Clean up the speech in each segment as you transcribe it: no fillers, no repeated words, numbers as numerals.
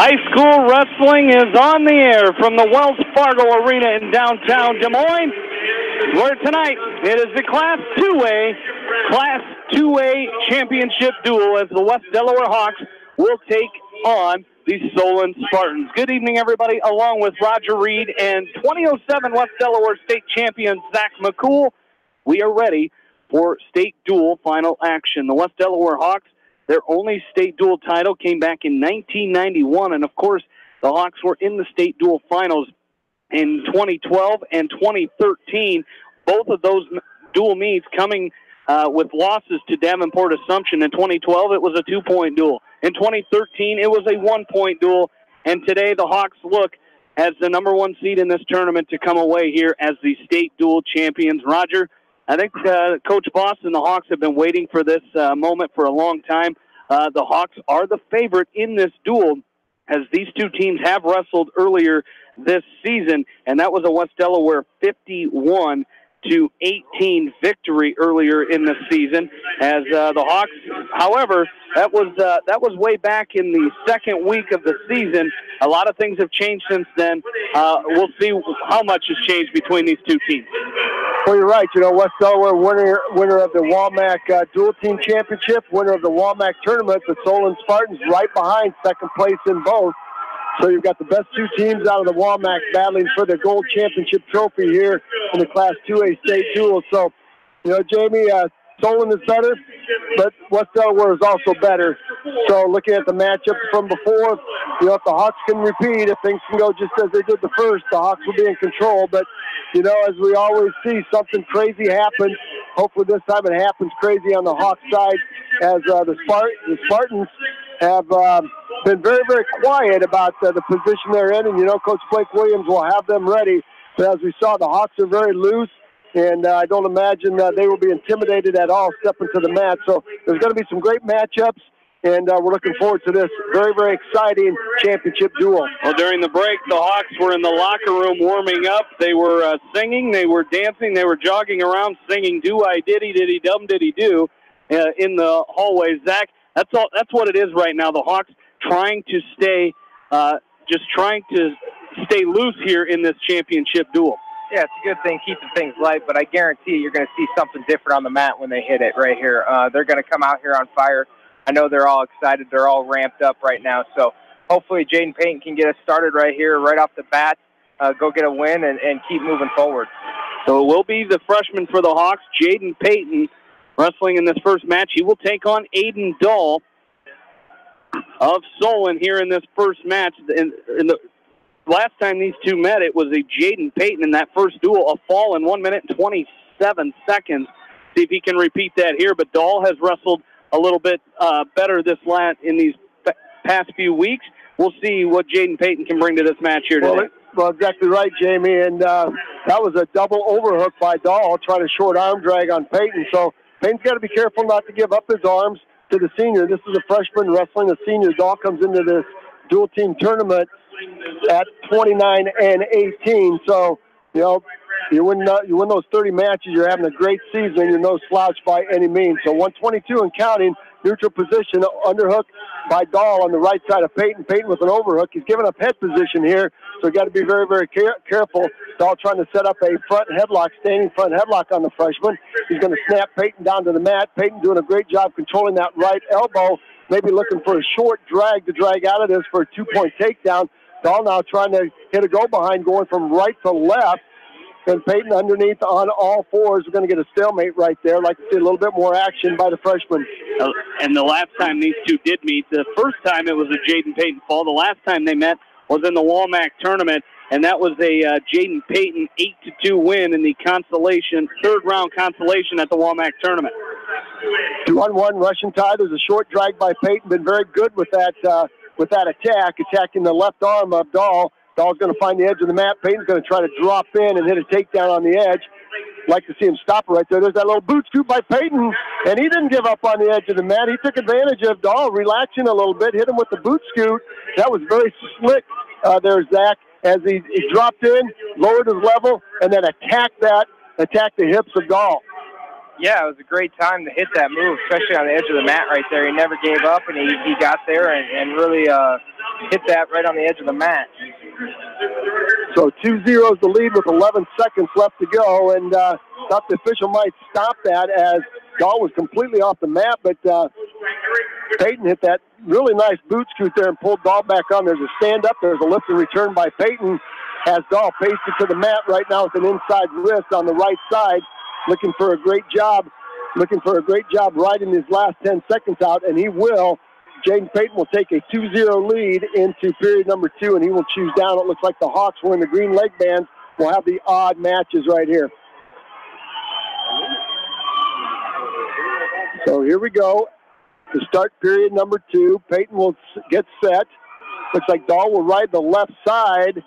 High school wrestling is on the air from the Wells Fargo Arena in downtown Des Moines, where tonight it is the Class 2A championship duel as the West Delaware Hawks will take on the Solon Spartans. Good evening, everybody, along with Roger Reed and 2007 West Delaware State champion Zach McCool. We are ready for state duel final action. The West Delaware Hawks, their only state duel title came back in 1991, and of course, the Hawks were in the state duel finals in 2012 and 2013. Both of those dual meets coming with losses to Davenport Assumption. In 2012, it was a 2-point duel. In 2013, it was a 1-point duel. And today, the Hawks look as the number 1 seed in this tournament to come away here as the state duel champions. Roger, I think Coach Boss and the Hawks have been waiting for this moment for a long time. The Hawks are the favorite in this duel, as these two teams have wrestled earlier this season, and that was a West Delaware 51-18 victory earlier in the season. As the Hawks, however, that was way back in the second week of the season. A lot of things have changed since then. We'll see how much has changed between these two teams. Well, you're right. You know, West Delaware winner of the WAMAC Dual Team Championship, winner of the WAMAC Tournament. The Solon Spartans right behind, second place in both. So you've got the best two teams out of the WAMAC battling for the gold championship trophy here in the Class 2A state duel. So, you know, Jamie, Solon is better, but West Delaware is also better. So looking at the matchup from before, you know, if the Hawks can repeat, if things can go just as they did the first, the Hawks will be in control. But, you know, as we always see, something crazy happens. Hopefully this time it happens crazy on the Hawks side, as the Spartans have been very, very quiet about the position they're in. And, you know, Coach Blake Williams will have them ready. But as we saw, the Hawks are very loose. And I don't imagine they will be intimidated at all stepping to the mat. So there's going to be some great matchups, and we're looking forward to this very, very exciting championship duel. Well, during the break, the Hawks were in the locker room warming up. They were singing, they were dancing, they were jogging around singing do-I-diddy-diddy-dum-diddy-do in the hallway. Zach, that's what it is right now. The Hawks trying to stay loose here in this championship duel. Yeah, it's a good thing, keeping things light, but I guarantee you're going to see something different on the mat when they hit it right here. They're going to come out here on fire. I know they're all excited. They're all ramped up right now. So hopefully Jaden Payton can get us started right here, right off the bat, go get a win and keep moving forward. So it will be the freshman for the Hawks, Jaden Payton, wrestling in this first match. He will take on Aiden Dahl of Solon here in this first match. In the last time these two met, it was a Jaden Payton in that first duel, a fall in 1 minute and 27 seconds. See if he can repeat that here. But Dahl has wrestled a little bit better in these past few weeks. We'll see what Jaden Payton can bring to this match here today. Well, exactly right, Jamie. And that was a double overhook by Dahl, trying to short arm drag on Payton. So Payton's got to be careful not to give up his arms to the senior. This is a freshman wrestling a senior. Dahl comes into this dual team tournament at 29-18. So, you know, you win those 30 matches, you're having a great season. You're no slouch by any means. So 122 and counting, neutral position, underhook by Dahl on the right side of Payton. Payton with an overhook. He's giving up head position here, so you got to be very, very careful. Dahl trying to set up a front headlock, standing front headlock on the freshman. He's going to snap Payton down to the mat. Payton doing a great job controlling that right elbow, maybe looking for a short drag to drag out of this for a 2-point takedown. Dahl now trying to hit a go-behind, going from right to left. And Payton underneath on all fours. We're going to get a stalemate right there. I'd like to see a little bit more action by the freshman. And the last time these two did meet, the first time it was a Jaden Payton fall. The last time they met was in the WAMAC tournament, and that was a Jaden Payton 8-2 win in the third-round consolation at the WAMAC tournament. 2-on-1 Russian tie. There's a short drag by Payton. Been very good with that attack, attacking the left arm of Dahl. Dahl's going to find the edge of the mat. Payton's going to try to drop in and hit a takedown on the edge. Like to see him stop right there. There's that little boot scoop by Payton, and he didn't give up on the edge of the mat. He took advantage of Dahl relaxing a little bit, hit him with the boot scoop. That was very slick there, Zach, as he dropped in, lowered his level, and then attacked the hips of Dahl. Yeah, it was a great time to hit that move, especially on the edge of the mat right there. He never gave up, and he got there and really hit that right on the edge of the mat. So 2-0 is the lead with 11 seconds left to go, and thought the official might stop that as Dahl was completely off the mat, but Peyton hit that really nice boot scoot there and pulled Dahl back on. There's a stand-up. There's a lift and return by Peyton as Dahl pasted to the mat right now with an inside wrist on the right side, looking for a great job riding his last 10 seconds out, and he will. Jaden Payton will take a 2-0 lead into period number 2, and he will choose down. It looks like the Hawks wearing the green leg bands will have the odd matches right here. So here we go to start period number 2. Payton will get set. Looks like Dahl will ride the left side,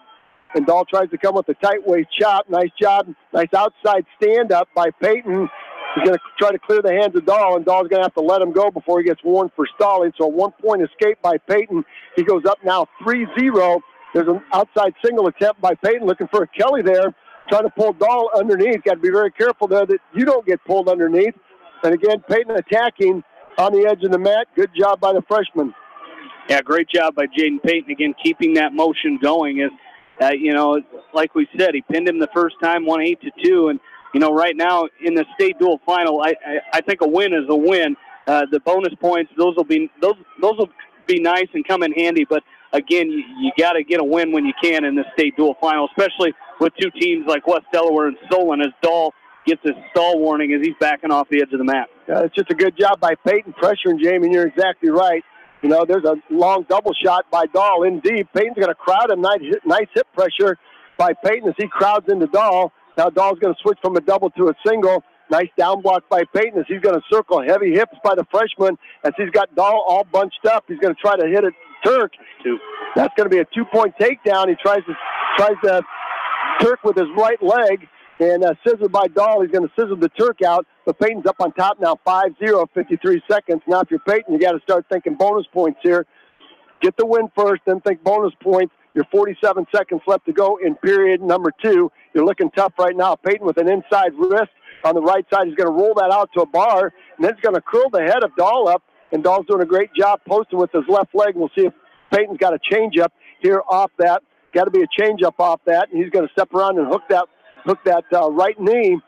and Dahl tries to come with a tight waist chop. Nice job. Nice outside stand-up by Payton. He's going to try to clear the hands of Dahl, and Dahl's going to have to let him go before he gets warned for stalling. So a 1-point escape by Payton. He goes up now 3-0. There's an outside single attempt by Payton looking for a Kelly there, trying to pull Dahl underneath. Got to be very careful there that you don't get pulled underneath. And again, Payton attacking on the edge of the mat. Good job by the freshman. Yeah, great job by Jaden Payton. Again, keeping that motion going. Is, like we said, he pinned him the first time, won 8-2, and right now in the state dual final, I think a win is a win. The bonus points, those will be nice and come in handy. But again, you got to get a win when you can in the state dual final, especially with two teams like West Delaware and Solon. As Dahl gets his stall warning as he's backing off the edge of the mat. It's just a good job by Payton pressuring Jamie. You're exactly right. There's a long double shot by Dahl in deep. Payton's going to crowd him. Nice hip pressure by Payton as he crowds into Dahl. Now Dahl's going to switch from a double to a single. Nice down block by Payton as he's going to circle heavy hips by the freshman as he's got Dahl all bunched up. He's going to try to hit it Turk. That's going to be a 2-point takedown. He tries to Turk with his right leg and scissor by Dahl. He's going to scissor the Turk out, but Payton's up on top now 5-0, 53 seconds. Now if you're Payton, you got to start thinking bonus points here. Get the win first, then think bonus points. You're 47 seconds left to go in period number 2. You're looking tough right now. Payton with an inside wrist on the right side. He's going to roll that out to a bar, and then he's going to curl the head of Dahl up, and Dahl's doing a great job posting with his left leg. We'll see if Payton's got a change-up here off that. Got to be a change-up off that, and he's going to step around and hook that right knee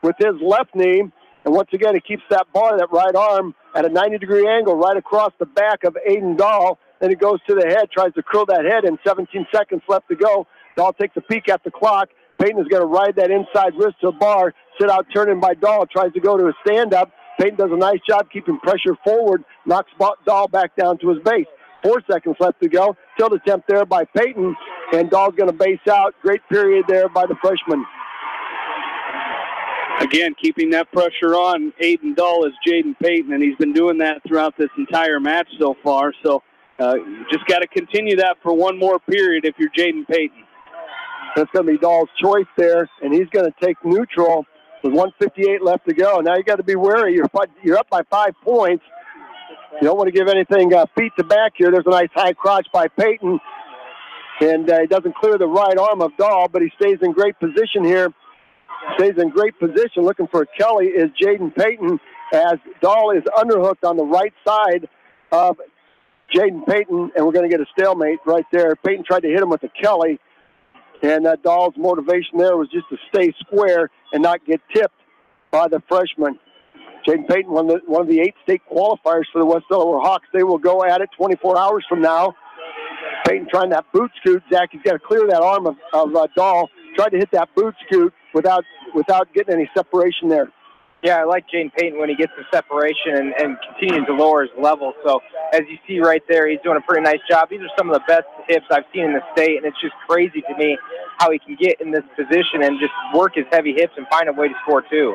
with his left knee. And once again, he keeps that bar, that right arm, at a 90-degree angle right across the back of Aiden Dahl. Then he goes to the head, tries to curl that head in. 17 seconds left to go. Dahl takes a peek at the clock. Payton is going to ride that inside wrist to a bar. Sit out turning by Dahl. Tries to go to a stand-up. Payton does a nice job keeping pressure forward. Knocks Dahl back down to his base. 4 seconds left to go. Tilt attempt there by Payton. And Dahl's going to base out. Great period there by the freshman. Again, keeping that pressure on Aiden Dahl is Jaden Payton, and he's been doing that throughout this entire match so far. So you just got to continue that for one more period if you're Jaden Payton. That's going to be Dahl's choice there, and he's going to take neutral with 1:58 left to go. Now you got to be wary. You're up by 5 points. You don't want to give anything feet to back here. There's a nice high crotch by Payton, and he doesn't clear the right arm of Dahl, but he stays in great position here. Stays in great position. Looking for a Kelly is Jaden Payton as Dahl is underhooked on the right side of Jaden Payton, and we're going to get a stalemate right there. Payton tried to hit him with a Kelly, and Dahl's motivation there was just to stay square and not get tipped by the freshman. Jaden Payton, one of the 8 state qualifiers for the West Delaware Hawks. They will go at it 24 hours from now. Payton trying that boot scoot. Zach, he's got to clear that arm of Dahl. Tried to hit that boot scoot without getting any separation there. Yeah, I like Jaden Payton when he gets the separation and continues to lower his level. So as you see right there, he's doing a pretty nice job. These are some of the best hips I've seen in the state, and it's just crazy to me how he can get in this position and just work his heavy hips and find a way to score too.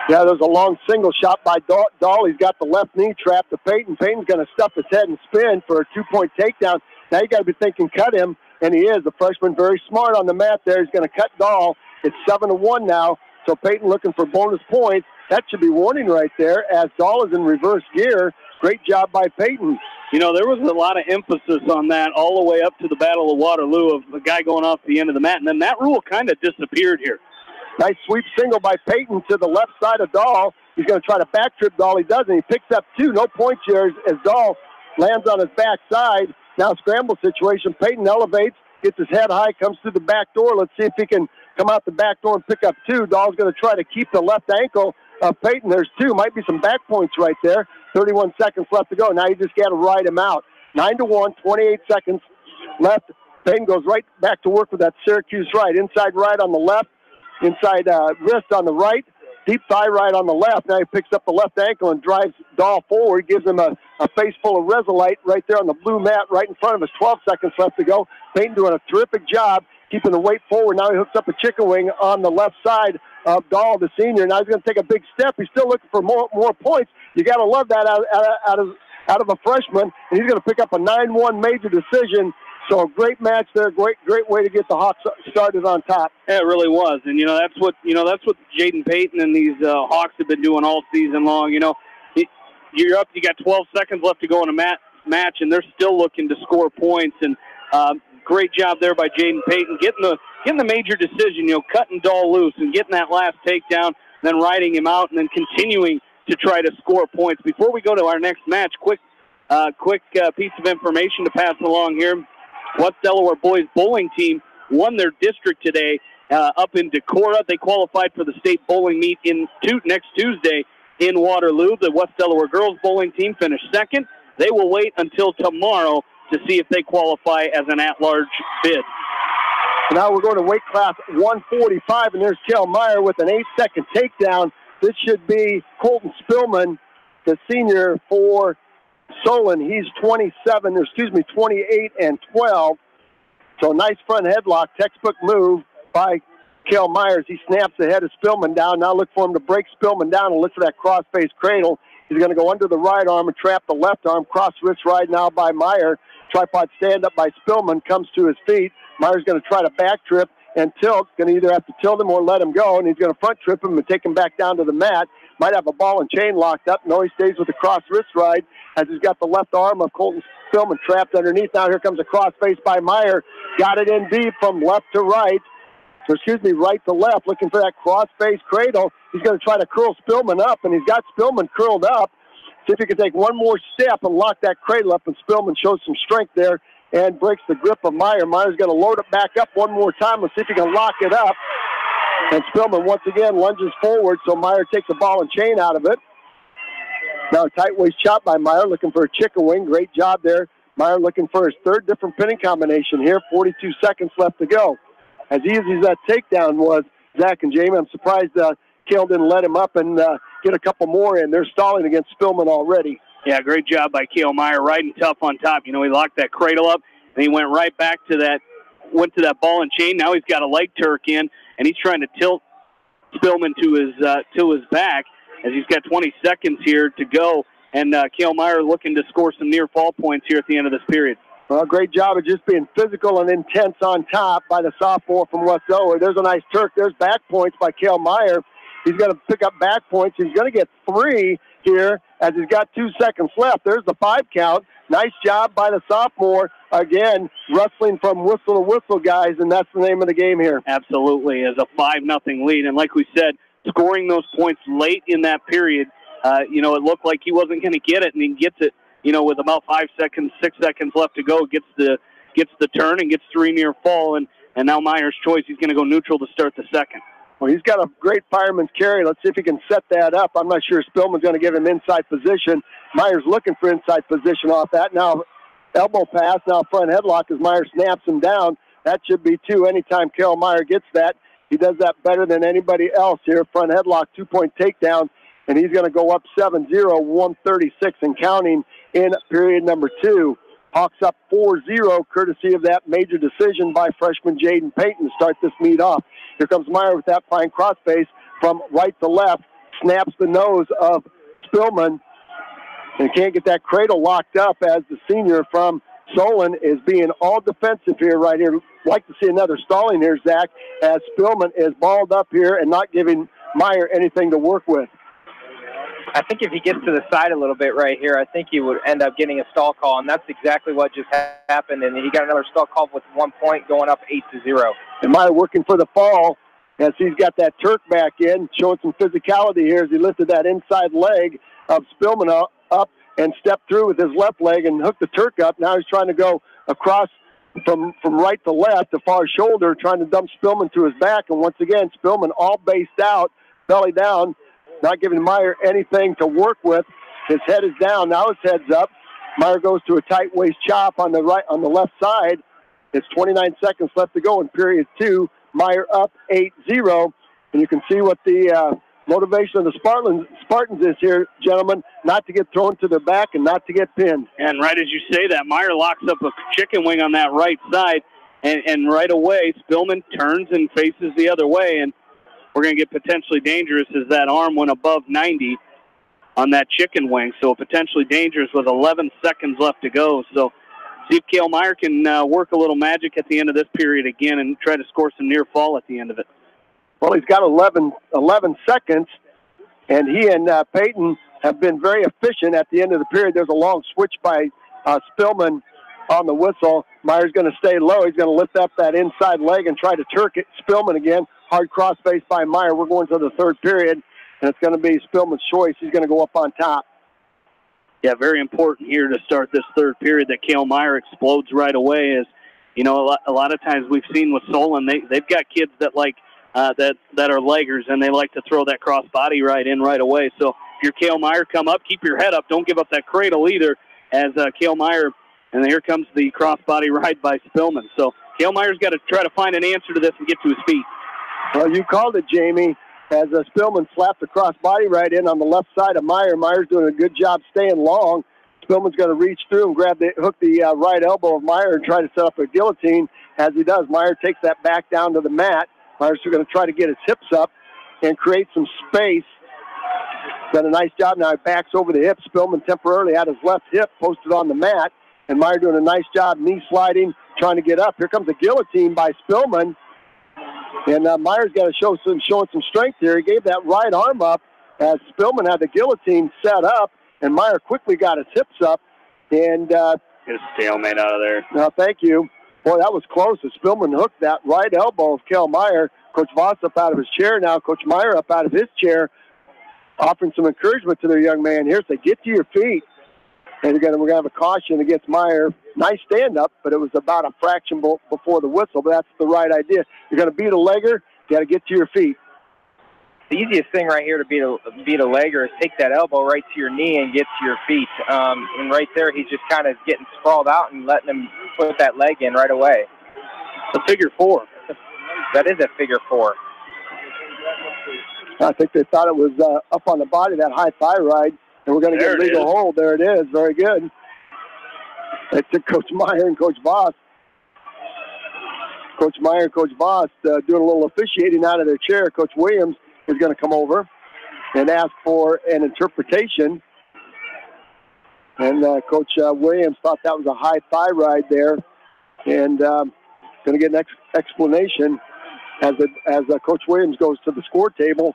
Yeah, there's a long single shot by Dahl. He's got the left knee trapped to Payton. Payton's going to stuff his head and spin for a 2-point takedown. Now you got to be thinking cut him, and he is. The freshman very smart on the mat there. He's going to cut Dahl. It's 7-1 now, so Payton looking for bonus points. That should be warning right there as Dahl is in reverse gear. Great job by Payton. There was a lot of emphasis on that all the way up to the Battle of Waterloo of the guy going off the end of the mat, and then that rule kind of disappeared here. Nice sweep single by Payton to the left side of Dahl. He's going to try to back trip Dahl. He doesn't. He picks up 2. No points here as Dahl lands on his back side. Now scramble situation. Peyton elevates, gets his head high, comes through the back door. Let's see if he can come out the back door and pick up 2. Dahl's going to try to keep the left ankle of Peyton. There's 2. Might be some back points right there. 31 seconds left to go. Now you just got to ride him out. 9-1, 28 seconds left. Peyton goes right back to work with that Syracuse right. Inside right on the left. Inside wrist on the right. Deep thigh right on the left. Now he picks up the left ankle and drives Dahl forward. Gives him a face full of Resolite right there on the blue mat right in front of us. 12 seconds left to go. Peyton doing a terrific job keeping the weight forward. Now he hooks up a chicken wing on the left side of Dahl, the senior. Now he's going to take a big step. He's still looking for more points. You got to love that out of a freshman. And he's going to pick up a 9-1 major decision. So a great match there, great way to get the Hawks started on top. Yeah, it really was, and that's what Jaden Payton and these Hawks have been doing all season long. You're up, you got 12 seconds left to go in a match, and they're still looking to score points. And great job there by Jaden Payton getting the major decision. Cutting Dahl loose and getting that last takedown, then riding him out, and then continuing to try to score points. Before we go to our next match, quick piece of information to pass along here. West Delaware boys bowling team won their district today up in Decorah. They qualified for the state bowling meet next Tuesday in Waterloo. The West Delaware girls bowling team finished second. They will wait until tomorrow to see if they qualify as an at-large bid. Now we're going to weight class 145, and there's Kel Meyer with an 8-second takedown. This should be Colton Spillman, the senior for Solon. He's 28 and 12. So nice front headlock, textbook move by Kel Myers. He snaps the head of Spillman down. Now look for him to break Spillman down and look for that cross-face cradle. He's going to go under the right arm and trap the left arm. Cross wrist ride now by Meyer. Tripod stand up by Spillman, comes to his feet. Meyer's going to try to back trip and tilt. Going to either have to tilt him or let him go, and he's going to front trip him and take him back down to the mat. Might have a ball and chain locked up. No, he stays with the cross wrist ride as he's got the left arm of Colton Spillman trapped underneath. Now here comes a cross face by Meyer. Got it in deep from left to right. Right to left, looking for that cross face cradle. He's going to try to curl Spillman up, and he's got Spillman curled up. See if he can take one more step and lock that cradle up, and Spillman shows some strength there and breaks the grip of Meyer. Meyer's going to load it back up one more time. Let's see if he can lock it up. And Spillman once again lunges forward, so Meyer takes the ball and chain out of it. Now a tight waist chop by Meyer, looking for a chicken wing. Great job there. Meyer looking for his third different pinning combination here. 42 seconds left to go. As easy as that takedown was, Zach and Jamie, I'm surprised Kale didn't let him up and get a couple more in. They're stalling against Spillman already. Yeah, great job by Kale Meyer, riding tough on top. He locked that cradle up, and he went right back to that ball and chain. Now he's got a leg Turk in, and he's trying to tilt Spillman to his back as he's got 20 seconds here to go. And Kale Meyer looking to score some near fall points here at the end of this period. Well, great job of just being physical and intense on top by the sophomore from West Delaware. There's a nice Turk. There's back points by Kale Meyer. He's going to pick up back points. He's going to get 3 here as he's got 2 seconds left. There's the 5 count. Nice job by the sophomore. Again, wrestling from whistle to whistle, guys, and that's the name of the game here. Absolutely, as a 5-0 lead. And like we said, scoring those points late in that period, it looked like he wasn't going to get it, and he gets it, with about 6 seconds left to go, gets the turn and gets 3 near fall, and now Meyer's choice, he's going to go neutral to start the second. Well, he's got a great fireman's carry. Let's see if he can set that up. I'm not sure Spillman's going to give him inside position. Meyer's looking for inside position off that. Now, elbow pass, now front headlock as Meyer snaps him down. That should be 2 anytime Kale Meyer gets that. He does that better than anybody else here. Front headlock, 2-point takedown, and he's going to go up 7-0, 136 and counting in period number 2. Hawks up 4-0, courtesy of that major decision by freshman Jaden Payton to start this meet off. Here comes Meyer with that fine crossface from right to left, snaps the nose of Spillman, and can't get that cradle locked up as the senior from Solon is being all defensive here right here. Like to see another stalling here, Zach, as Spillman is balled up here and not giving Meyer anything to work with. I think if he gets to the side a little bit right here, I think he would end up getting a stall call, and that's exactly what just happened. And he got another stall call with 1 point going up 8-0. And Meyer working for the fall as he's got that Turk back in, showing some physicality here as he lifted that inside leg of Spillman up and stepped through with his left leg and hooked the Turk up. Now he's trying to go across from right to left, the far shoulder, trying to dump Spillman to his back. And once again, Spillman all based out, belly down, not giving Meyer anything to work with. His head is down. Now his head's up. Meyer goes to a tight waist chop on the left side. It's 29 seconds left to go in period 2. Meyer up 8-0. And you can see what the motivation of the Spartans is here, gentlemen, not to get thrown to their back and not to get pinned. And right as you say that, Meyer locks up a chicken wing on that right side, and right away, Spillman turns and faces the other way, and we're going to get potentially dangerous as that arm went above 90 on that chicken wing, so potentially dangerous with 11 seconds left to go. So see if Cale Meyer can work a little magic at the end of this period again and try to score some near fall at the end of it. Well, he's got 11 seconds, and he and Peyton have been very efficient at the end of the period. There's a long switch by Spillman on the whistle. Meyer's going to stay low. He's going to lift up that inside leg and try to Turk it. Spillman again. Hard cross base by Meyer. We're going to the third period, and it's going to be Spillman's choice. He's going to go up on top. Yeah, very important here to start this third period that Cale Meyer explodes right away. As you know, a lot of times we've seen with Solon, they've got kids that like that are leggers, and they like to throw that cross body right in right away. So if you're Cale Meyer, come up, keep your head up, don't give up that cradle either. As Cale Meyer, and here comes the cross body ride by Spillman. So Cale Meyer's got to try to find an answer to this and get to his feet. Well, you called it, Jamie, as Spillman slapped the cross body right in on the left side of Meyer. Meyer's doing a good job staying long. Spillman's going to reach through and hook the right elbow of Meyer and try to set up a guillotine. As he does, Meyer takes that back down to the mat. Meyer's going to try to get his hips up and create some space. Done a nice job. Now he backs over the hip. Spillman temporarily had his left hip posted on the mat. And Meyer doing a nice job knee sliding, trying to get up. Here comes a guillotine by Spillman. And Meyer's got to showing some strength here. He gave that right arm up as Spillman had the guillotine set up. And Meyer quickly got his hips up. And get a stalemate out of there. No, thank you. Boy, that was close. As Spillman hooked that right elbow of Cale Meyer. Coach Voss up out of his chair now. Coach Meyer up out of his chair, offering some encouragement to their young man here. Say, get to your feet. And we're going to have a caution against Meyer. Nice stand-up, but it was about a fraction before the whistle. But that's the right idea. You're going to beat a legger, you got to get to your feet. The easiest thing right here to beat a legger is take that elbow right to your knee and get to your feet. And right there, he's just kind of getting sprawled out and letting him put that leg in right away. A figure four. That is a figure four. I think they thought it was up on the body, that high thigh ride, and we're going to get a legal hold. There it is. Very good. It took Coach Meyer and Coach Voss. Coach Meyer and Coach Voss doing a little officiating out of their chair. Coach Williams is going to come over and ask for an interpretation. And Coach Williams thought that was a high thigh ride there, and going to get an explanation as Coach Williams goes to the score table.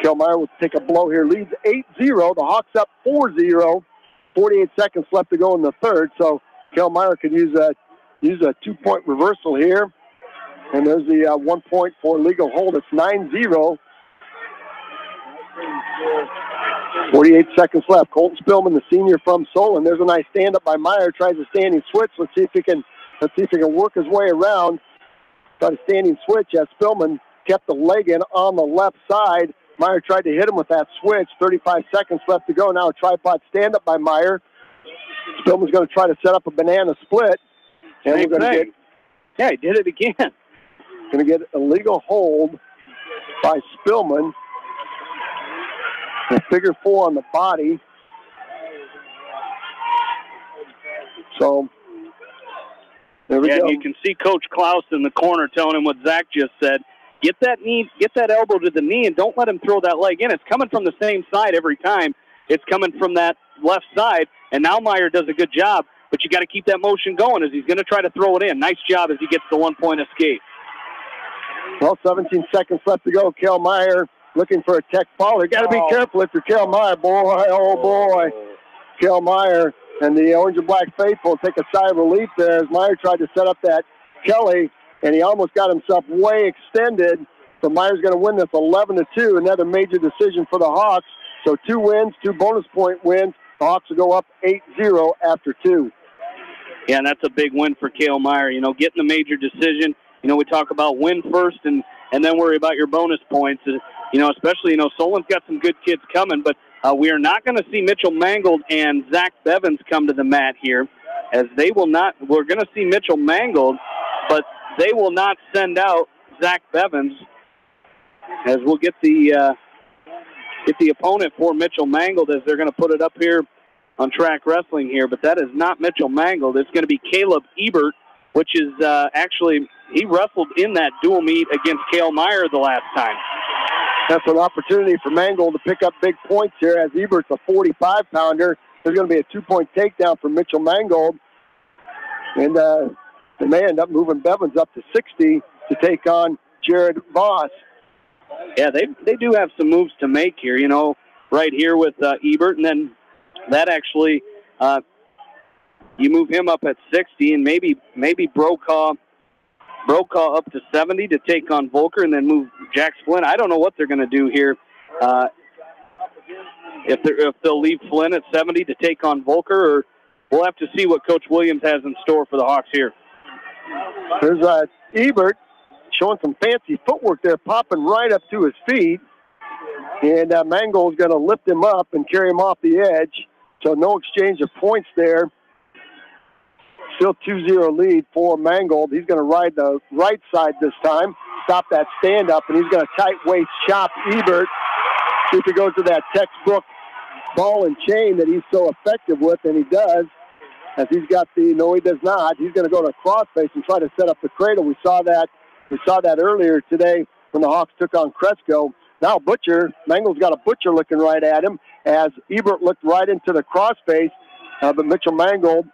Cale Meyer will take a blow here, leads 8-0. The Hawks up 4-0. 48 seconds left to go in the third, so Cale Meyer could use a 2-point reversal here. And there's the 1 point for legal hold. It's 9-0. 48 seconds left. Colton Spillman, the senior from Solon. There's a nice stand-up by Meyer. Tries a standing switch. Let's see if he can work his way around. Got a standing switch as Spillman kept the leg in on the left side. Meyer tried to hit him with that switch. 35 seconds left to go. Now a tripod stand-up by Meyer. Spillman's going to try to set up a banana split. And we're going to get... Yeah, he did it again. Going to get a legal hold by Spillman. A figure four on the body. So, there we go. You can see Coach Klaus in the corner telling him what Zach just said. Get that elbow to the knee, and don't let him throw that leg in. It's coming from the same side every time. It's coming from that left side, and now Meyer does a good job, but you got to keep that motion going as he's going to try to throw it in. Nice job as he gets the 1 point escape. Well, 17 seconds left to go. Cale Meyer looking for a tech fall. You got to be careful if you're Cale Meyer, boy. Oh, boy. Cale Meyer and the orange and black faithful take a sigh of relief there as Meyer tried to set up that Kelly, and he almost got himself way extended. So Meyer's going to win this 11-2, another major decision for the Hawks. So 2 wins, 2 bonus point wins, The Hawks will go up 8-0 after 2. Yeah, and that's a big win for Cale Meyer. You know, getting the major decision. You know, we talk about win first and then worry about your bonus points. You know, especially, you know, Solon's got some good kids coming, but we are not going to see Mitchell Mangold and Zach Bevins come to the mat here, as they will not. We're going to see Mitchell Mangold, but they will not send out Zach Bevins, as we'll get the opponent for Mitchell Mangold, as they're going to put it up here on Track Wrestling here, but that is not Mitchell Mangold. It's going to be Caleb Ebert, which is actually, he wrestled in that dual meet against Cale Meyer the last time. That's an opportunity for Mangold to pick up big points here, as Ebert's a 45-pounder. There's going to be a 2-point takedown for Mitchell Mangold, and they may end up moving Bevins up to 60 to take on Jared Voss. Yeah, they do have some moves to make here, you know, right here with Ebert, and then that actually, you move him up at 60, and maybe Brokaw up to 70 to take on Volker, and then move Jack Flynn. I don't know what they're going to do here. If they'll leave Flynn at 70 to take on Volker, or we'll have to see what Coach Williams has in store for the Hawks here. There's Ebert showing some fancy footwork there, popping right up to his feet. And Mangold's going to lift him up and carry him off the edge. So no exchange of points there. Still 2-0 lead for Mangold. He's going to ride the right side this time, stop that stand-up, and he's going to tight waist chop Ebert. See if he goes to that textbook ball and chain that he's so effective with, and he does. As he's got no, he does not. He's going to go to crossface and try to set up the cradle. We saw that earlier today when the Hawks took on Cresco. Now Mangold's got a butcher looking right at him, as Ebert looked right into the crossface, but Mitchell Mangold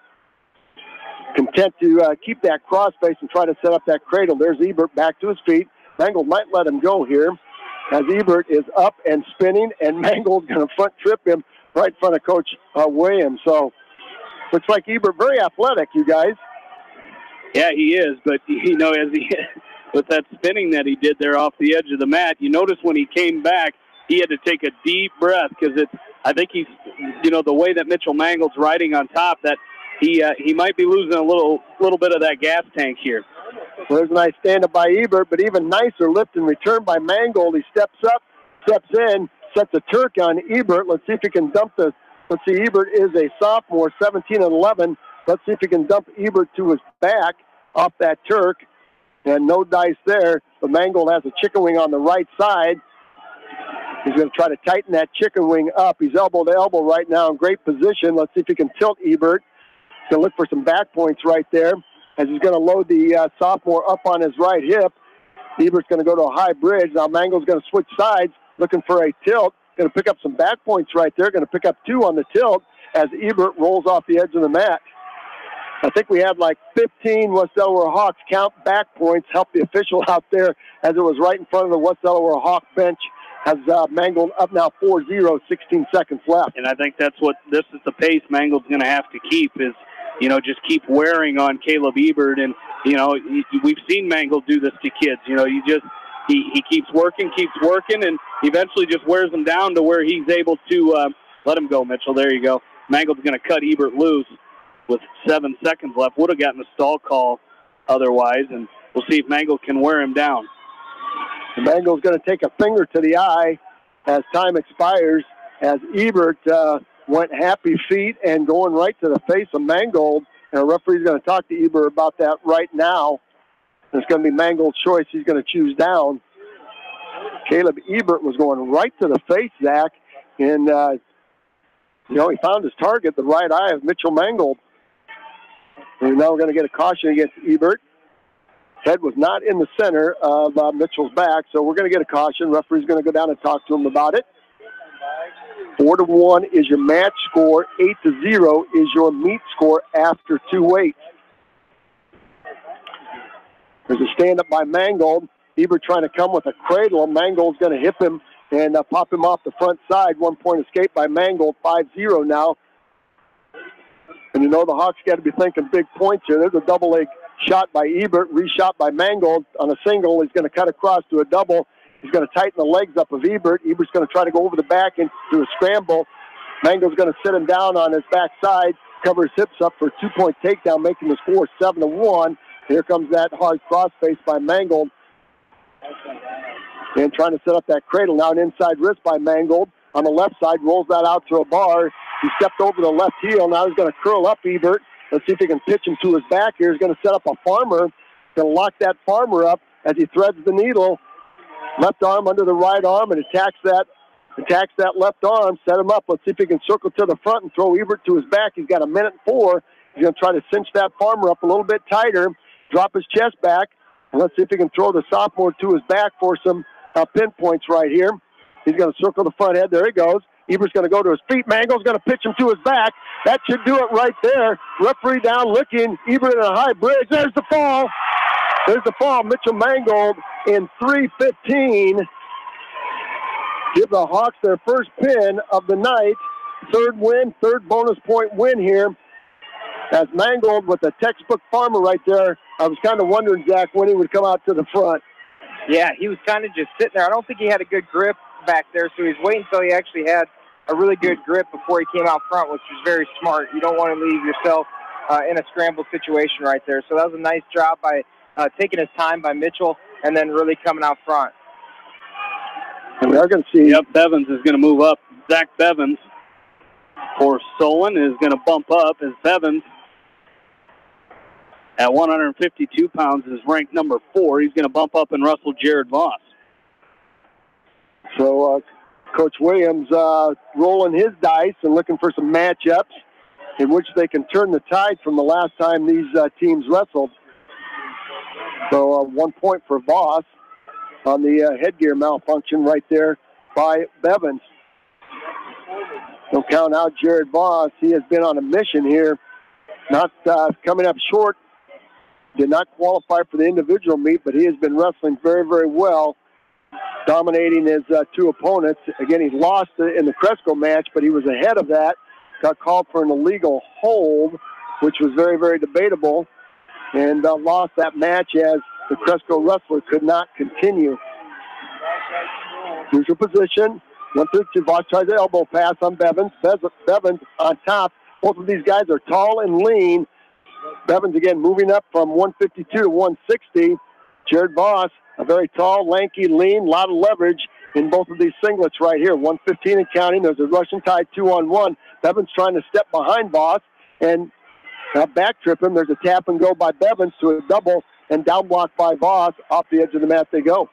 content to keep that crossface and try to set up that cradle. There's Ebert back to his feet. Mangold might let him go here, as Ebert is up and spinning, and Mangold's going to front trip him right in front of Coach Williams. So looks like Ebert very athletic, you guys. Yeah, he is, but, you know, as he with that spinning that he did there off the edge of the mat, you notice when he came back, he had to take a deep breath, because I think he's, you know, the way that Mitchell Mangold's riding on top, that he might be losing a little bit of that gas tank here. Well, there's a nice stand-up by Ebert, but even nicer lift and return by Mangold. He steps up, steps in, sets a Turk on Ebert. Let's see if he can dump this. Let's see, Ebert is a sophomore, 17-11. Let's see if he can dump Ebert to his back off that Turk. And no dice there, but Mangold has a chicken wing on the right side. He's going to try to tighten that chicken wing up. He's elbow to elbow right now in great position. Let's see if he can tilt Ebert. He's going to look for some back points right there, as he's going to load the sophomore up on his right hip. Ebert's going to go to a high bridge. Now Mangold's going to switch sides, looking for a tilt. Going to pick up some back points right there. Going to pick up 2 on the tilt as Ebert rolls off the edge of the mat. I think we had like 15 West Delaware Hawks count back points, help the official out there, as it was right in front of the West Delaware Hawk bench. Has Mangold up now 4-0, 16 seconds left. And I think this is the pace Mangold's going to have to keep, is, you know, just keep wearing on Caleb Ebert. And, you know, we've seen Mangold do this to kids. You know, he keeps working, and eventually just wears them down to where he's able to let him go, Mitchell. There you go. Mangold's going to cut Ebert loose with 7 seconds left. Would have gotten a stall call otherwise, and we'll see if Mangold can wear him down. Mangold's going to take a finger to the eye as time expires, as Ebert went happy feet and going right to the face of Mangold. And the referee's going to talk to Ebert about that right now. It's going to be Mangold's choice. He's going to choose down. Caleb Ebert was going right to the face, Zach. And, you know, he found his target, the right eye of Mitchell Mangold. And now we're going to get a caution against Ebert. Head was not in the center of Mitchell's back, so we're going to get a caution. Referee's going to go down and talk to him about it. 4-1 is your match score. 8-0 is your meet score after 2 weights. There's a stand-up by Mangold. Ebert trying to come with a cradle. Mangold's going to hip him and pop him off the front side. 1-point escape by Mangold. 5-0 now. And you know the Hawks got to be thinking big points here. There's a double leg shot by Ebert, reshot by Mangold on a single. He's going to cut across to a double. He's going to tighten the legs up of Ebert. Ebert's going to try to go over the back into a scramble. Mangold's going to sit him down on his backside, cover his hips up for a 2-point takedown, making the score 7-1. Here comes that hard crossface by Mangold. And trying to set up that cradle. Now an inside wrist by Mangold. On the left side, rolls that out to a bar. He stepped over the left heel. Now he's going to curl up Ebert. Let's see if he can pitch him to his back here. He's going to set up a farmer. Going to lock that farmer up as he threads the needle. Left arm under the right arm and attacks that left arm. Set him up. Let's see if he can circle to the front and throw Ebert to his back. He's got 1:04. He's going to try to cinch that farmer up a little bit tighter. Drop his chest back. And let's see if he can throw the sophomore to his back for some pinpoints right here. He's going to circle the front head. There he goes. Ebert's going to go to his feet. Mangold's going to pitch him to his back. That should do it right there. Referee down looking. Ebert in a high bridge. There's the fall. There's the fall. Mitchell Mangold in 3:15. Give the Hawks their first pin of the night. Third bonus point win here. As Mangold with a textbook farmer right there. I was kind of wondering, Zach, when he would come out to the front. Yeah, he was kind of just sitting there. I don't think he had a good grip back there, so he's waiting until he actually had a really good grip before he came out front, which was very smart. You don't want to leave yourself in a scramble situation right there. So that was a nice job by taking his time by Mitchell and then really coming out front. And we're going to see. Yep, Bevins is going to move up. Zach Bevins for Solon is going to bump up as Bevins at 152 pounds is ranked number 4. He's going to bump up and wrestle Jared Voss. So Coach Williams rolling his dice and looking for some matchups in which they can turn the tide from the last time these teams wrestled. So 1 point for Voss on the headgear malfunction right there by Bevins. Don't count out Jared Voss. He has been on a mission here, not coming up short. Did not qualify for the individual meet, but he has been wrestling very, very well, dominating his 2 opponents. Again, he lost in the Cresco match, but he was ahead of that. Got called for an illegal hold, which was very, very debatable, and lost that match as the Cresco wrestler could not continue. Neutral position. 1-2. Voss tries the elbow pass on Bevins. Bevins on top. Both of these guys are tall and lean. Bevins again moving up from 152 to 160. Jared Voss, a very tall, lanky, lean, a lot of leverage in both of these singlets right here. 115 and counting. There's a Russian tie 2-on-1. Bevins trying to step behind Voss and back trip him. There's a tap and go by Bevins to a double and down block by Voss. Off the edge of the mat they go.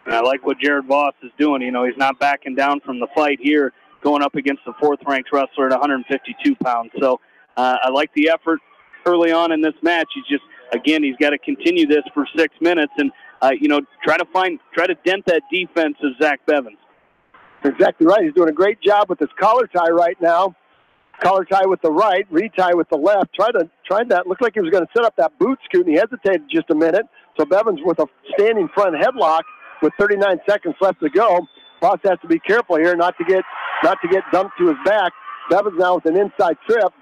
And I like what Jared Voss is doing. You know, he's not backing down from the fight here, going up against the 4th-ranked wrestler at 152 pounds. So I like the effort early on in this match. He's got to continue this for 6 minutes and, try to dent that defense of Zach Bevins. Exactly right. He's doing a great job with his collar tie right now. Collar tie with the right, retie with the left. Tried that. Looked like he was going to set up that boot scoot, and he hesitated just a minute. So Bevins with a standing front headlock with 39 seconds left to go. Voss has to be careful here not to get dumped to his back. Bevins now with an inside trip.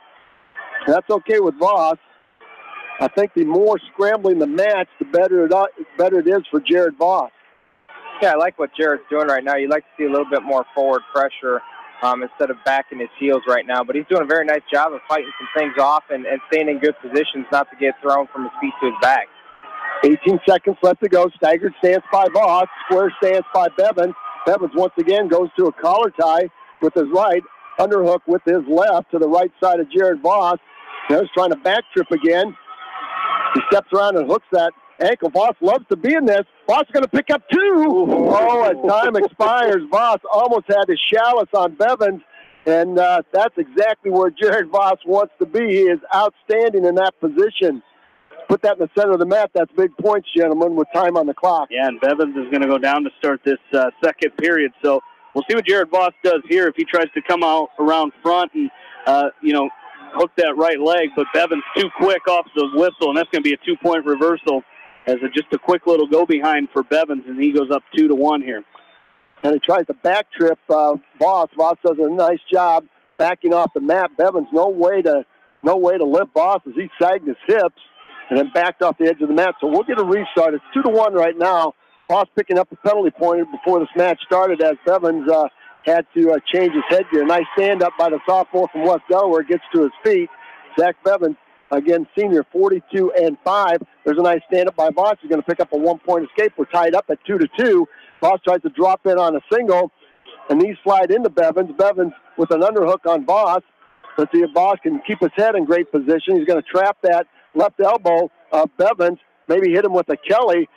That's okay with Voss. I think the more scrambling the match, the better it is for Jared Voss. Yeah, I like what Jared's doing right now. You'd like to see a little bit more forward pressure instead of backing his heels right now. But he's doing a very nice job of fighting some things off and staying in good positions not to get thrown from his feet to his back. 18 seconds left to go. Staggered stance by Voss. Square stance by Bevins. Bevins once again goes to a collar tie with his right. Underhook with his left to the right side of Jared Voss. Now he's trying to back trip again. He steps around and hooks that ankle. Voss loves to be in this. Voss is going to pick up 2. Oh, as time expires, Voss almost had his chalice on Bevins, and that's exactly where Jared Voss wants to be. He is outstanding in that position. Put that in the center of the mat. That's big points, gentlemen, with time on the clock. Yeah, and Bevins is going to go down to start this second period. So we'll see what Jared Voss does here if he tries to come out around front and, hook that right leg. But Bevins too quick off the whistle, and that's going to be a 2-point reversal as just a quick little go-behind for Bevins, and he goes up 2-1 here. And he tries to back trip Voss. Voss does a nice job backing off the mat. Bevins no way to lift Voss as he sagged his hips and then backed off the edge of the mat. So we'll get a restart. It's 2-1 right now. Voss picking up the penalty point before this match started as Bevins had to change his headgear. Nice stand-up by the sophomore from West Delaware. Gets to his feet. Zach Bevins, again, senior, 42-5. There's a nice stand-up by Voss. He's going to pick up a one-point escape. We're tied up at 2-2. Voss tries to drop in on a single, and these slide into Bevins. Bevins with an underhook on Voss. Let's see if Voss can keep his head in great position. He's going to trap that left elbow of Bevins. Maybe hit him with a Kelly.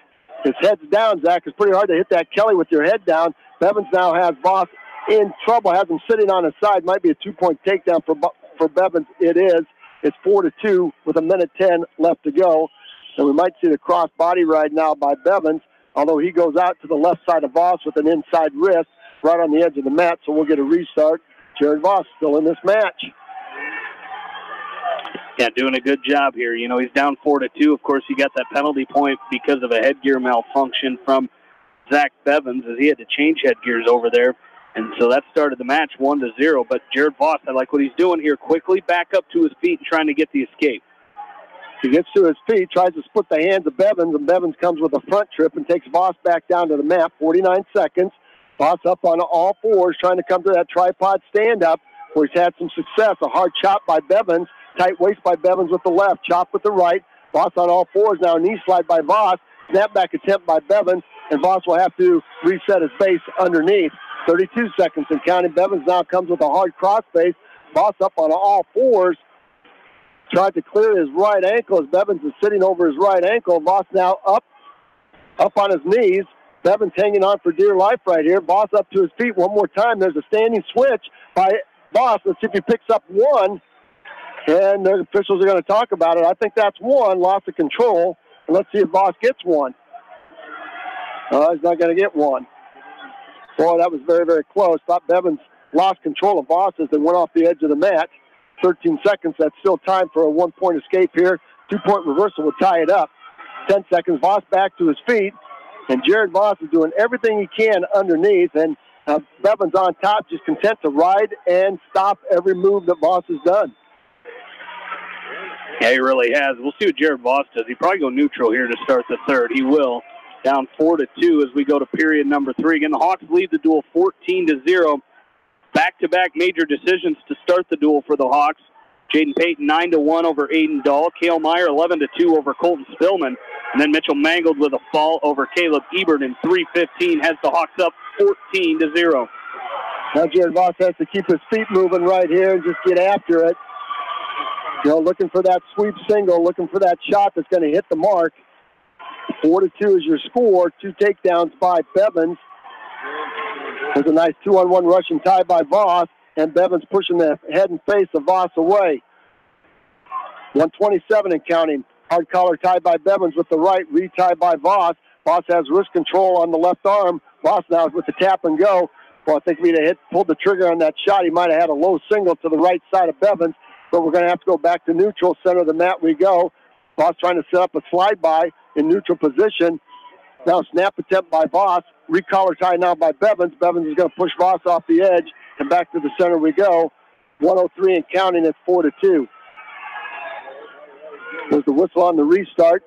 His head's down, Zach. It's pretty hard to hit that Kelly with your head down. Bevins now has Voss in trouble, has him sitting on his side. Might be a two-point takedown for Bevins. It is. It's 4-2 with 1:10 left to go. And we might see the cross body ride now by Bevins, although he goes out to the left side of Voss with an inside wrist right on the edge of the mat, so we'll get a restart. Jared Voss still in this match. Yeah, doing a good job here. You know, he's down 4-2. Of course, he got that penalty point because of a headgear malfunction from Zach Bevins, as he had to change headgears over there. And so that started the match 1-0. But Jared Voss, I like what he's doing here. Quickly back up to his feet and trying to get the escape. He gets to his feet, tries to split the hands of Bevins, and Bevins comes with a front trip and takes Voss back down to the mat. 49 seconds. Voss up on all fours, trying to come to that tripod stand-up where he's had some success. A hard chop by Bevins. Tight waist by Bevins with the left. Chop with the right. Voss on all fours now. Knee slide by Voss. Snapback attempt by Bevins. And Voss will have to reset his base underneath. 32 seconds and counting. Bevins now comes with a hard cross face. Voss up on all fours. Tried to clear his right ankle as Bevins is sitting over his right ankle. Voss now up on his knees. Bevins hanging on for dear life right here. Voss up to his feet one more time. There's a standing switch by Voss. Let's see if he picks up one. And the officials are going to talk about it. I think that's one. Loss of control. And let's see if Voss gets one. He's not going to get one. Boy, that was very, very close. Thought Bevins lost control of Voss as they went off the edge of the mat. 13 seconds. That's still time for a one-point escape here. Two-point reversal will tie it up. 10 seconds. Voss back to his feet. And Jared Voss is doing everything he can underneath. And Bevins on top, just content to ride and stop every move that Voss has done. Yeah, he really has. We'll see what Jared Voss does. He'll probably go neutral here to start the third. He will. Down 4-2 as we go to period number 3. Again, the Hawks lead the duel 14-0. Back-to-back major decisions to start the duel for the Hawks. Jaden Payton 9-1 over Aiden Dahl. Cale Meyer 11-2 over Colton Spillman. And then Mitchell Mangold with a fall over Caleb Ebert in 3:15 has the Hawks up 14-0. Now Jared Voss has to keep his feet moving right here and just get after it. You know, looking for that sweep single, looking for that shot that's going to hit the mark. 4-2 is your score. 2 takedowns by Bevins. There's a nice 2-on-1 Russian tie by Voss, and Bevins pushing the head and face of Voss away. 127 and counting. Hard collar tie by Bevins with the right, retie by Voss. Voss has wrist control on the left arm. Voss now with the tap and go. Well, I think if he'd have pulled the trigger on that shot, he might have had a low single to the right side of Bevins. But we're going to have to go back to neutral. Center of the mat we go. Voss trying to set up a slide by in neutral position. Now snap attempt by Voss. Recollar tie now by Bevins. Bevins is going to push Voss off the edge. And back to the center we go. 103 and counting at 4-2. There's the whistle on the restart.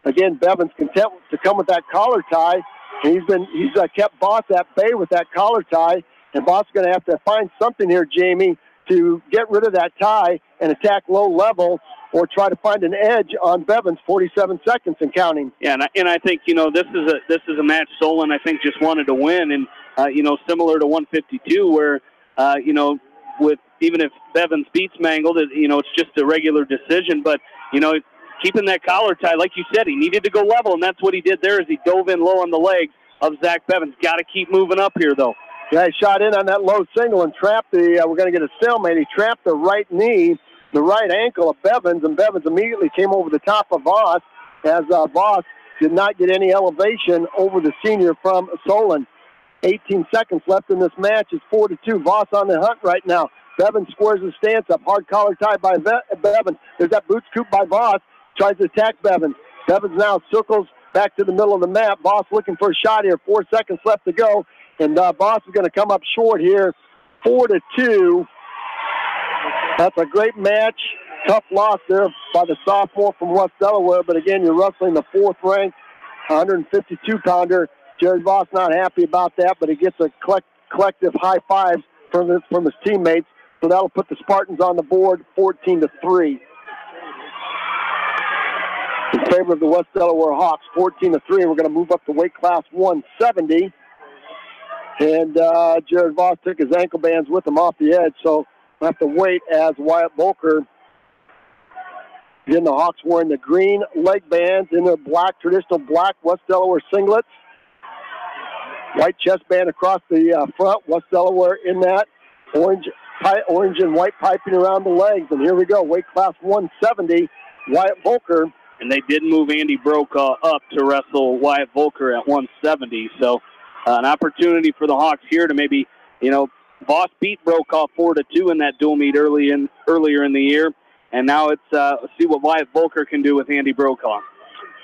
Again, Bevins content to come with that collar tie. And he's kept Voss at bay with that collar tie. And Voss is going to have to find something here, Jamie, to get rid of that tie and attack low level or try to find an edge on Bevins. 47 seconds and counting. Yeah, and I think, you know, this is a match Solon, I think, just wanted to win. And, you know, similar to 152 where, you know, with even if Bevins beats Mangold, you know, it's just a regular decision. But, you know, keeping that collar tie, like you said, he needed to go level, and that's what he did there as he dove in low on the legs of Zach Bevins. Got to keep moving up here, though. Yeah, he shot in on that low single and trapped we're going to get a stalemate. He trapped the right knee, the right ankle of Bevins, and Bevins immediately came over the top of Voss as Voss did not get any elevation over the senior from Solon. 18 seconds left in this match. It's 4-2. Voss on the hunt right now. Bevins squares his stance up. Hard collar tie by Bevins. There's that boot scoop by Voss. Tries to attack Bevins. Bevins now circles back to the middle of the map. Voss looking for a shot here. 4 seconds left to go. And Voss is going to come up short here. 4-2. That's a great match. Tough loss there by the sophomore from West Delaware. But again, you're wrestling the 4th-ranked 152-pounder. Jared Voss not happy about that, but he gets a collective high fives from his teammates. So that'll put the Spartans on the board 14-3. In favor of the West Delaware Hawks, 14-3. We're going to move up to weight class 170. And Jared Voss took his ankle bands with him off the edge, so we'll have to wait as Wyatt Volker. Again, the Hawks wearing the green leg bands in their black, traditional black West Delaware singlets. White chest band across the front, West Delaware in that. Orange and white piping around the legs. And here we go, weight class 170, Wyatt Volker. And they did move Andy Brokaw up to wrestle Wyatt Volker at 170. So an opportunity for the Hawks here to maybe, Voss beat Brokaw 4-2 in that dual meet earlier in the year. And now it's see what Wyatt Volker can do with Andy Brokaw.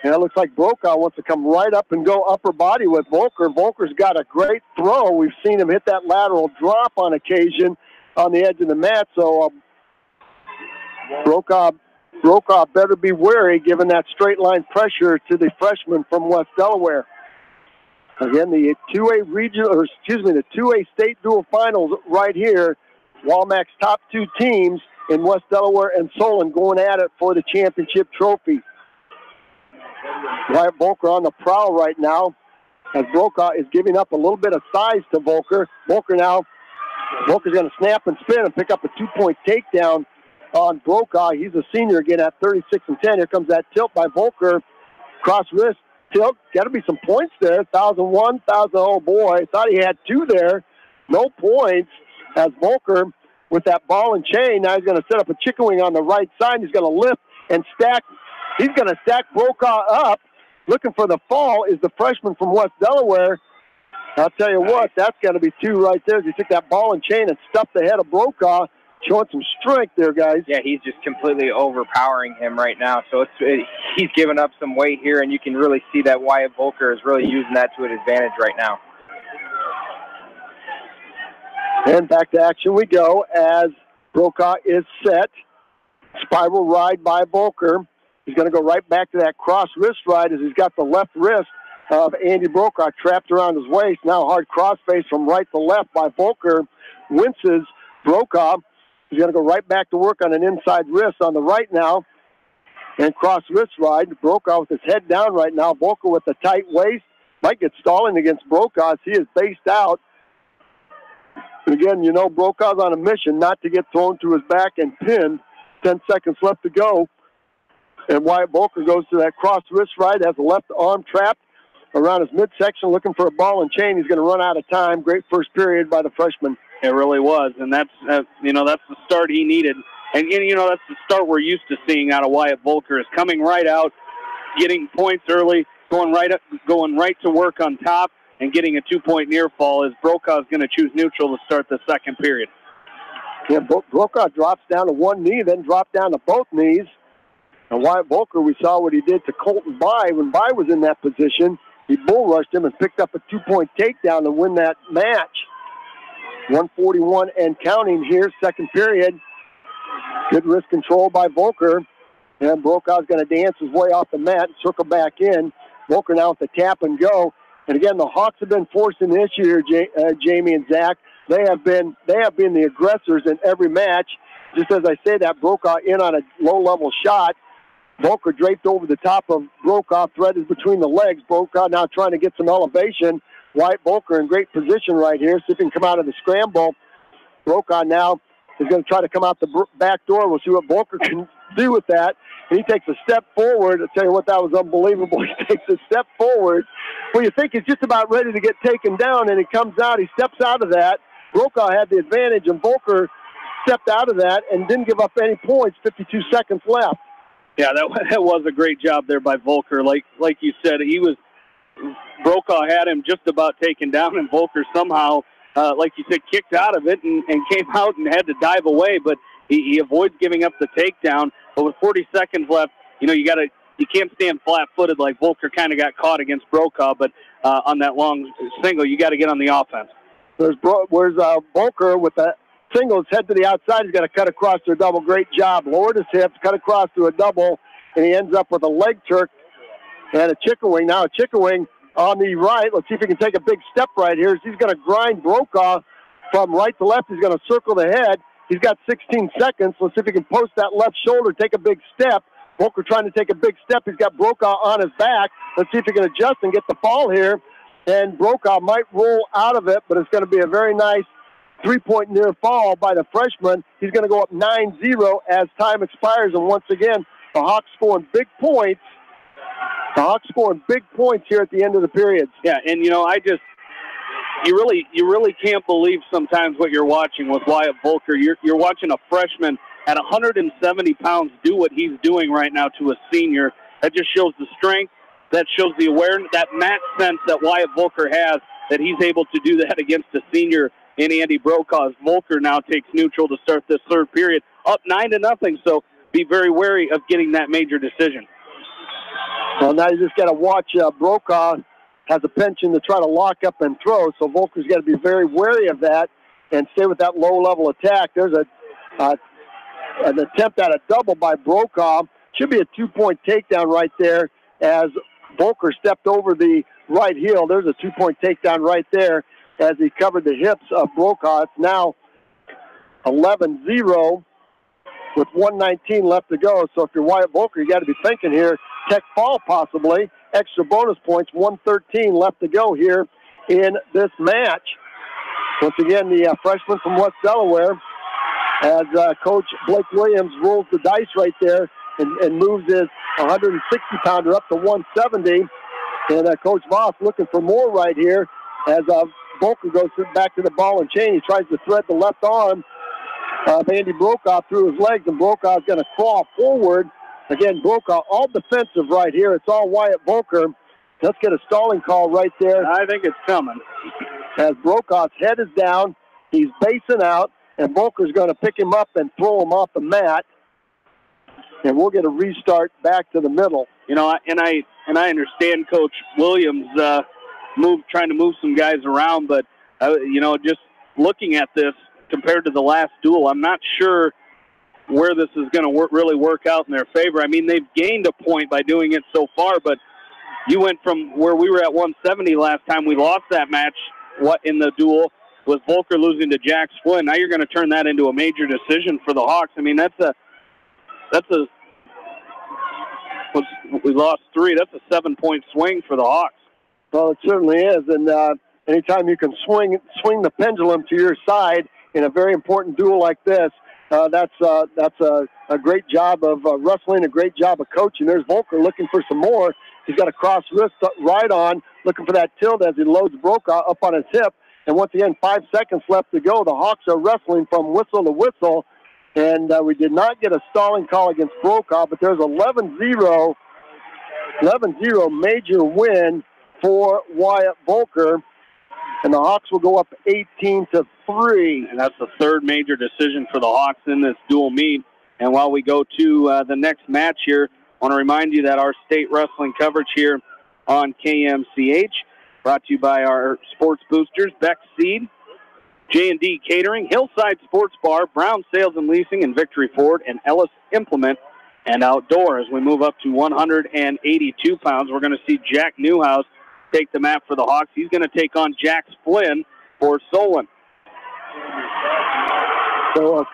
And it looks like Brokaw wants to come right up and go upper body with Volker. Volker's got a great throw. We've seen him hit that lateral drop on occasion on the edge of the mat. So Brokaw better be wary given that straight line pressure to the freshman from West Delaware. Again, the 2A state dual finals right here. Walmac's top two teams in West Delaware and Solon going at it for the championship trophy. Wyatt Volker on the prowl right now as Brokaw is giving up a little bit of size to Volker. Volker's going to snap and spin and pick up a 2-point takedown on Brokaw. He's a senior again at 36-10. Here comes that tilt by Volker. Cross wrist tilt. Got to be some points there. 1,001, 1,000. Oh boy, thought he had two there. No points as Volker with that ball and chain. Now he's going to set up a chicken wing on the right side. He's going to lift and stack. He's going to stack Brokaw up. Looking for the fall is the freshman from West Delaware. I'll tell you what, that's got to be two right there. He took that ball and chain and stuffed the head of Brokaw, showing some strength there, guys. Yeah, he's just completely overpowering him right now. So he's giving up some weight here, and you can really see that Wyatt Volker is really using that to his advantage right now. And back to action we go as Brokaw is set. Spiral ride by Volker. He's going to go right back to that cross wrist ride as he's got the left wrist of Andy Brokaw trapped around his waist. Now hard crossface from right to left by Volker. Winces Brokaw. He's going to go right back to work on an inside wrist on the right now. And cross wrist ride. Brokaw with his head down right now. Volker with the tight waist. Might get stalling against Brokaw as he is based out. And again, Brokaw's on a mission not to get thrown to his back and pinned. 10 seconds left to go. And Wyatt Volker goes to that cross wrist ride, has the left arm trapped around his midsection, looking for a ball and chain. He's going to run out of time. Great first period by the freshman. It really was, and that's that's the start he needed. And that's the start we're used to seeing out of Wyatt Volker, is coming right out, getting points early, going right to work on top, and getting a 2-point near fall. As Brokaw is going to choose neutral to start the second period. Yeah, Brokaw drops down to one knee, then dropped down to both knees. And Wyatt Volker, we saw what he did to Colton Bye when Bye was in that position. He bull rushed him and picked up a 2-point takedown to win that match. 141 and counting here, second period. Good wrist control by Volker. And Brokaw's going to dance his way off the mat and circle back in. Volker now with the tap and go. And again, the Hawks have been forcing the issue here, Jamie and Zach. They have been the aggressors in every match. Just as I say that, Brokaw in on a low-level shot. Volker draped over the top of Brokaw, thread is between the legs. Brokaw now trying to get some elevation. Wyatt Volker in great position right here, see if he can come out of the scramble. Brokaw now is going to try to come out the back door. We'll see what Volker can do with that. And he takes a step forward. I'll tell you what, that was unbelievable. He takes a step forward. Well, you think he's just about ready to get taken down, and he comes out. He steps out of that. Brokaw had the advantage, and Volker stepped out of that and didn't give up any points. 52 seconds left. Yeah, that was a great job there by Volker. Like you said, Brokaw had him just about taken down, and Volker somehow, like you said, kicked out of it and came out and had to dive away. But he avoids giving up the takedown. But with 40 seconds left, you can't stand flat-footed like Volker kind of got caught against Brokaw. But on that long single, you got to get on the offense. Where's Volker with that single, his head to the outside. He's got to cut across to a double. Great job. Lowered his hips, cut across to a double, and he ends up with a leg jerk and a chicken wing. Now a chicken wing on the right. Let's see if he can take a big step right here. He's going to grind Brokaw from right to left. He's going to circle the head. He's got 16 seconds. Let's see if he can post that left shoulder, take a big step. Volker trying to take a big step. He's got Brokaw on his back. Let's see if he can adjust and get the fall here. And Brokaw might roll out of it, but it's going to be a very nice three-point near fall by the freshman. He's going to go up 9-0 as time expires. And once again, the Hawks scoring big points. The Hawks scoring big points here at the end of the periods. Yeah, and you really can't believe sometimes what you're watching with Wyatt Volker. You're watching a freshman at 170 pounds do what he's doing right now to a senior. That just shows the strength. That shows the awareness, that match sense that Wyatt Volker has, that he's able to do that against a senior in Andy Brokaw. Volker now takes neutral to start this third period, up 9-0. So be very wary of getting that major decision. Well, now you just got to watch Brokaw has a penchant to try to lock up and throw, so Volker's got to be very wary of that and stay with that low-level attack. There's an attempt at a double by Brokaw. Should be a two-point takedown right there as Volker stepped over the right heel. There's a two-point takedown right there as he covered the hips of Brokaw. It's now 11-0 with 1:19 left to go. So if you're Wyatt Volker, you got to be thinking here, tech fall possibly. Extra bonus points, 1:13 left to go here in this match. Once again, the freshman from West Delaware, as Coach Blake Williams rolls the dice right there and moves his 160-pounder up to 170. And Coach Voss looking for more right here as Volker goes back to the ball and chain. He tries to thread the left arm of Andy Brokaw through his legs, and Brokaw is going to crawl forward. Again, Brokaw all defensive right here. It's all Wyatt Volker. Let's get a stalling call right there. I think it's coming. As Brokaw's head is down, he's basing out, and Volker's going to pick him up and throw him off the mat. And we'll get a restart back to the middle. You know, and I understand Coach Williams trying to move some guys around, but just looking at this compared to the last duel, I'm not sure where this is going to really work out in their favor. I mean, they've gained a point by doing it so far, but you went from where we were at 170 last time. We lost that match in the duel with Volker losing to Jax Flynn. Now you're going to turn that into a major decision for the Hawks. I mean, we lost 3. That's a 7-point swing for the Hawks. Well, it certainly is, and anytime you can swing the pendulum to your side in a very important duel like this, that's a great job of wrestling, a great job of coaching. There's Volker looking for some more. He's got a cross wrist right on, looking for that tilt as he loads Brokaw up on his hip. And once again, 5 seconds left to go. The Hawks are wrestling from whistle to whistle, and we did not get a stalling call against Brokaw, but there's 11-0 major win for Wyatt Volker, and the Hawks will go up 18-3. And that's the third major decision for the Hawks in this dual meet. And while we go to the next match here, I want to remind you that our state wrestling coverage here on KMCH, brought to you by our sports boosters, Beck Seed, J&D Catering, Hillside Sports Bar, Brown Sales and Leasing, and Victory Ford, and Ellis Implement and Outdoor. As we move up to 182 pounds, we're going to see Jack Newhouse take the mat for the Hawks. He's going to take on Jax Flynn for Solon. So,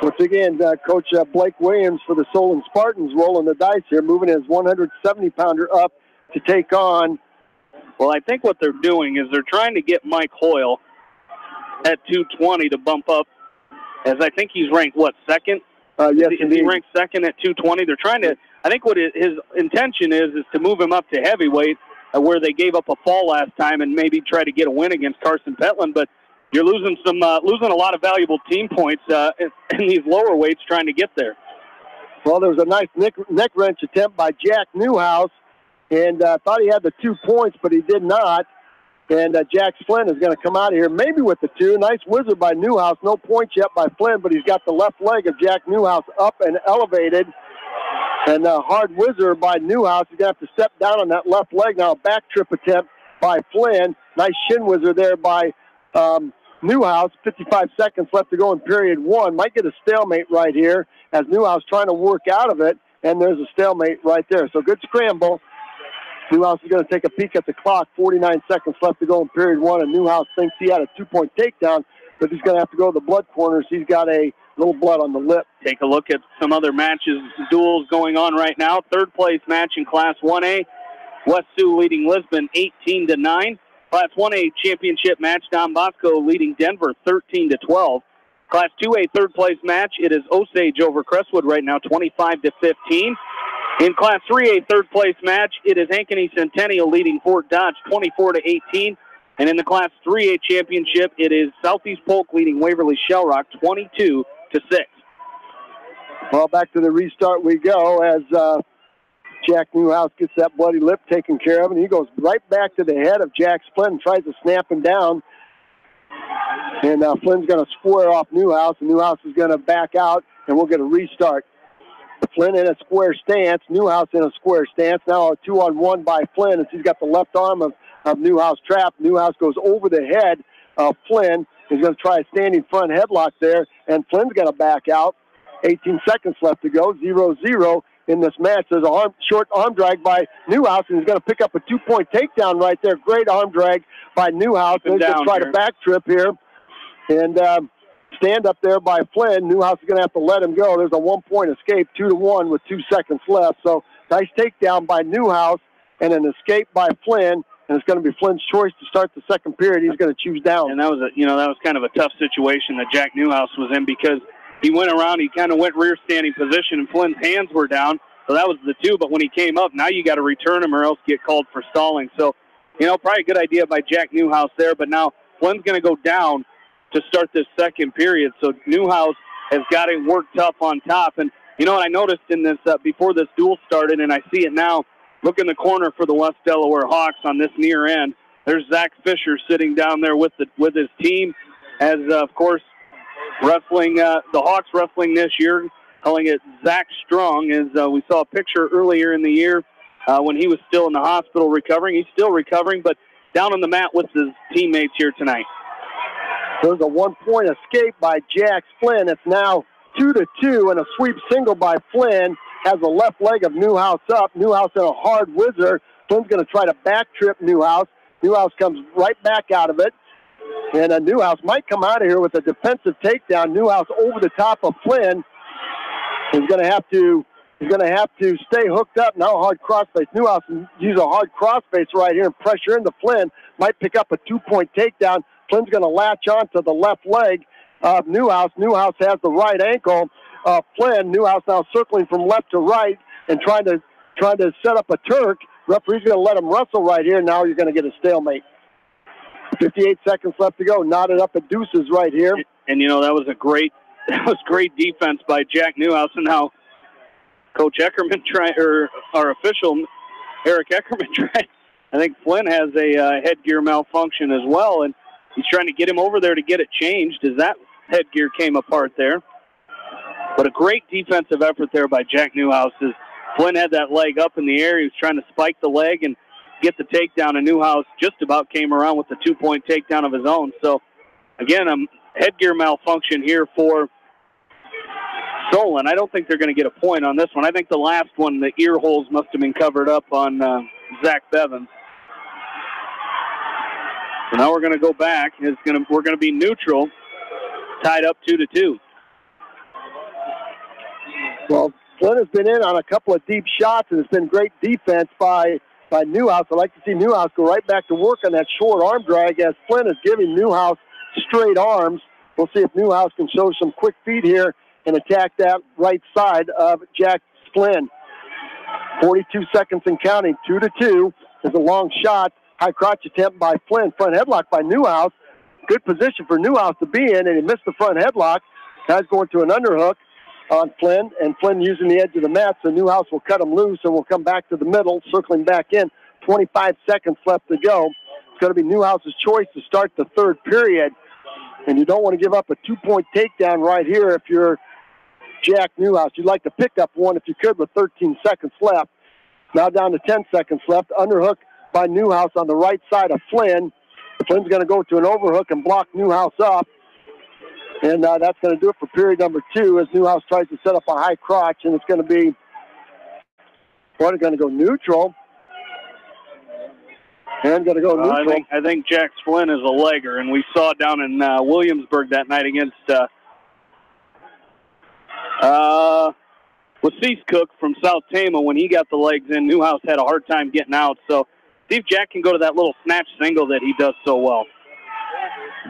once again, Coach Blake Williams for the Solon Spartans rolling the dice here, moving his 170-pounder up to take on. Well, I think what they're doing is they're trying to get Mike Hoyle at 220 to bump up, as I think he's ranked, second? Yes, is he ranked second at 220? They're trying to, I think what his intention is to move him up to heavyweight, where they gave up a fall last time, and maybe try to get a win against Carson Petland. But you're losing a lot of valuable team points in these lower weights trying to get there. Well, there was a nice neck wrench attempt by Jack Newhouse, and thought he had the 2 points, but he did not. And Jax Flynn is going to come out of here maybe with the 2. Nice whizzer by Newhouse. No points yet by Flynn, but he's got the left leg of Jack Newhouse up and elevated. And a hard whizzer by Newhouse. He's going to have to step down on that left leg. Now a back trip attempt by Flynn. Nice shin whizzer there by Newhouse. 55 seconds left to go in period 1. Might get a stalemate right here as Newhouse trying to work out of it. And there's a stalemate right there. So good scramble. Newhouse is going to take a peek at the clock. 49 seconds left to go in period one, and Newhouse thinks he had a 2-point takedown, but he's going to have to go to the blood corners. He's got a little blood on the lip. Take a look at some other matches, duels going on right now. Third place match in Class 1A. West Sioux leading Lisbon 18-9. Class 1A championship match, Don Bosco leading Denver 13-12. Class 2A third place match, it is Osage over Crestwood right now 25-15. In Class 3A third place match, it is Ankeny Centennial leading Fort Dodge 24-18. And in the Class 3A championship, it is Southeast Polk leading Waverly Shellrock 22-6. Well, back to the restart we go as Jack Newhouse gets that bloody lip taken care of, and he goes right back to the head of Jack Flynn and tries to snap him down. And Flynn's going to square off Newhouse, and Newhouse is going to back out, and we'll get a restart. Flynn in a square stance, Newhouse in a square stance. Now a 2-on-1 by Flynn as he's got the left arm of Newhouse trapped. Newhouse goes over the head of Flynn. He's going to try a standing front headlock there, and Flynn's going to back out. 18 seconds left to go, 0-0 in this match. There's a short arm drag by Newhouse, and he's going to pick up a 2-point takedown right there. Great arm drag by Newhouse. He's going to try to back trip here. And stand up there by Flynn. Newhouse is going to have to let him go. There's a 1-point escape, 2-1 with 2 seconds left. So nice takedown by Newhouse and an escape by Flynn. And it's going to be Flynn's choice to start the second period. He's going to choose down. And that was kind of a tough situation that Jack Newhouse was in because he went around, he kind of went rear standing position, and Flynn's hands were down. So that was the two. But when he came up, now you got to return him or else get called for stalling. So, probably a good idea by Jack Newhouse there. But now Flynn's going to go down to start this second period. So Newhouse has got it worked up on top. And, what I noticed in this before this duel started, and I see it now, look in the corner for the West Delaware Hawks on this near end. There's Zach Fisher sitting down there with his team as, of course, wrestling, the Hawks wrestling this year, calling it Zach Strong, as we saw a picture earlier in the year when he was still in the hospital recovering. He's still recovering, but down on the mat with his teammates here tonight. There's a 1-point escape by Jack Flynn. It's now 2-2, and a sweep single by Flynn has the left leg of Newhouse up. Newhouse in a hard whizzer. Flynn's going to try to back trip Newhouse. Newhouse comes right back out of it. And Newhouse might come out of here with a defensive takedown. Newhouse over the top of Flynn. He's going to have to stay hooked up. Now hard crossface. Newhouse use a hard crossface right here and pressure into Flynn. Might pick up a 2-point takedown. Flynn's going to latch on to the left leg of Newhouse. Newhouse has the right ankle of Flynn. Newhouse now circling from left to right and trying to set up a Turk. Referee's going to let him wrestle right here. Now you're going to get a stalemate. 58 seconds left to go. Knotted up at deuces right here. And that was great defense by Jack Newhouse. And now Coach Eckerman our official Eric Eckerman tried. I think Flynn has a headgear malfunction as well, and he's trying to get him over there to get it changed as that headgear came apart there. But a great defensive effort there by Jack Newhouse as Flynn had that leg up in the air. He was trying to spike the leg and get the takedown, and Newhouse just about came around with the 2-point takedown of his own. So, again, a headgear malfunction here for Solon. I don't think they're going to get a point on this one. I think the last one, the ear holes must have been covered up on Zach Bevins. So now we're going to go back. We're going to be neutral, tied up 2-2. Well, Flynn has been in on a couple of deep shots, and it's been great defense by Newhouse. I'd like to see Newhouse go right back to work on that short arm drag as Flynn is giving Newhouse straight arms. We'll see if Newhouse can show some quick feet here and attack that right side of Jack Flynn. 42 seconds and counting, 2-2. There's a long shot. High crotch attempt by Flynn. Front headlock by Newhouse. Good position for Newhouse to be in, and he missed the front headlock. Guy's going to an underhook on Flynn, and Flynn using the edge of the mat, so Newhouse will cut him loose and will come back to the middle, circling back in. 25 seconds left to go. It's going to be Newhouse's choice to start the third period, and you don't want to give up a 2-point takedown right here if you're Jack Newhouse. You'd like to pick up one if you could with 13 seconds left. Now down to 10 seconds left. Underhook by Newhouse on the right side of Flynn. Flynn's going to go to an overhook and block Newhouse up. And that's going to do it for period number 2 as Newhouse tries to set up a high crotch. And it's going to be, going to go neutral. And going to go neutral. I think Jack Flynn is a legger, and we saw down in Williamsburg that night against Wasis Cook from South Tama. When he got the legs in, Newhouse had a hard time getting out. So see if Jack can go to that little snatch single that he does so well.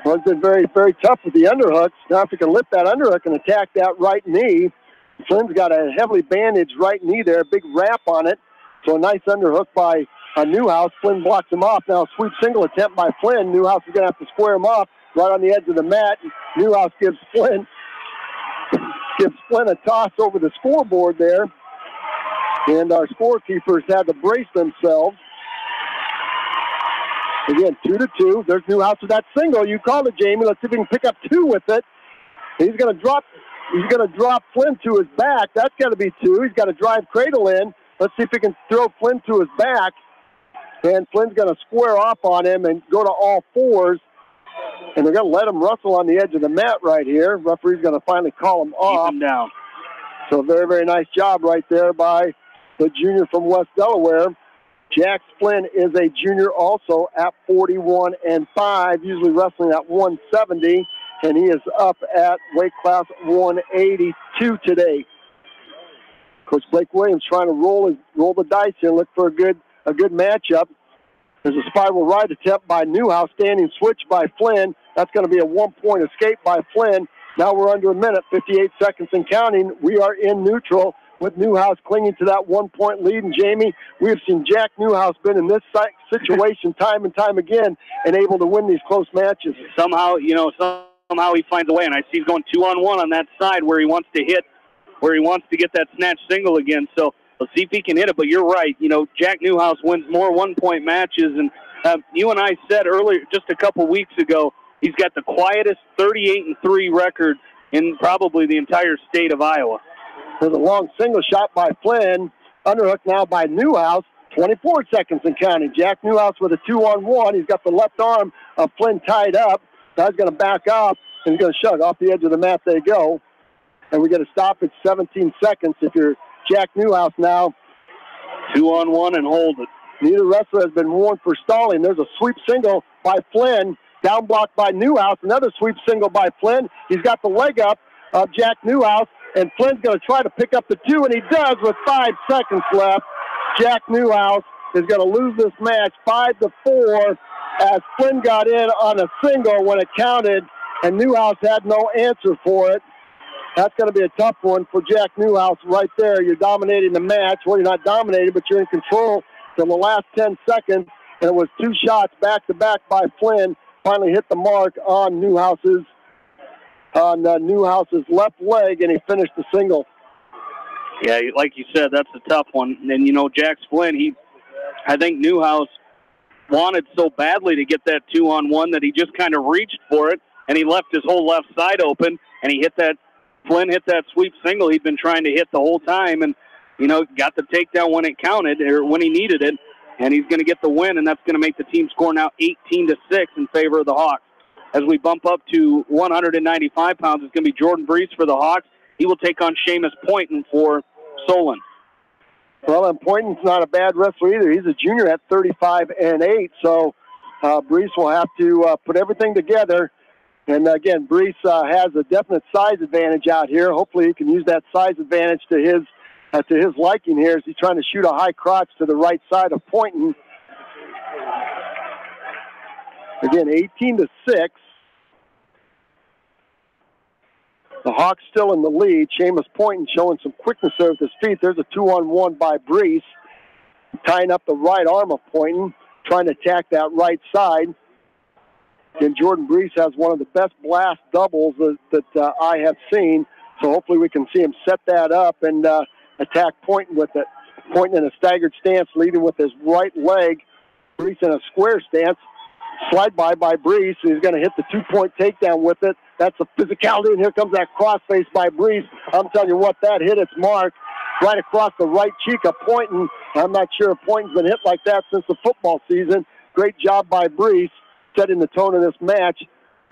Well, it's been very, very tough with the underhooks. Now if he can lift that underhook and attack that right knee, Flynn's got a heavily bandaged right knee there, big wrap on it. So a nice underhook by Newhouse. Flynn blocks him off. Now a sweep single attempt by Flynn. Newhouse is going to have to square him off right on the edge of the mat. Newhouse gives Flynn a toss over the scoreboard there. And our scorekeepers had to brace themselves. Again, 2-2. There's Newhouse with that single. You called it, Jamie. Let's see if we can pick up 2 with it. He's going to drop Flynn to his back. That's got to be 2. He's got to drive Cradle in. Let's see if he can throw Flynn to his back. And Flynn's going to square off on him and go to all fours. And they're going to let him wrestle on the edge of the mat right here. Referee's going to finally call him off. Keep him down. So very, very nice job right there by the junior from West Delaware. Jack Flynn is a junior also at 41-5, usually wrestling at 170, and he is up at weight class 182 today. Coach Blake Williams trying to roll the dice here and look for a good matchup. There's a spiral right attempt by Newhouse, standing switch by Flynn. That's going to be a 1-point escape by Flynn. Now we're under a minute, 58 seconds and counting. We are in neutral with Newhouse clinging to that 1-point lead. And Jamie, we have seen Jack Newhouse been in this situation time and time again and able to win these close matches. Somehow he finds a way, and I see he's going 2-on-1 on that side where he wants to get that snatch single again. So let's see if he can hit it. But you're right. Jack Newhouse wins more 1-point matches. And you and I said earlier, just a couple weeks ago, he's got the quietest 38-3 record in probably the entire state of Iowa. There's a long single shot by Flynn. Underhook now by Newhouse. 24 seconds and counting. Jack Newhouse with a 2-on-1. He's got the left arm of Flynn tied up. Now he's going to back up and he's going to shove off the edge of the mat. They go. And we get a stop at 17 seconds. If you're Jack Newhouse now. 2-on-1 and hold it. Neither wrestler has been warned for stalling. There's a sweep single by Flynn. Down blocked by Newhouse. Another sweep single by Flynn. He's got the leg up of Jack Newhouse. And Flynn's going to try to pick up the 2, and he does with 5 seconds left. Jack Newhouse is going to lose this match 5-4 as Flynn got in on a single when it counted, and Newhouse had no answer for it. That's going to be a tough one for Jack Newhouse right there. You're dominating the match. Well, you're not dominating, but you're in control till the last 10 seconds, and it was 2 shots back-to-back by Flynn. Finally hit the mark on Newhouse's left leg, and he finished the single. Yeah, like you said, that's a tough one. And, Jack Flynn, I think Newhouse wanted so badly to get that 2-on-1 that he just kind of reached for it, and he left his whole left side open, and Flynn hit that sweep single he'd been trying to hit the whole time, and, got the takedown when it counted, or when he needed it, and he's going to get the win, and that's going to make the team score now 18-6 in favor of the Hawks. As we bump up to 195 pounds, it's going to be Jordan Brees for the Hawks. He will take on Seamus Poynton for Solon. Well, and Poynton's not a bad wrestler either. He's a junior at 35-8, so Brees will have to put everything together. And, again, Brees has a definite size advantage out here. Hopefully he can use that size advantage to his liking here as he's trying to shoot a high crotch to the right side of Poynton. Again, 18-6. The Hawks still in the lead. Seamus Poynton showing some quickness there with his feet. There's a 2-on-1 by Brees, tying up the right arm of Poynton, trying to attack that right side. And Jordan Brees has one of the best blast doubles that I have seen. So hopefully we can see him set that up and attack Poynton with it. Poynton in a staggered stance, leading with his right leg. Brees in a square stance. Slide by Brees. He's going to hit the 2-point takedown with it. That's the physicality, and here comes that crossface by Brees. I'm telling you what, that hit its mark right across the right cheek of Poynton. I'm not sure if Poynton's been hit like that since the football season. Great job by Brees, setting the tone of this match.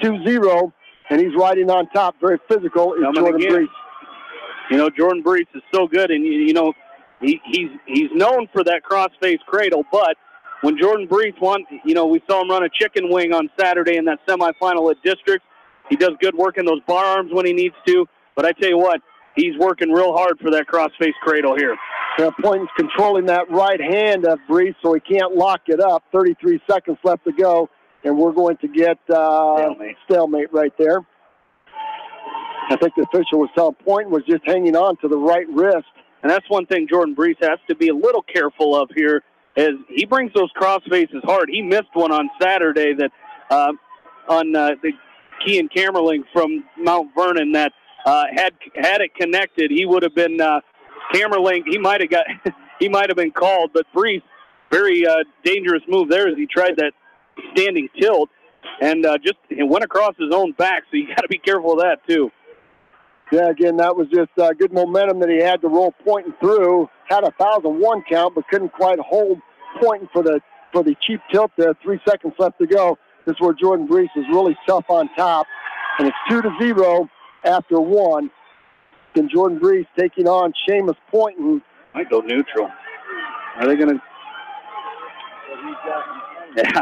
2-0, and he's riding on top. Very physical is Jordan Brees. Jordan Brees is so good, and he's known for that crossface cradle, but when Jordan Brees won, we saw him run a chicken wing on Saturday in that semifinal at district. He does good working those bar arms when he needs to. But I tell you what, he's working real hard for that cross-face cradle here. Pointon's controlling that right hand of Brees, so he can't lock it up. 33 seconds left to go, and we're going to get stalemate right there. I think the official was telling Pointon was just hanging on to the right wrist. And that's one thing Jordan Brees has to be a little careful of here, is he brings those cross faces hard. He missed one on Saturday that on the Kean Camerling from Mount Vernon that had it connected, he would have been Camerling. He might have been called, but Brees, very dangerous move there as he tried that standing tilt and it went across his own back. So you got to be careful of that too. Yeah, again, that was just good momentum that he had to roll Pointon through. Had a 1,001 count, but couldn't quite hold Pointon for the cheap tilt there. 3 seconds left to go. This is where Jordan Brees is really tough on top, and it's 2-0 after one. And Jordan Brees taking on Seamus Pointon. Might go neutral. Are they going to? Yeah,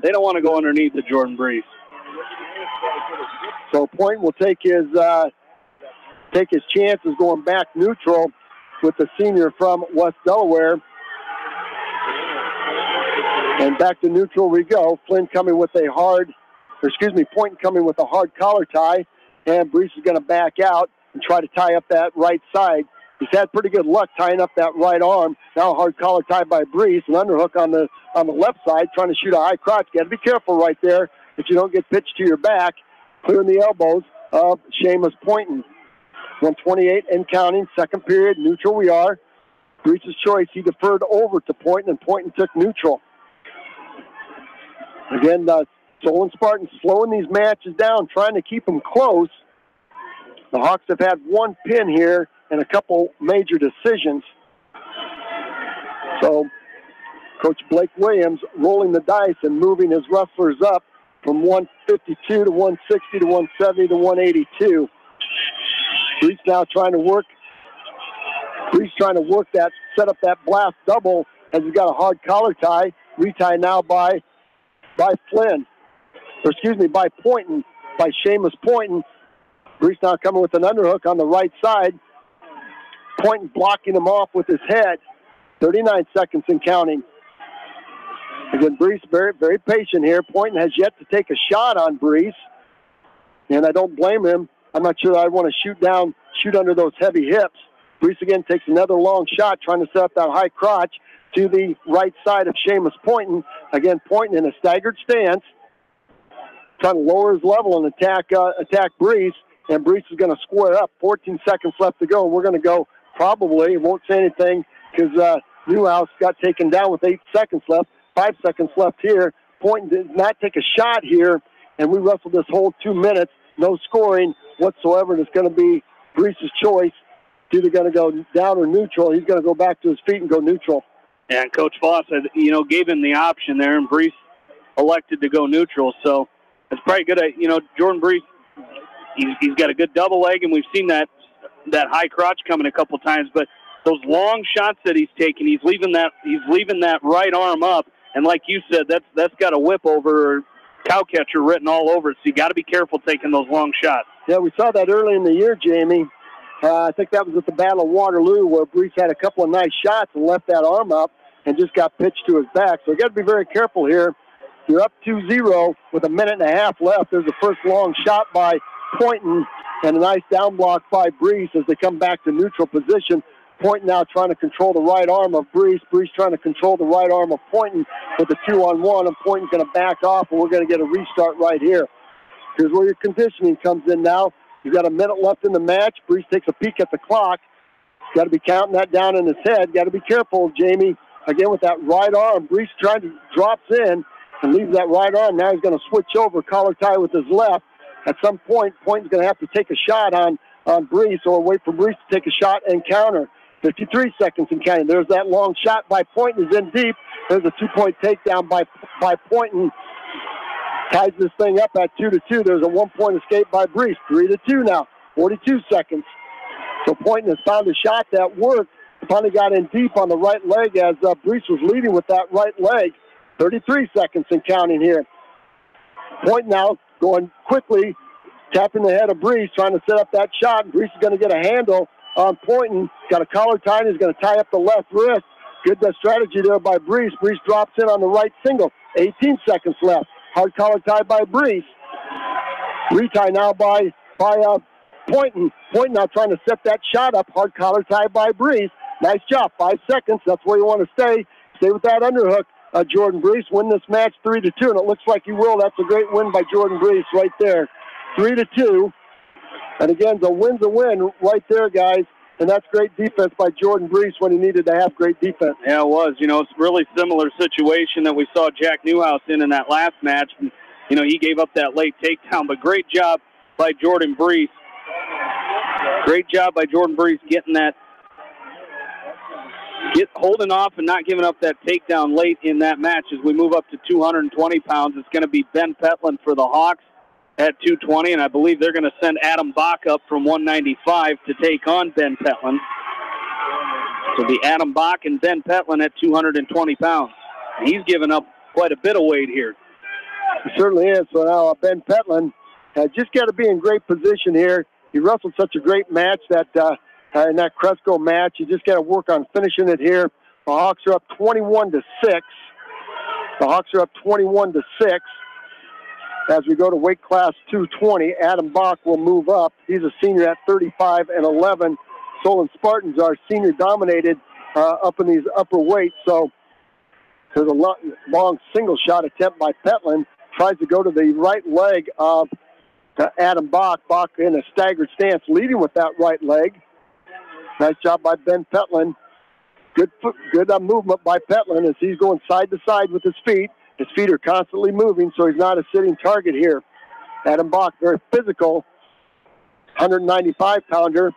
they don't want to go underneath the Jordan Brees. So Pointon will take his chances going back neutral with the senior from West Delaware. And back to neutral we go. Pointon coming with a hard collar tie, and Brees is going to back out and try to tie up that right side. He's had pretty good luck tying up that right arm. Now a hard collar tie by Brees, an underhook on the left side, trying to shoot a high crotch. You got to be careful right there that you don't get pitched to your back. Clearing the elbows of Seamus Pointon. 1:28 and counting. Second period, neutral we are. Brees' choice, he deferred over to Pointon, and Pointon took neutral. Again, Solon Spartans slowing these matches down, trying to keep them close. The Hawks have had one pin here and a couple major decisions. So Coach Blake Williams rolling the dice and moving his wrestlers up from 152 to 160 to 170 to 182. Brees now trying to work that, set up that blast double as he's got a hard collar tie. Retie now by Pointon, by Seamus Pointon. Brees now coming with an underhook on the right side. Pointon blocking him off with his head. 39 seconds and counting. Again, Brees very, very patient here. Pointon has yet to take a shot on Brees, and I don't blame him. I'm not sure I'd want to shoot under those heavy hips. Brees again takes another long shot, trying to set up that high crotch to the right side of Seamus Pointon. Again, Pointon in a staggered stance, trying to lower his level and attack Brees, and Brees is going to square up. 14 seconds left to go, and we're going to go probably, won't say anything because Newhouse got taken down with 8 seconds left. 5 seconds left here. Pointon did not take a shot here, and we wrestled this whole 2 minutes. No scoring whatsoever, and it's going to be Brees' choice. It's either going to go down or neutral. He's going to go back to his feet and go neutral. And Coach Voss, gave him the option there, and Brees elected to go neutral. So it's probably good. Jordan Brees, he's got a good double leg, and we've seen that high crotch coming a couple times. But those long shots that he's taking, he's leaving that right arm up, and like you said, that's got a whip over. Cow catcher written all over it, so you got to be careful taking those long shots. Yeah, we saw that early in the year, Jamie. I think that was at the Battle of Waterloo where Brees had a couple of nice shots and left that arm up and just got pitched to his back. So you got to be very careful here. You're up 2-0 with a minute and a half left. There's the first long shot by Pointon and a nice down block by Brees as they come back to neutral position. Pointon now trying to control the right arm of Brees. Brees trying to control the right arm of Pointon with a 2-on-1, and Pointon's going to back off, and we're going to get a restart right here. Here's where your conditioning comes in now. You've got a minute left in the match. Brees takes a peek at the clock. Got to be counting that down in his head. Got to be careful, Jamie. Again, with that right arm, Brees drops in and leaves that right arm. Now he's going to switch over, collar tie with his left. At some point, Pointon's going to have to take a shot on Brees or wait for Brees to take a shot and counter. 53 seconds and counting. There's that long shot by Pointon. Is in deep. There's a 2-point takedown by Pointon. Ties this thing up at 2-2. There's a 1-point escape by Brees. 3-2 now. 42 seconds. So Pointon has found a shot that worked, finally got in deep on the right leg as Brees was leading with that right leg. 33 seconds and counting here. Point now going quickly, tapping the head of Brees, trying to set up that shot. Brees is going to get a handle on Pointon. Got a collar tie. He's going to tie up the left wrist. Good strategy there by Brees. Brees drops in on the right single. 18 seconds left. Hard collar tie by Brees. Retie now by Pointon. Pointon now trying to set that shot up. Hard collar tie by Brees. Nice job. 5 seconds. That's where you want to stay. Stay with that underhook. Jordan Brees win this match 3-2, and it looks like he will. That's a great win by Jordan Brees right there. 3-2. And again, the win's a win right there, guys. And that's great defense by Jordan Brees when he needed to have great defense. Yeah, it was. You know, it's a really similar situation that we saw Jack Newhouse in that last match. And, you know, he gave up that late takedown, but great job by Jordan Brees. Great job by Jordan Brees getting that, holding off and not giving up that takedown late in that match. As we move up to 220 pounds, it's going to be Ben Petland for the Hawks at 220, and I believe they're going to send Adam Bach up from 195 to take on Ben Petland. So it'll be Adam Bach and Ben Petland at 220 pounds. And he's given up quite a bit of weight here. He certainly is. So now Ben Petland has just got to be in great position here. He wrestled such a great match that in that Cresco match. You just got to work on finishing it here. The Hawks are up 21-6. The Hawks are up 21-6. As we go to weight class 220, Adam Bach will move up. He's a senior at 35-11. Solon Spartans are senior dominated up in these upper weights. So there's a long single shot attempt by Petland. Tries to go to the right leg of Adam Bach. Bach in a staggered stance, leading with that right leg. Nice job by Ben Petland. Good movement by Petland as he's going side to side with his feet. His feet are constantly moving, so he's not a sitting target here. Adam Bach, very physical, 195-pounder.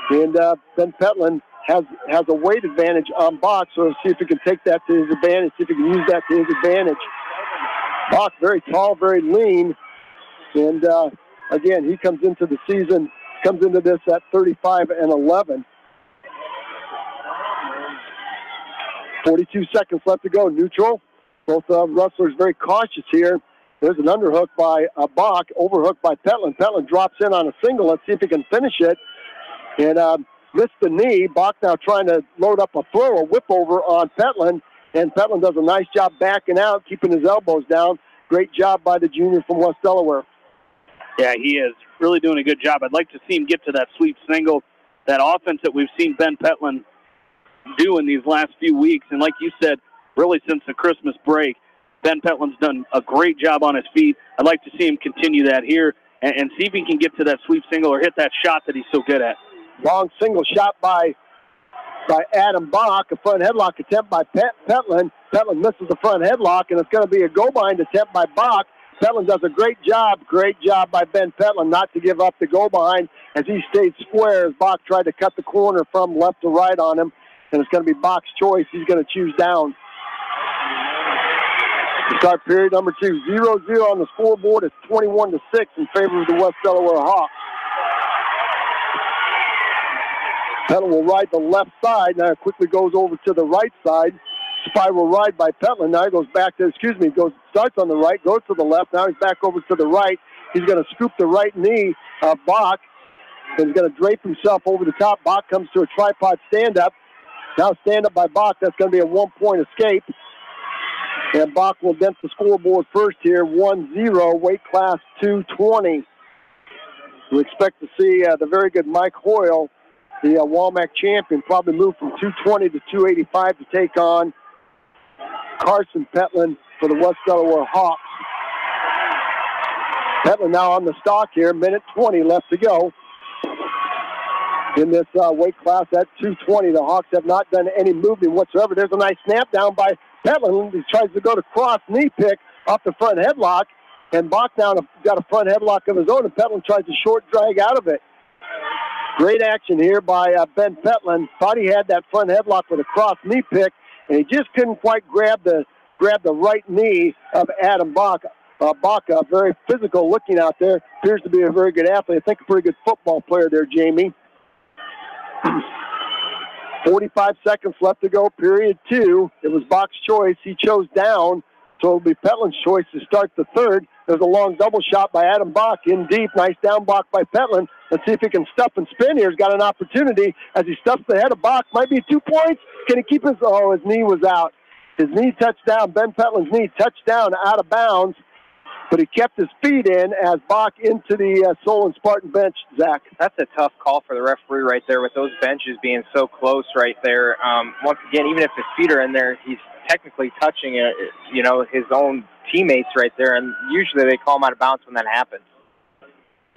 And Ben Petland has a weight advantage on Bach, so see if he can take that to his advantage, see if he can use that to his advantage. Bach, very tall, very lean. And, again, he comes into the season, comes into this at 35-11. 42 seconds left to go. Neutral. Both wrestlers very cautious here. There's an underhook by Bach, overhook by Petland. Petland drops in on a single. Let's see if he can finish it. And missed the knee. Bach now trying to load up a throw, a whip over on Petland. And Petland does a nice job backing out, keeping his elbows down. Great job by the junior from West Delaware. Yeah, he is really doing a good job. I'd like to see him get to that sweep single, that offense that we've seen Ben Petland do in these last few weeks. And like you said, really since the Christmas break, Ben Petland's done a great job on his feet. I'd like to see him continue that here and see if he can get to that sweep single or hit that shot that he's so good at. Long single shot by Adam Bach, a front headlock attempt by Petland. Petland misses the front headlock, and it's going to be a go-behind attempt by Bach. Petland does a great job by Ben Petland not to give up the go-behind as he stayed square as Bach tried to cut the corner from left to right on him. And it's going to be Bach's choice. He's going to choose down. To start period number 2. 0-0 on the scoreboard. It's 21-6 in favor of the West Delaware Hawks. Petland will ride the left side. Now it quickly goes over to the right side. Spiral ride by Petland. Now he goes back to, starts on the right, goes to the left. Now he's back over to the right. He's going to scoop the right knee of Bach. And he's going to drape himself over the top. Bach comes to a tripod stand-up. Now stand-up by Bach. That's going to be a one-point escape. And Bach will dent the scoreboard first here, 1-0, weight class 220. We expect to see the very good Mike Hoyle, the Walmack champion, probably move from 220 to 285 to take on Carson Petland for the West Delaware Hawks. Petland now on the stock here, minute 20 left to go. In this weight class at 220, the Hawks have not done any movement whatsoever. There's a nice snap down by Petland. He tries to go to cross knee pick off the front headlock, and Bach down got a front headlock of his own, and Petland tries to short drag out of it. Great action here by Ben Petland. Thought he had that front headlock with a cross knee pick, and he just couldn't quite grab the right knee of Adam Bach. Bach, very physical looking out there. Appears to be a very good athlete. I think a pretty good football player there, Jamie. 45 seconds left to go, period 2. It was Bach's choice. He chose down, so it'll be Petlin's choice to start the third. There's a long double shot by Adam Bach in deep. Nice down block by Petlin. Let's see if he can stuff and spin here. He's got an opportunity as he stuffs the head of Bach. Might be 2 points. Can he keep his... Oh, his knee was out. His knee touched down. Ben Petlin's knee touched down out of bounds. But he kept his feet in as Bach into the Solon Spartan bench, Zach. That's a tough call for the referee right there with those benches being so close right there. Once again, even if his feet are in there, he's technically touching, his own teammates right there, and usually they call him out of bounds when that happens.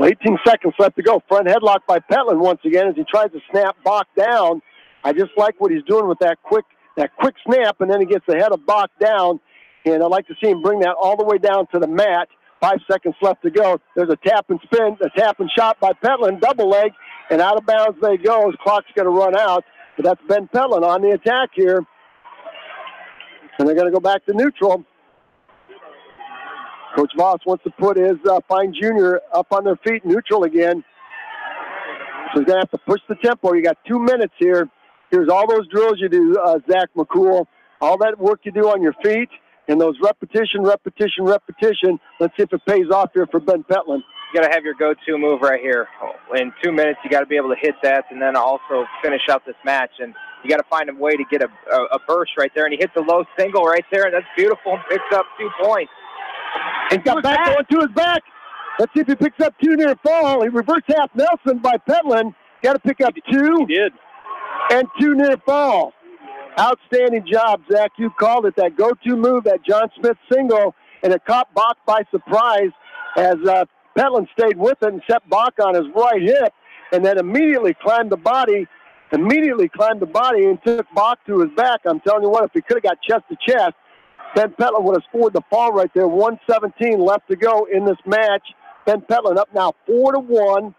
18 seconds left to go. Front headlock by Petlin once again as he tries to snap Bach down. I just like what he's doing with that quick snap, and then he gets the head of Bach down. And I'd like to see him bring that all the way down to the mat. 5 seconds left to go. There's a tap and spin, a tap and shot by Petlin, double leg, and out of bounds they go. His clock's going to run out. But that's Ben Petlin on the attack here. And they're going to go back to neutral. Coach Voss wants to put his Fine Junior up on their feet, neutral again. So he's going to have to push the tempo. You got 2 minutes here. Here's all those drills you do, Zach McCool. All that work you do on your feet. And those repetition. Let's see if it pays off here for Ben Petlin. You got to have your go-to move right here. In 2 minutes, you got to be able to hit that and then also finish out this match. And you got to find a way to get a burst right there. And he hits a low single right there, and that's beautiful. Picks up 2 points. He's got back going to his back. Let's see if he picks up 2 near fall. He reversed half Nelson by Petlin. Got to pick up 2. He did. And 2 near fall. Outstanding job, Zach. You called it, that go-to move, that John Smith single, and it caught Bach by surprise as Petlin stayed with it and set Bach on his right hip, and then immediately climbed the body and took Bach to his back. I'm telling you what, if he could have got chest to chest, Ben Petlin would have scored the fall right there. 1:17 left to go in this match. Ben Petlin up now 4-1.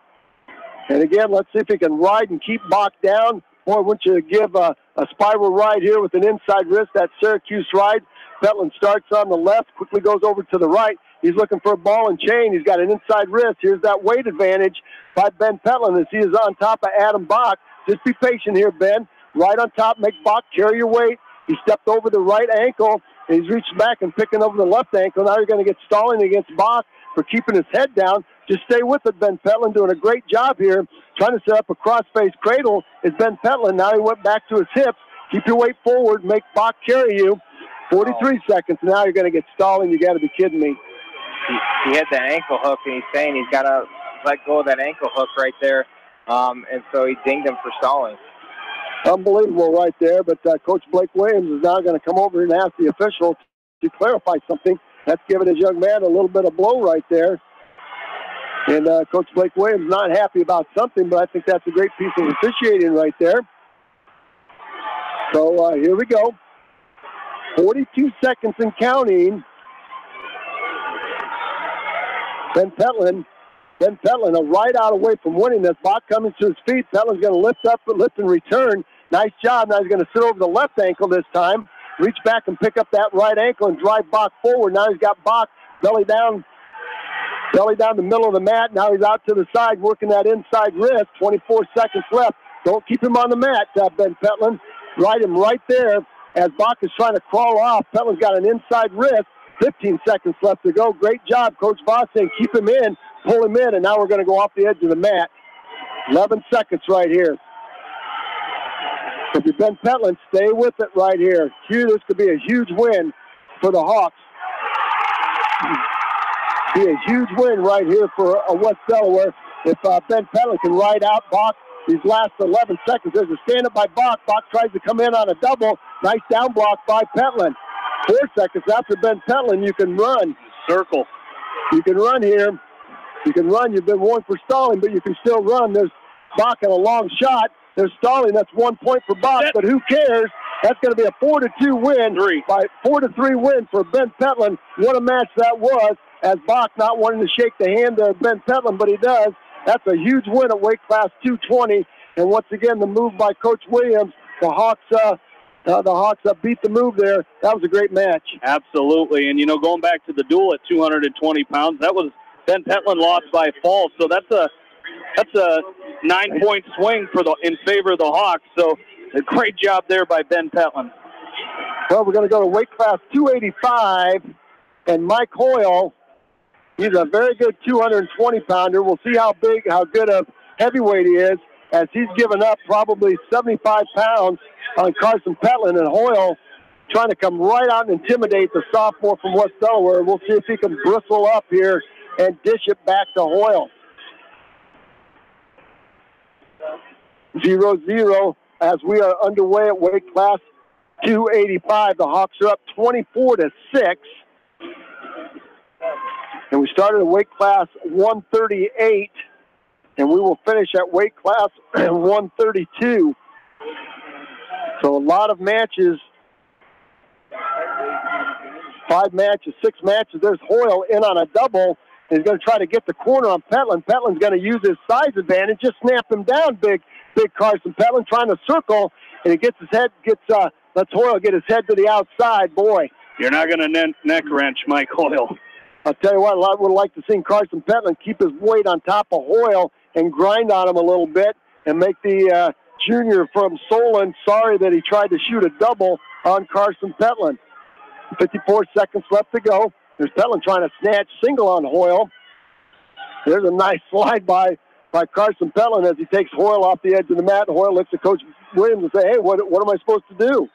And again, let's see if he can ride and keep Bach down. Boy, wouldn't you give a spiral ride here with an inside wrist, that Syracuse ride. Petlin starts on the left, quickly goes over to the right. He's looking for a ball and chain. He's got an inside wrist. Here's that weight advantage by Ben Petlin as he is on top of Adam Bach. Just be patient here, Ben. Right on top, make Bach carry your weight. He stepped over the right ankle, and he's reached back and picking over the left ankle. Now you're going to get stalling against Bach for keeping his head down. Just stay with it, Ben Petlin, doing a great job here. Trying to set up a cross-face cradle is Ben Petlin. Now he went back to his hips. Keep your weight forward. Make Bach carry you. 43 seconds. Now you're going to get stalling. You got to be kidding me. He had that ankle hook, and he's saying he's got to let go of that ankle hook right there. And so he dinged him for stalling. Unbelievable right there. But Coach Blake Williams is now going to come over and ask the official to clarify something. That's giving his young man a little bit of blow right there. And Coach Blake Williams not happy about something, but I think that's a great piece of officiating right there. So here we go. 42 seconds and counting. Ben Petlin a right out away from winning this. Bach coming to his feet. Petlin's going to lift and return. Nice job. Now he's going to sit over the left ankle this time. Reach back and pick up that right ankle and drive Bach forward. Now he's got Bach belly down the middle of the mat. Now he's out to the side working that inside wrist. 24 seconds left. Don't keep him on the mat, Ben Petlin. Ride him right there as Bach is trying to crawl off. Petlin's got an inside wrist. 15 seconds left to go. Great job, Coach Voss saying keep him in, pull him in, and now we're going to go off the edge of the mat. 11 seconds right here. So if you're Ben Petlin, stay with it right here. This could be a huge win for the Hawks. Be a huge win right here for West Delaware if Ben Petlin can ride out Bach these last 11 seconds. There's a stand-up by Bach. Bach tries to come in on a double. Nice down block by Petlin. 4 seconds after Ben Petlin, you can run. Circle. You can run here. You can run. You've been warned for stalling, but you can still run. There's Bach in a long shot. There's stalling. That's 1 point for Bach, but who cares? That's going to be a 4-2 win. 4-3 win for Ben Petlin. What a match that was, as Bach not wanting to shake the hand of Ben Petlin, but he does. That's a huge win at weight class 220. And once again, the move by Coach Williams. The Hawks beat the move there. That was a great match. Absolutely. And, going back to the duel at 220 pounds, that was Ben Petlin lost by fall. So that's a 9-point swing in favor of the Hawks. So A great job there by Ben Petlin. Well, we're going to go to weight class 285, and Mike Hoyle, he's a very good 220-pounder. We'll see how good a heavyweight he is, as he's given up probably 75 pounds on Carson Petlin, and Hoyle trying to come right out and intimidate the sophomore from West Delaware. We'll see if he can bristle up here and dish it back to Hoyle. 0-0 as we are underway at weight class 285. The Hawks are up 24-6. And we started at weight class 138, and we will finish at weight class 132. So a lot of matches, 5 matches, 6 matches. There's Hoyle in on a double. He's going to try to get the corner on Petlin. Petlin's going to use his size advantage, just snap him down, big Carson Petlin, trying to circle, and he gets his head, lets Hoyle get his head to the outside. Boy, you're not going to neck wrench Mike Hoyle. I'll tell you what, I would like to see Carson Petlin keep his weight on top of Hoyle and grind on him a little bit and make the junior from Solon sorry that he tried to shoot a double on Carson Petlin. 54 seconds left to go. There's Petlin trying to snatch single on Hoyle. There's a nice slide by Carson Petlin as he takes Hoyle off the edge of the mat. Hoyle looks at Coach Williams and say, hey, what am I supposed to do?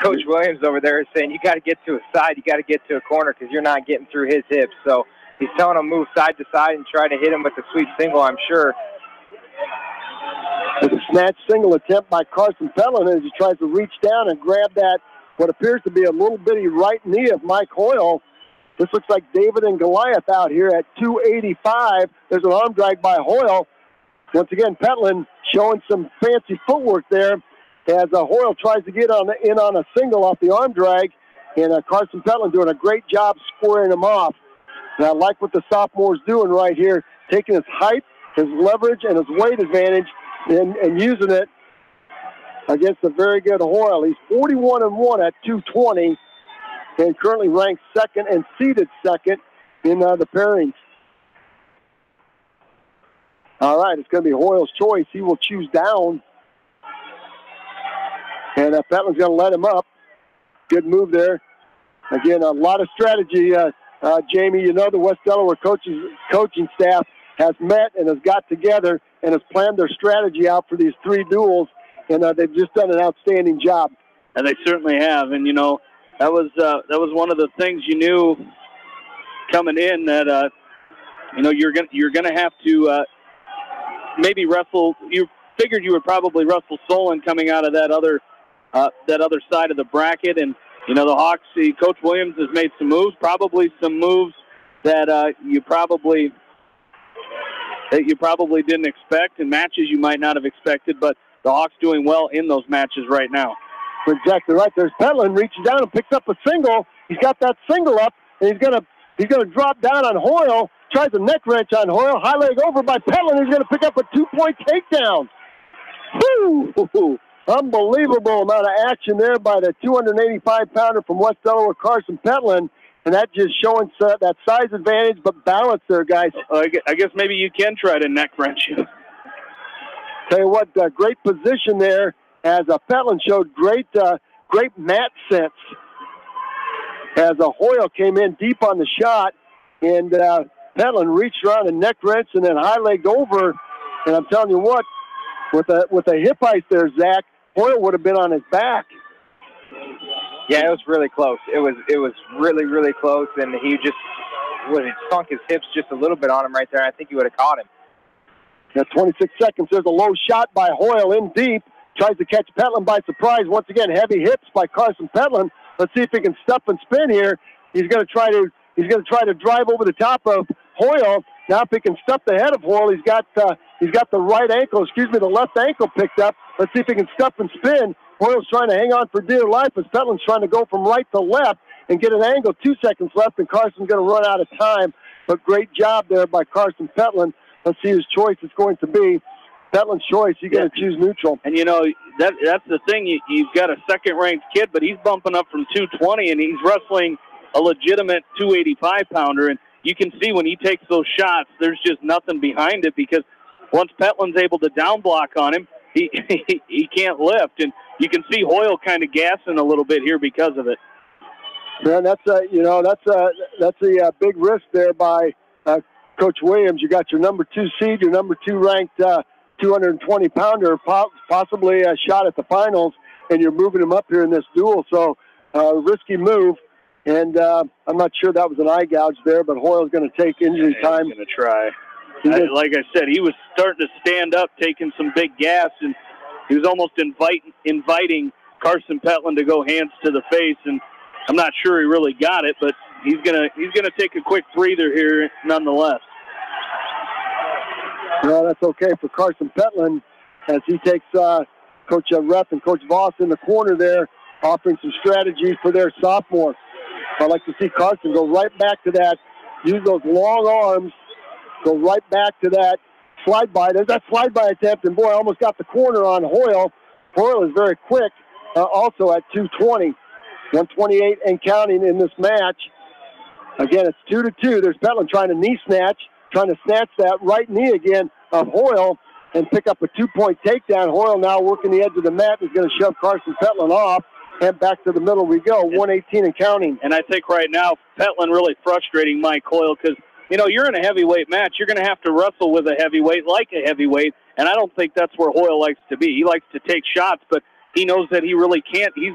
Coach Williams over there is saying, you got to get to a side, you got to get to a corner because you're not getting through his hips. So he's telling him move side to side and try to hit him with the sweep single, I'm sure. With a snatch single attempt by Carson Petlin as he tries to reach down and grab that, what appears to be a little bitty right knee of Mike Hoyle. This looks like David and Goliath out here at 285. There's an arm drag by Hoyle. Once again, Petlin showing some fancy footwork there as Hoyle tries to get in on a single off the arm drag, and Carson Petlin doing a great job squaring him off. And I like what the sophomore's doing right here, taking his height, his leverage, and his weight advantage and using it against a very good Hoyle. He's 41-1 at 220 and currently ranked second and seeded second in the pairings. All right, it's going to be Hoyle's choice. He will choose down. And Petlin's going to let him up. Good move there. Again, a lot of strategy, Jamie. You know the West Delaware coaching staff has met and has got together and has planned their strategy out for these 3 duels, and they've just done an outstanding job. And they certainly have. And, you know, that was one of the things you knew coming in that, you know, you're gonna have to maybe wrestle. You figured you would probably wrestle Solon coming out of that other side of the bracket, and you know the Hawks. Coach Williams has made some moves, probably some moves that you probably didn't expect, and matches you might not have expected. But the Hawks doing well in those matches right now. Exactly right. There's Petlin reaches down and picks up a single. He's got that single up, and he's gonna drop down on Hoyle. Tries a neck wrench on Hoyle. High leg over by Petlin. He's gonna pick up a 2-point takedown. Woo! Unbelievable amount of action there by the 285-pounder from West Delaware, Carson Petlin, and that just showing that size advantage, but balance there, guys. I guess maybe you can try to neck wrench him. Tell you what, great position there as Petlin showed great mat sense as Hoyle came in deep on the shot, and Petlin reached around and neck wrench and then high-legged over, and I'm telling you what, with a hip ice there, Zach, Hoyle would have been on his back. Yeah, it was really close. It was really, really close, and he sunk his hips just a little bit on him right there. I think he would have caught him. Got 26 seconds. There's a low shot by Hoyle in deep. Tries to catch Petlin by surprise. Once again, heavy hips by Carson Petlin. Let's see if he can stuff and spin here. He's going to try to drive over the top of Hoyle. Now if he can stuff the head of Hoyle, he's got the left ankle picked up. Let's see if he can stuff and spin. Hoyle's trying to hang on for dear life as Petlin's trying to go from right to left and get an angle. 2 seconds left, and Carson's going to run out of time. But great job there by Carson Petlin. Let's see whose choice it's going to be. Petlin's choice. You got to choose neutral. And you know that's the thing. You've got a second-ranked kid, but he's bumping up from 220, and he's wrestling a legitimate 285-pounder. And you can see when he takes those shots, there's just nothing behind it, because once Petlin's able to down block on him, he can't lift, and you can see Hoyle kind of gassing a little bit here because of it. Man, that's a big risk there by Coach Williams. You got your number 2 seed, your number 2 ranked 220-pounder, possibly a shot at the finals, and you're moving him up here in this duel. So risky move, and I'm not sure that was an eye gouge there, but Hoyle's going to take injury time. He's going to try. Like I said, he was starting to stand up, taking some big gas, and he was almost inviting Carson Petland to go hands to the face, and I'm not sure he really got it, but he's gonna take a quick breather here nonetheless. Well, that's okay for Carson Petland as he takes Coach Rep and Coach Voss in the corner there, offering some strategies for their sophomore. I'd like to see Carson go right back to that, use those long arms, go right back to that slide by. There's that slide by attempt, and boy, I almost got the corner on Hoyle. Hoyle is very quick, also at 220. 128 and counting in this match. Again, it's 2-2. There's Petland trying to knee snatch, trying to snatch that right knee again of Hoyle and pick up a 2-point takedown. Hoyle now working the edge of the mat is going to shove Carson Petland off, and back to the middle we go, 118 and counting. And I think right now Petland really frustrating Mike Hoyle because, you know, you're in a heavyweight match. You're going to have to wrestle with a heavyweight like a heavyweight, and I don't think that's where Hoyle likes to be. He likes to take shots, but he knows that he really can't. He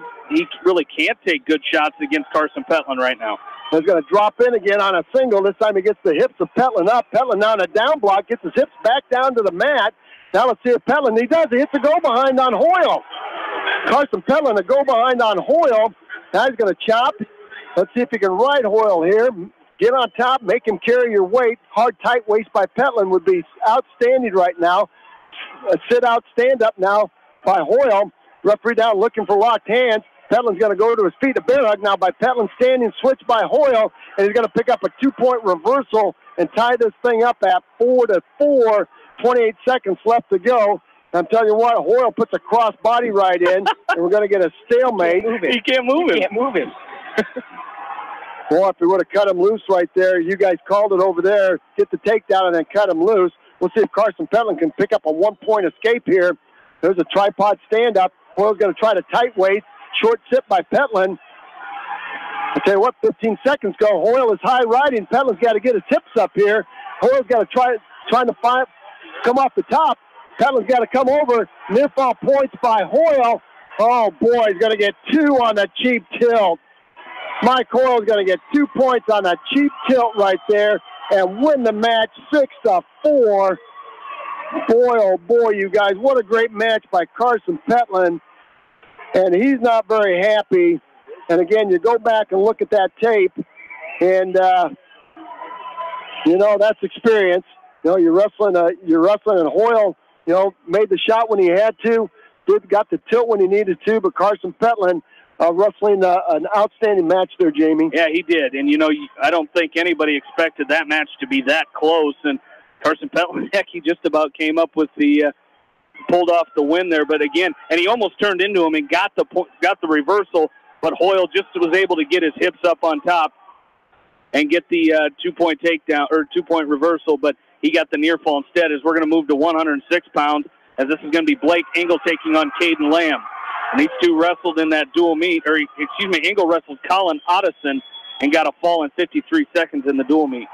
really can't take good shots against Carson Petland right now. He's going to drop in again on a single. This time he gets the hips of Petland up. Petland now on a down block, gets his hips back down to the mat. Now let's see if Petland, he does. He hits a go-behind on Hoyle. Carson Petland, a go-behind on Hoyle. Now he's going to chop. Let's see if he can ride Hoyle here. Get on top, make him carry your weight. Hard, tight waist by Petland would be outstanding right now. A sit-out, stand-up now by Hoyle. Referee down looking for locked hands. Petland's going to go to his feet. A bear hug now by Petland. Standing switch by Hoyle. And he's going to pick up a 2-point reversal and tie this thing up at 4-4. 28 seconds left to go. I'm telling you what, Hoyle puts a cross body right in, and we're going to get a stalemate. He can't move him. Can't move him. Boy, if we would have cut him loose right there, you guys called it over there, get the takedown and then cut him loose. We'll see if Carson Petland can pick up a 1-point escape here. There's a tripod stand-up. Hoyle's going to try to tight waist. Short sip by Petland. I tell you what, 15 seconds go. Hoyle is high riding. Petland's got to get his hips up here. Hoyle's got to trying to come off the top. Petland's got to come over. Near fall points by Hoyle. Oh boy, he's going to get 2 on the cheap tilt. Mike Hoyle's going to get 2 points on that cheap tilt right there and win the match 6-4. Boy, oh boy, you guys, what a great match by Carson Petland. And he's not very happy. And again, you go back and look at that tape, and you know, that's experience. You know, you're wrestling, and Hoyle, you know, made the shot when he had to, got the tilt when he needed to, but Carson Petland wrestling an outstanding match there, Jamie. Yeah, he did. And, you know, I don't think anybody expected that match to be that close. And Carson Petland, heck, he just about came up with the pulled off the win there. But, again, and he almost turned into him and got the reversal, but Hoyle just was able to get his hips up on top and get the 2-point takedown or 2-point reversal, but he got the near fall instead. As we're going to move to 106 pounds, as this is going to be Blake Engel taking on Caden Lamb. And these two wrestled in that dual meet, or excuse me, Engel wrestled Colin Otteson and got a fall in 53 seconds in the dual meet.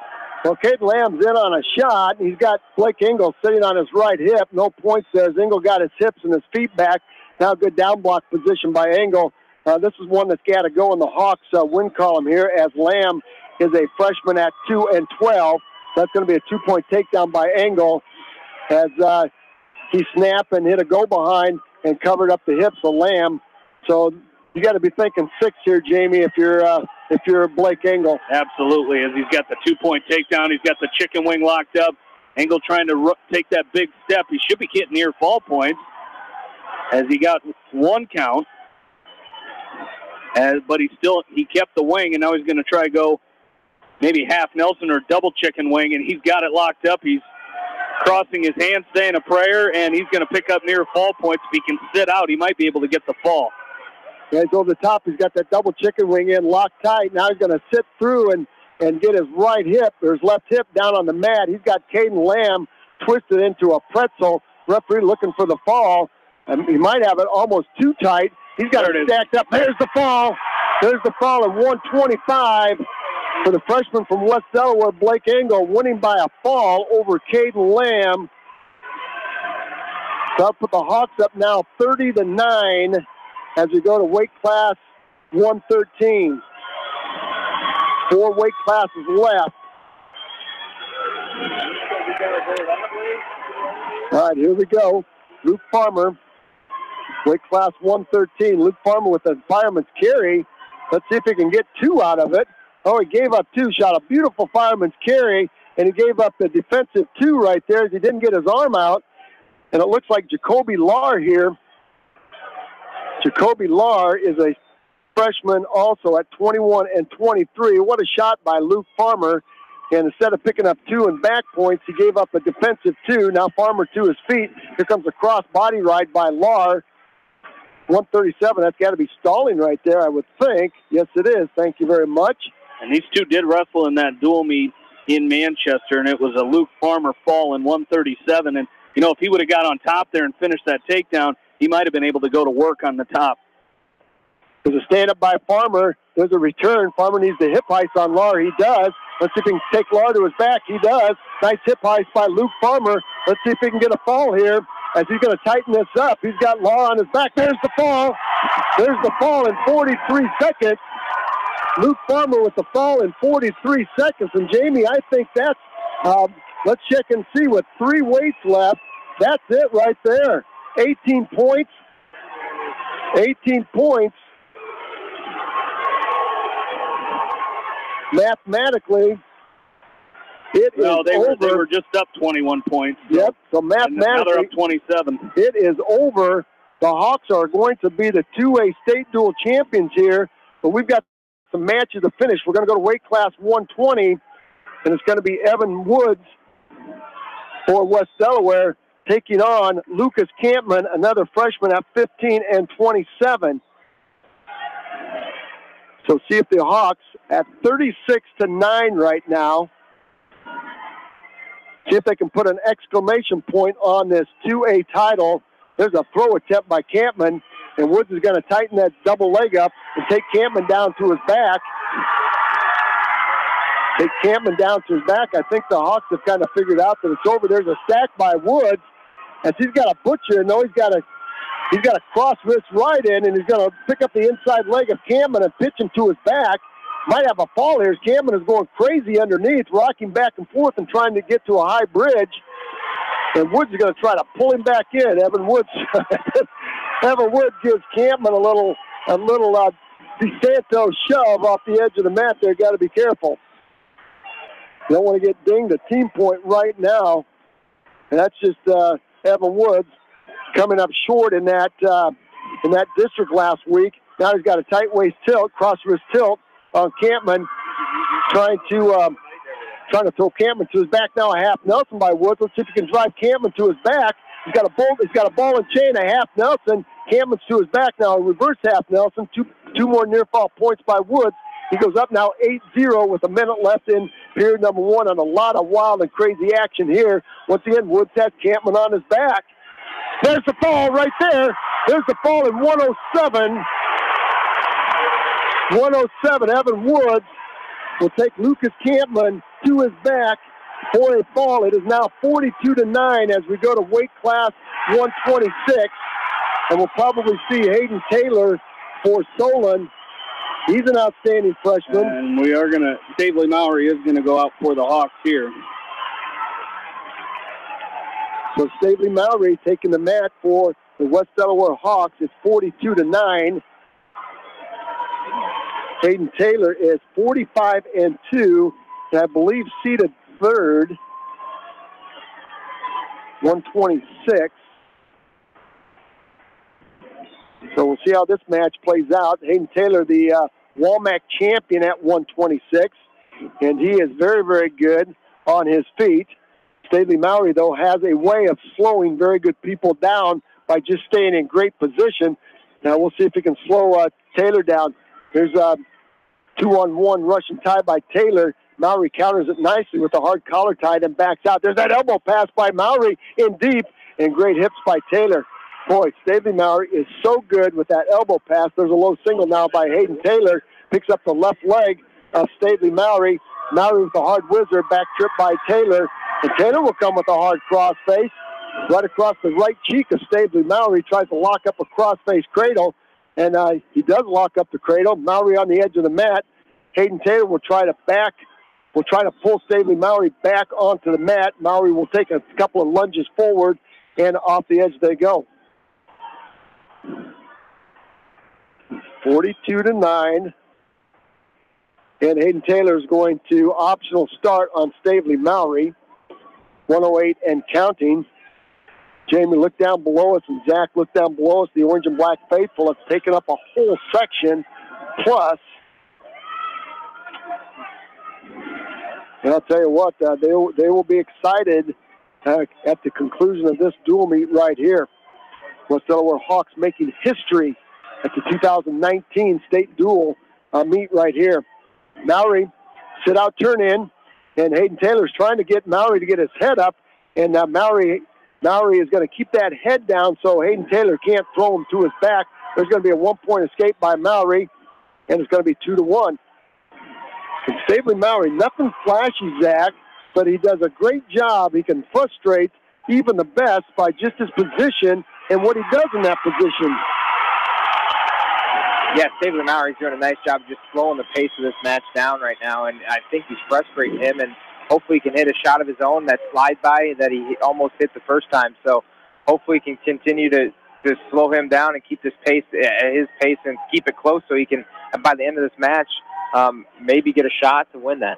Well, Caden Lamb's in on a shot. He's got Blake Engel sitting on his right hip. No points there as Engel got his hips and his feet back. Now good down block position by Engel. This is one that's got to go in the Hawks win column here as Lamb is a freshman at 2-12. That's going to be a 2-point takedown by Engel as he snapped and hit a go-behind and covered up the hips of Lamb. So you got to be thinking 6 here, Jamie, if you're Blake Engel. Absolutely, as he's got the 2-point takedown. He's got the chicken wing locked up. Engel trying to take that big step. He should be getting near fall points as he got 1 count. But he kept the wing, and now he's going to try to go maybe half Nelson or double chicken wing, and he's got it locked up. He's crossing his hands, saying a prayer, and he's going to pick up near fall points. If he can sit out, he might be able to get the fall. Yeah, he's over the top. He's got that double chicken wing in, locked tight. Now he's going to sit through and get his right hip or his left hip down on the mat. He's got Caden Lamb twisted into a pretzel. Referee looking for the fall. He might have it almost too tight. He's got it stacked up. There's the fall. There's the fall at 125 for the freshman from West Delaware, Blake Engel, winning by a fall over Caden Lamb. So I'll put the Hawks up now 30-9 as we go to weight class 113. 4 weight classes left. All right, here we go. Luke Farmer, weight class 113. Luke Farmer with a fireman's carry. Let's see if he can get 2 out of it. Oh, he gave up 2. Shot a beautiful fireman's carry, and he gave up the defensive 2 right there as he didn't get his arm out. And it looks like Jacoby Lahr here. Jacoby Lahr is a freshman also at 21 and 23. What a shot by Luke Farmer. And instead of picking up 2 in back points, he gave up a defensive 2. Now Farmer to his feet. Here comes a cross body ride by Lahr. 137, that's got to be stalling right there, I would think. Yes, it is. Thank you very much. And these two did wrestle in that dual meet in Manchester, and it was a Luke Farmer fall in 137. And, you know, if he would have got on top there and finished that takedown, he might have been able to go to work on the top. There's a stand-up by Farmer. There's a return. Farmer needs the hip heist on Lahr. He does. Let's see if he can take Lahr to his back. He does. Nice hip heist by Luke Farmer. Let's see if he can get a fall here as he's going to tighten this up. He's got Lahr on his back. There's the fall. There's the fall in 43 seconds. Luke Farmer with the fall in 43 seconds. And, Jamie, I think that's, let's check and see with 3 weights left. That's it right there. 18 points. 18 points. Mathematically, it is over. They were just up 21 points. Yep, so mathematically, now they're up 27. It is over. The Hawks are going to be the 2A state dual champions here, but we've got some matches to finish. We're going to go to weight class 120, and it's going to be Evan Woods for West Delaware taking on Lucas Campman, another freshman at 15 and 27. So see if the Hawks at 36-9 right now. See if they can put an exclamation point on this 2A title. There's a throw attempt by Campman, and Woods is going to tighten that double leg up and take Campman down to his back. Take Campman down to his back. I think the Hawks have kind of figured out that it's over. There's a stack by Woods, as he's got a butcher. No, he's got a cross wrist right in, and he's going to pick up the inside leg of Campman and pitch him to his back. Might have a fall here. Campman is going crazy underneath, rocking back and forth and trying to get to a high bridge. And Woods is going to try to pull him back in. Evan Woods gives Campman a little DeSanto shove off the edge of the mat there. Got to be careful. You don't want to get dinged a team point right now. And that's just Evan Woods coming up short in that district last week. Now he's got a tight waist tilt, cross wrist tilt on Campman, trying to throw Campman to his back. Now a half Nelson by Woods. Let's see if he can drive Campman to his back. He's got a ball and chain, a half Nelson. Campman's to his back now, a reverse half Nelson. Two more near fall points by Woods. He goes up now 8-0 with a minute left in period number 1 on a lot of wild and crazy action here. Once again, Woods has Campman on his back. There's the fall right there. There's the fall in 107. 107, Evan Woods will take Lucas Campman to his back for a fall. It is now 42-9 as we go to weight class 126. And we'll probably see Hayden Taylor for Solon. He's an outstanding freshman. And we are going to, Stavely Mowry is going to go out for the Hawks here. So Stavely Mowry taking the mat for the West Delaware Hawks. It's 42-9. Hayden Taylor is 45-2, and I believe seated third, 126. So we'll see how this match plays out. Hayden Taylor, the Walmack champion at 126, and he is very, very good on his feet. Stavely Mowry, though, has a way of slowing very good people down by just staying in great position. Now we'll see if he can slow Taylor down. There's a 2-on-1 Russian tie by Taylor. Mowry counters it nicely with a hard collar tie and backs out. There's that elbow pass by Mowry in deep, and great hips by Taylor. Boy, Stavely Mowry is so good with that elbow pass. There's a low single now by Hayden Taylor. Picks up the left leg of Stavely Mowry. Mowry with a hard whizzer, back trip by Taylor. And Taylor will come with a hard cross face. Right across the right cheek of Stavely Mowry. Tries to lock up a cross face cradle. And he does lock up the cradle. Mowry on the edge of the mat. Hayden Taylor will try to pull Stavely Mowry back onto the mat. Mowry will take a couple of lunges forward, and off the edge they go. 42-9. And Hayden Taylor is going to optional start on Stavely Mowry. 108 and counting. Jamie, look down below us, and Zach, look down below us. The orange and black faithful have taken up a whole section, plus. And I'll tell you what, they will be excited at the conclusion of this dual meet right here. West Delaware Hawks making history at the 2019 state dual meet right here. Mowry, sit out, turn in, and Hayden Taylor's trying to get Mowry to get his head up, and Mowry is going to keep that head down so Hayden Taylor can't throw him to his back. There's going to be a 1-point escape by Mowry, and it's going to be 2-1. And Stavely Mowry, nothing flashy, Zach, but he does a great job. He can frustrate even the best by just his position and what he does in that position. Yeah, Stavely Mowry's doing a nice job just slowing the pace of this match down right now, and I think he's frustrating him, and hopefully he can hit a shot of his own, that slide by that he almost hit the first time. So hopefully he can continue to slow him down and keep this pace at his pace and keep it close so he can, by the end of this match, maybe get a shot to win that.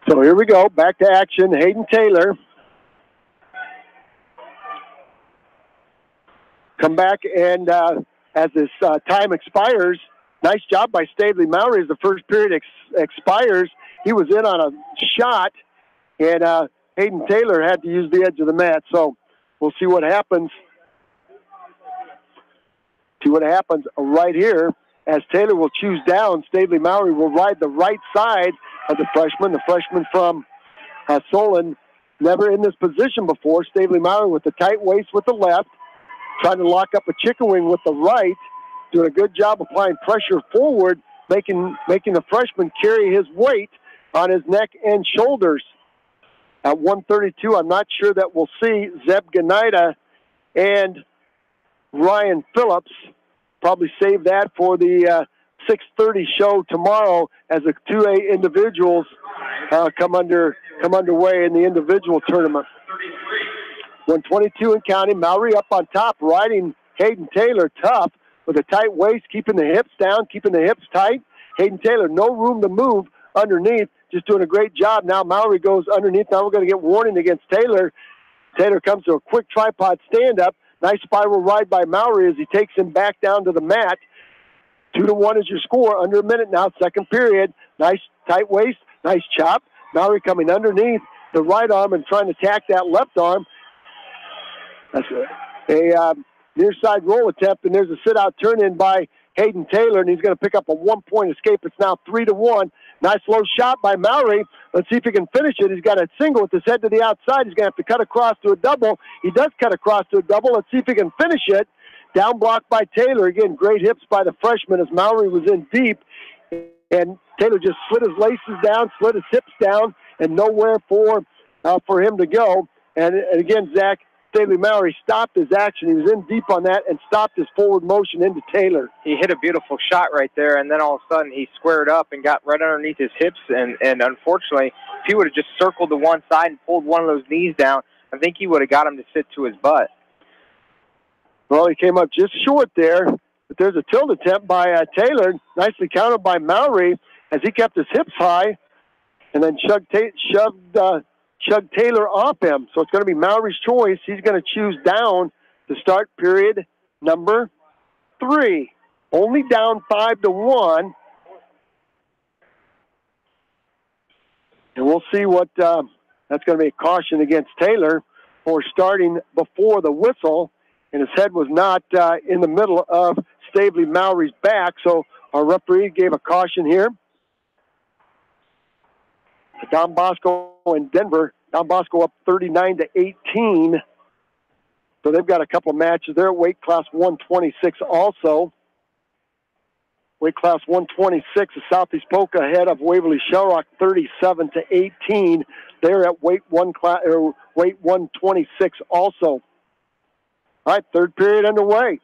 So here we go, back to action. Hayden Taylor. Come back, and as this time expires, nice job by Stavely Mowry as the first period expires. He was in on a shot, and Hayden Taylor had to use the edge of the mat. So we'll see what happens. See what happens right here as Taylor will choose down. Stavely Mowry will ride the right side of the freshman. The freshman from Solon, never in this position before. Stavely Mowry with the tight waist with the left, trying to lock up a chicken wing with the right, doing a good job applying pressure forward, making the freshman carry his weight on his neck and shoulders. At 132, I'm not sure that we'll see Zeb Ganida and Ryan Phillips. Probably save that for the 6:30 show tomorrow as the 2A individuals come underway in the individual tournament. 122 and counting. Mowry up on top, riding Hayden Taylor tough with a tight waist, keeping the hips down, keeping the hips tight. Hayden Taylor, no room to move underneath, just doing a great job. Now Mowry goes underneath. Now we're going to get warning against Taylor. Taylor comes to a quick tripod stand-up. Nice spiral ride by Mowry as he takes him back down to the mat. 2-1 is your score. Under a minute now, second period. Nice tight waist, nice chop. Mowry coming underneath the right arm and trying to attack that left arm. That's a near side roll attempt, and there's a sit-out turn-in by Hayden Taylor, and he's going to pick up a 1-point escape. It's now 3-1. Nice low shot by Mowry. Let's see if he can finish it. He's got a single with his head to the outside. He's going to have to cut across to a double. He does cut across to a double. Let's see if he can finish it. Down block by Taylor. Again, great hips by the freshman as Mowry was in deep. And Taylor just slid his laces down, slid his hips down, and nowhere for him to go. And again, Zach, Stavely Mowry stopped his action. He was in deep on that and stopped his forward motion into Taylor. He hit a beautiful shot right there, and then all of a sudden he squared up and got right underneath his hips. And unfortunately, if he would have just circled to one side and pulled one of those knees down, I think he would have got him to sit to his butt. Well, he came up just short there, but there's a tilt attempt by Taylor, nicely countered by Mowry as he kept his hips high and then shoved Taylor off him. So it's going to be Mowry's choice. He's going to choose down to start period number 3. Only down 5-1. And we'll see what, that's going to be a caution against Taylor for starting before the whistle. And his head was not in the middle of Stavely Mowry's back. So our referee gave a caution here. Don Bosco in Denver Don Bosco up 39-18. So they've got a couple of matches there. Weight class 126 also. Weight class 126 is Southeast Polka ahead of Waverly Shellrock 37-18. They're at weight 126 also. All right, third period underway.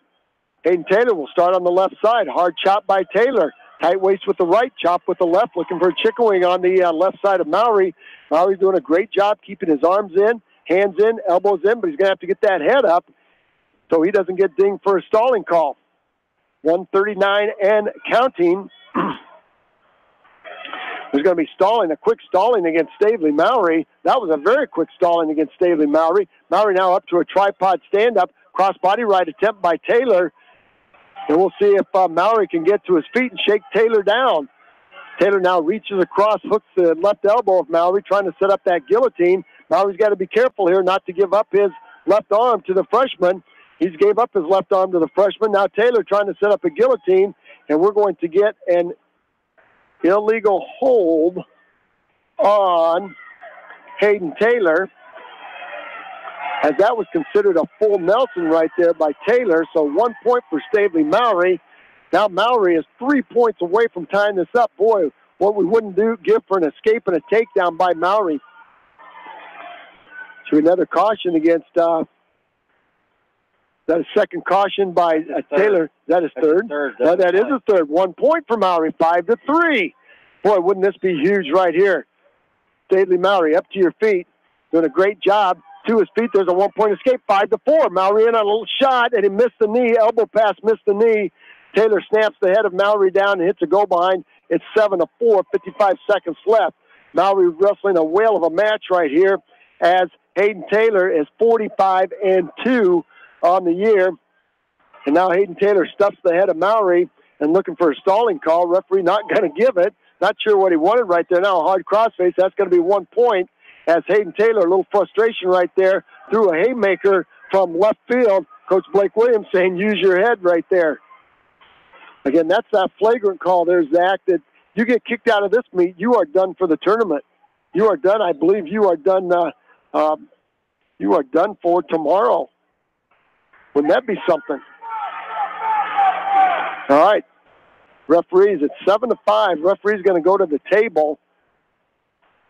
Hayden Taylor will start on the left side. Hard chop by Taylor. Tight waist with the right, chop with the left, looking for a chicken wing on the left side of Mowry. Mowry's doing a great job keeping his arms in, hands in, elbows in, but he's going to have to get that head up so he doesn't get dinged for a stalling call. 139 and counting. There's going to be stalling, a quick stalling against Stavely Mowry. That was a very quick stalling against Stavely Mowry. Mowry now up to a tripod stand-up, cross-body right attempt by Taylor. And we'll see if Mowry can get to his feet and shake Taylor down. Taylor now reaches across, hooks the left elbow of Mowry, trying to set up that guillotine. Mowry's got to be careful here not to give up his left arm to the freshman. He's gave up his left arm to the freshman. Now Taylor trying to set up a guillotine, and we're going to get an illegal hold on Hayden Taylor, as that was considered a full Nelson right there by Taylor. So 1 point for Stavely Mowry. Now Mowry is 3 points away from tying this up. Boy, what we wouldn't give for an escape and a takedown by Mowry. So another caution against, that is second caution by Taylor. That is third. That is a third. 1 point for Mowry, 5-3. Boy, wouldn't this be huge right here. Stavely Mowry up to your feet, doing a great job. To his feet, there's a 1 point escape, 5-4. Mowry in on a little shot, and he missed the knee. Elbow pass, missed the knee. Taylor snaps the head of Mowry down and hits a go behind. It's 7-4, 55 seconds left. Mowry wrestling a whale of a match right here, as Hayden Taylor is 45-2 on the year. And now Hayden Taylor stuffs the head of Mowry and looking for a stalling call. Referee not going to give it. Not sure what he wanted right there. Now a hard crossface. That's going to be 1 point. As Hayden Taylor, a little frustration right there, threw a haymaker from left field. Coach Blake Williams saying, use your head right there. Again, that's that flagrant call there, Zach, that you get kicked out of this meet, you are done for the tournament. You are done. I believe you are done for tomorrow. Wouldn't that be something? All right. Referees, it's 7-5. Referee's going to go to the table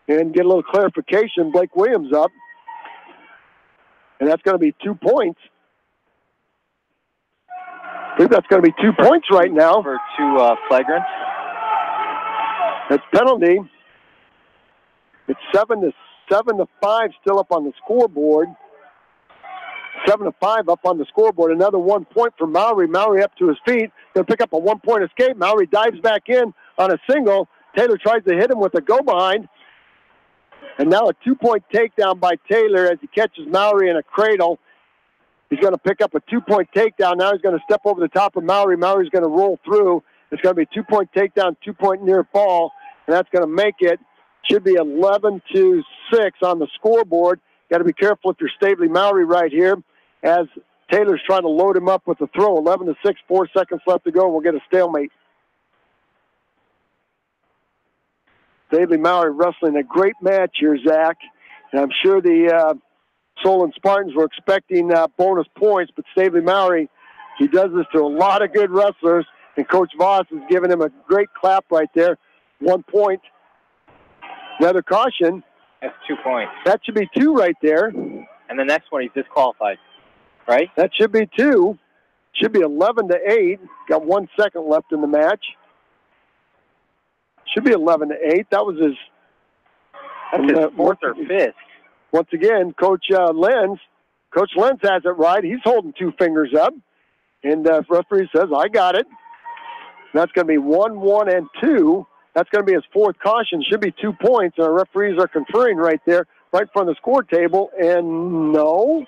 and get a little clarification. Blake Williams up. And that's going to be 2 points. I think that's going to be 2 points right now. For two flagrants. That's penalty. It's 7-5 still up on the scoreboard. 7-5 up on the scoreboard. Another 1 point for Mowry. Mowry up to his feet. Going to pick up a 1 point escape. Mowry dives back in on a single. Taylor tries to hit him with a go behind. And now a 2 point takedown by Taylor as he catches Mowry in a cradle. He's going to pick up a 2 point takedown. Now he's going to step over the top of Mowry. Mowry's going to roll through. It's going to be 2 point takedown, 2 point near fall. And that's going to make it. Should be 11-6 on the scoreboard. Got to be careful if you're Stavely Mowry right here, as Taylor's trying to load him up with a throw. 11-6, 4 seconds left to go. We'll get a stalemate. Stavely Mowry wrestling a great match here, Zach. And I'm sure the Solon Spartans were expecting bonus points, but Stavely Mowry, he does this to a lot of good wrestlers, and Coach Voss is giving him a great clap right there. 1 point. Another caution. That's 2 points. That should be 2 right there. And the next one, he's disqualified, right? That should be 2. Should be 11-8. Got 1 second left in the match. Should be 11-8. That was his. That's his fourth or fifth. Once again, Coach Lenz has it right. He's holding 2 fingers up. And the referee says, I got it. And that's going to be 1, 1, and 2. That's going to be his fourth caution. Should be 2 points. And our referees are conferring right there, right in front of the score table. And no.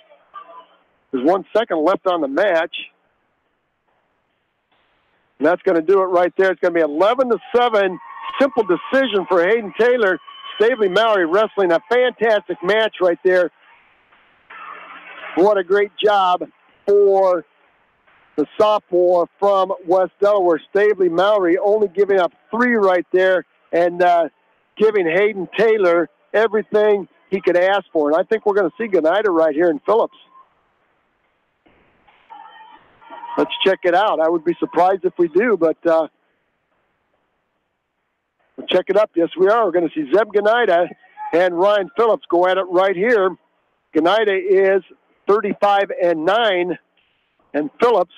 There's 1 second left on the match. And that's going to do it right there. It's going to be 11-7. Simple decision for Hayden Taylor. Stavely Mowry wrestling a fantastic match right there. What a great job for the sophomore from West Delaware. Stavely Mowry only giving up 3 right there and giving Hayden Taylor everything he could ask for. And I think we're going to see Gonida right here in Phillips. Let's check it out. I would be surprised if we do, but we'll check it up. Yes, we are. We're going to see Zeb Gonida and Ryan Phillips go at it right here. Gonida is 35-9, and Phillips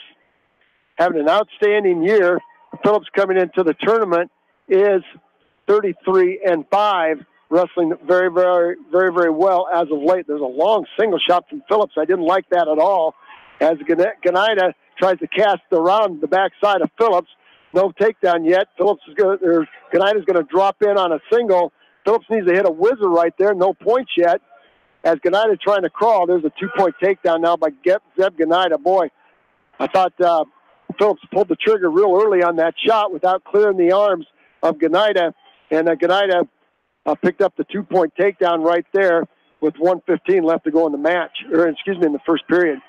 having an outstanding year. Phillips coming into the tournament is 33-5, wrestling very, very, very, very well as of late. There's a long single shot from Phillips. I didn't like that at all. As Gonida tries to cast around the backside of Phillips. No takedown yet. Gonida's going to drop in on a single. Phillips needs to hit a whizzer right there. No points yet. As Gonida trying to crawl, there's a 2-point takedown now by Zeb Gonida. Boy, I thought Phillips pulled the trigger real early on that shot without clearing the arms of Gonida. And Gonida picked up the 2-point takedown right there with 1:15 left to go in the match, or excuse me, in the first period.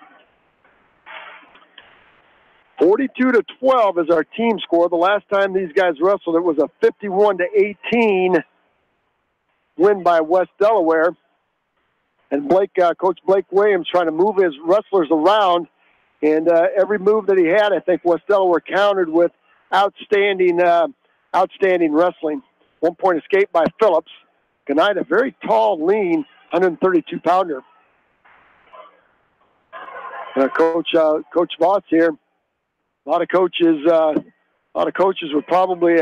42-12 is our team score. The last time these guys wrestled, it was a 51-18 win by West Delaware. And Coach Blake Williams trying to move his wrestlers around. And every move that he had, I think West Delaware countered with outstanding wrestling. 1-point escape by Phillips. Gonida, very tall, lean, 132-pounder. Coach Voss here. A lot of coaches would probably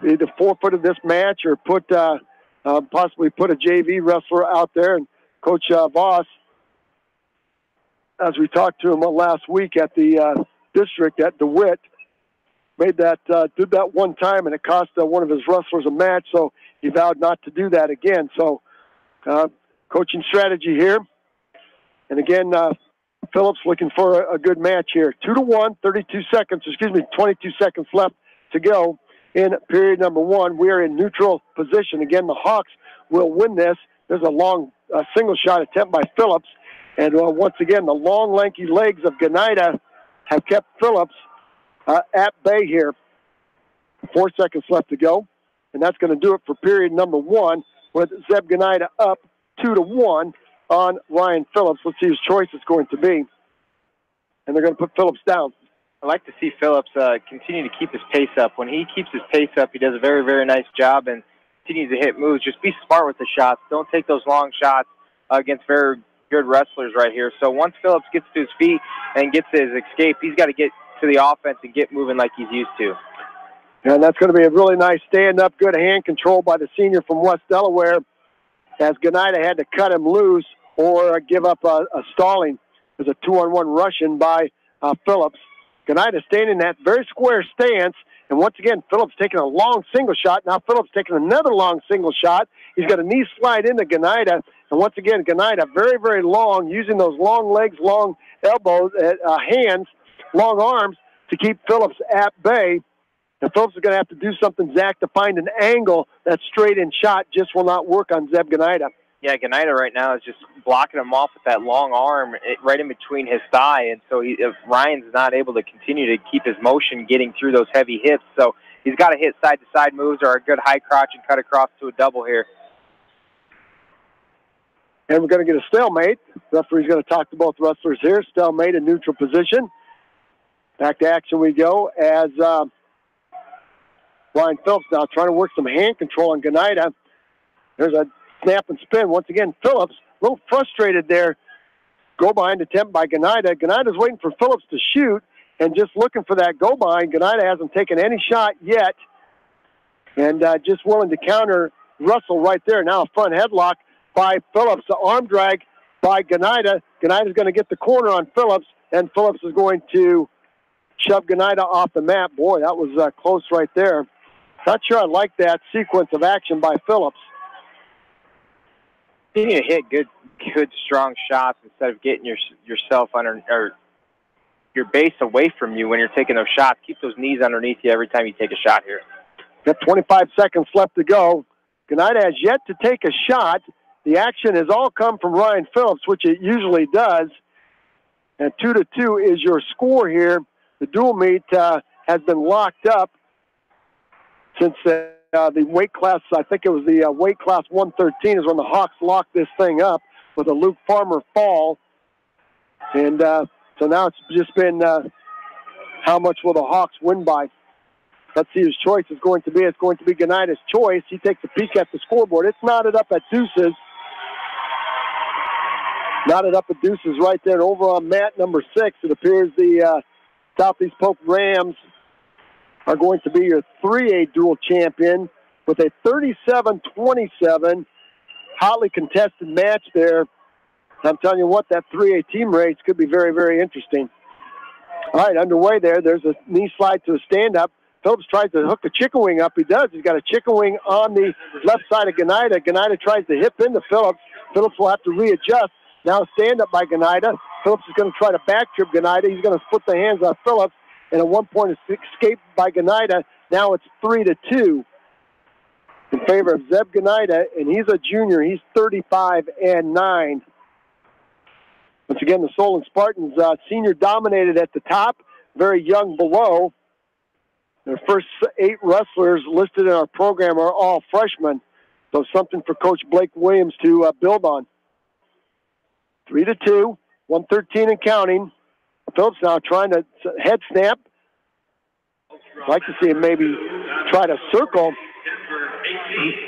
either forfeited this match or possibly put a JV wrestler out there. And Coach Voss, as we talked to him last week at the district at DeWitt, did that one time, and it cost one of his wrestlers a match. So he vowed not to do that again. So coaching strategy here, and again. Phillips looking for a good match here. 2-1, 22 seconds left to go in period number one. We are in neutral position. Again, the Hawks will win this. There's a long single shot attempt by Phillips. And once again, the long, lanky legs of Gonida have kept Phillips at bay here. 4 seconds left to go. And that's going to do it for period number one with Zeb Gonida up 2-1. On Ryan Phillips. Let's see whose choice it's going to be. And they're going to put Phillips down. I like to see Phillips continue to keep his pace up. When he keeps his pace up, he does a very, very nice job and continues to hit moves. Just be smart with the shots. Don't take those long shots against very good wrestlers right here. So once Phillips gets to his feet and gets his escape, he's got to get to the offense and get moving like he's used to. And that's going to be a really nice stand-up, good hand control by the senior from West Delaware, as Gonida had to cut him loose or give up a stalling. There's a 2-on-1 rush-in by Phillips. Gonida staying in that very square stance, and once again, Phillips taking a long single shot. Now Phillips taking another long single shot. He's got a knee slide into Gonida, and once again, Gonida very, very long, using those long legs, long elbows, hands, long arms to keep Phillips at bay. And Phillips is going to have to do something, Zach, to find an angle that straight-in shot just will not work on Zeb Gonida. Yeah, Gonida right now is just blocking him off with that long arm right in between his thigh, and so Ryan's not able to continue to keep his motion getting through those heavy hips. So he's got to hit side-to-side moves or a good high crotch and cut across to a double here. And we're going to get a stalemate. Referee's going to talk to both wrestlers here. Stalemate in neutral position. Back to action we go as Ryan Phillips now trying to work some hand control on Gonida. There's a snap and spin. Once again, Phillips a little frustrated there. Go behind attempt by Gonida. Gonida's waiting for Phillips to shoot and just looking for that go behind. Gonida hasn't taken any shot yet. And just willing to counter Russell right there. Now a front headlock by Phillips. The arm drag by Gonida. Gonida's going to get the corner on Phillips, and Phillips is going to shove Gonida off the mat. Boy, that was close right there. Not sure I like that sequence of action by Phillips. You need to hit good, strong shots instead of getting yourself under or your base away from you when you're taking those shots. Keep those knees underneath you every time you take a shot here. Got 25 seconds left to go. Gonida has yet to take a shot. The action has all come from Ryan Phillips, which it usually does. And 2-2 is your score here. The dual meet has been locked up since the weight class, I think it was the weight class 113 is when the Hawks locked this thing up with a Luke Farmer fall. And so now it's just been how much will the Hawks win by. Let's see his choice is going to be. It's going to be Ganida's choice. He takes a peek at the scoreboard. It's knotted up at deuces. Knotted up at deuces right there. And over on mat number 6, it appears the Southeast Polk Rams are going to be your 3A dual champion with a 37-27 hotly contested match there. I'm telling you what, that 3A team race could be very, very interesting. All right, underway there. There's a knee slide to a stand-up. Phillips tries to hook the chicken wing up. He does. He's got a chicken wing on the left side of Ganida. Ganida tries to hip into Phillips. Phillips will have to readjust. Now stand-up by Ganida. Phillips is going to try to backtrip Ganida. He's going to split the hands on Phillips. And a one-point escape by Ganida. Now it's 3-2 in favor of Zeb Ganida, and he's a junior. He's 35-9. Once again, the Solon Spartans, senior dominated at the top, very young below. Their first 8 wrestlers listed in our program are all freshmen, so something for Coach Blake Williams to build on. 3-2, 113 and counting. Phillips now trying to head snap. I'd like to see him maybe try to circle.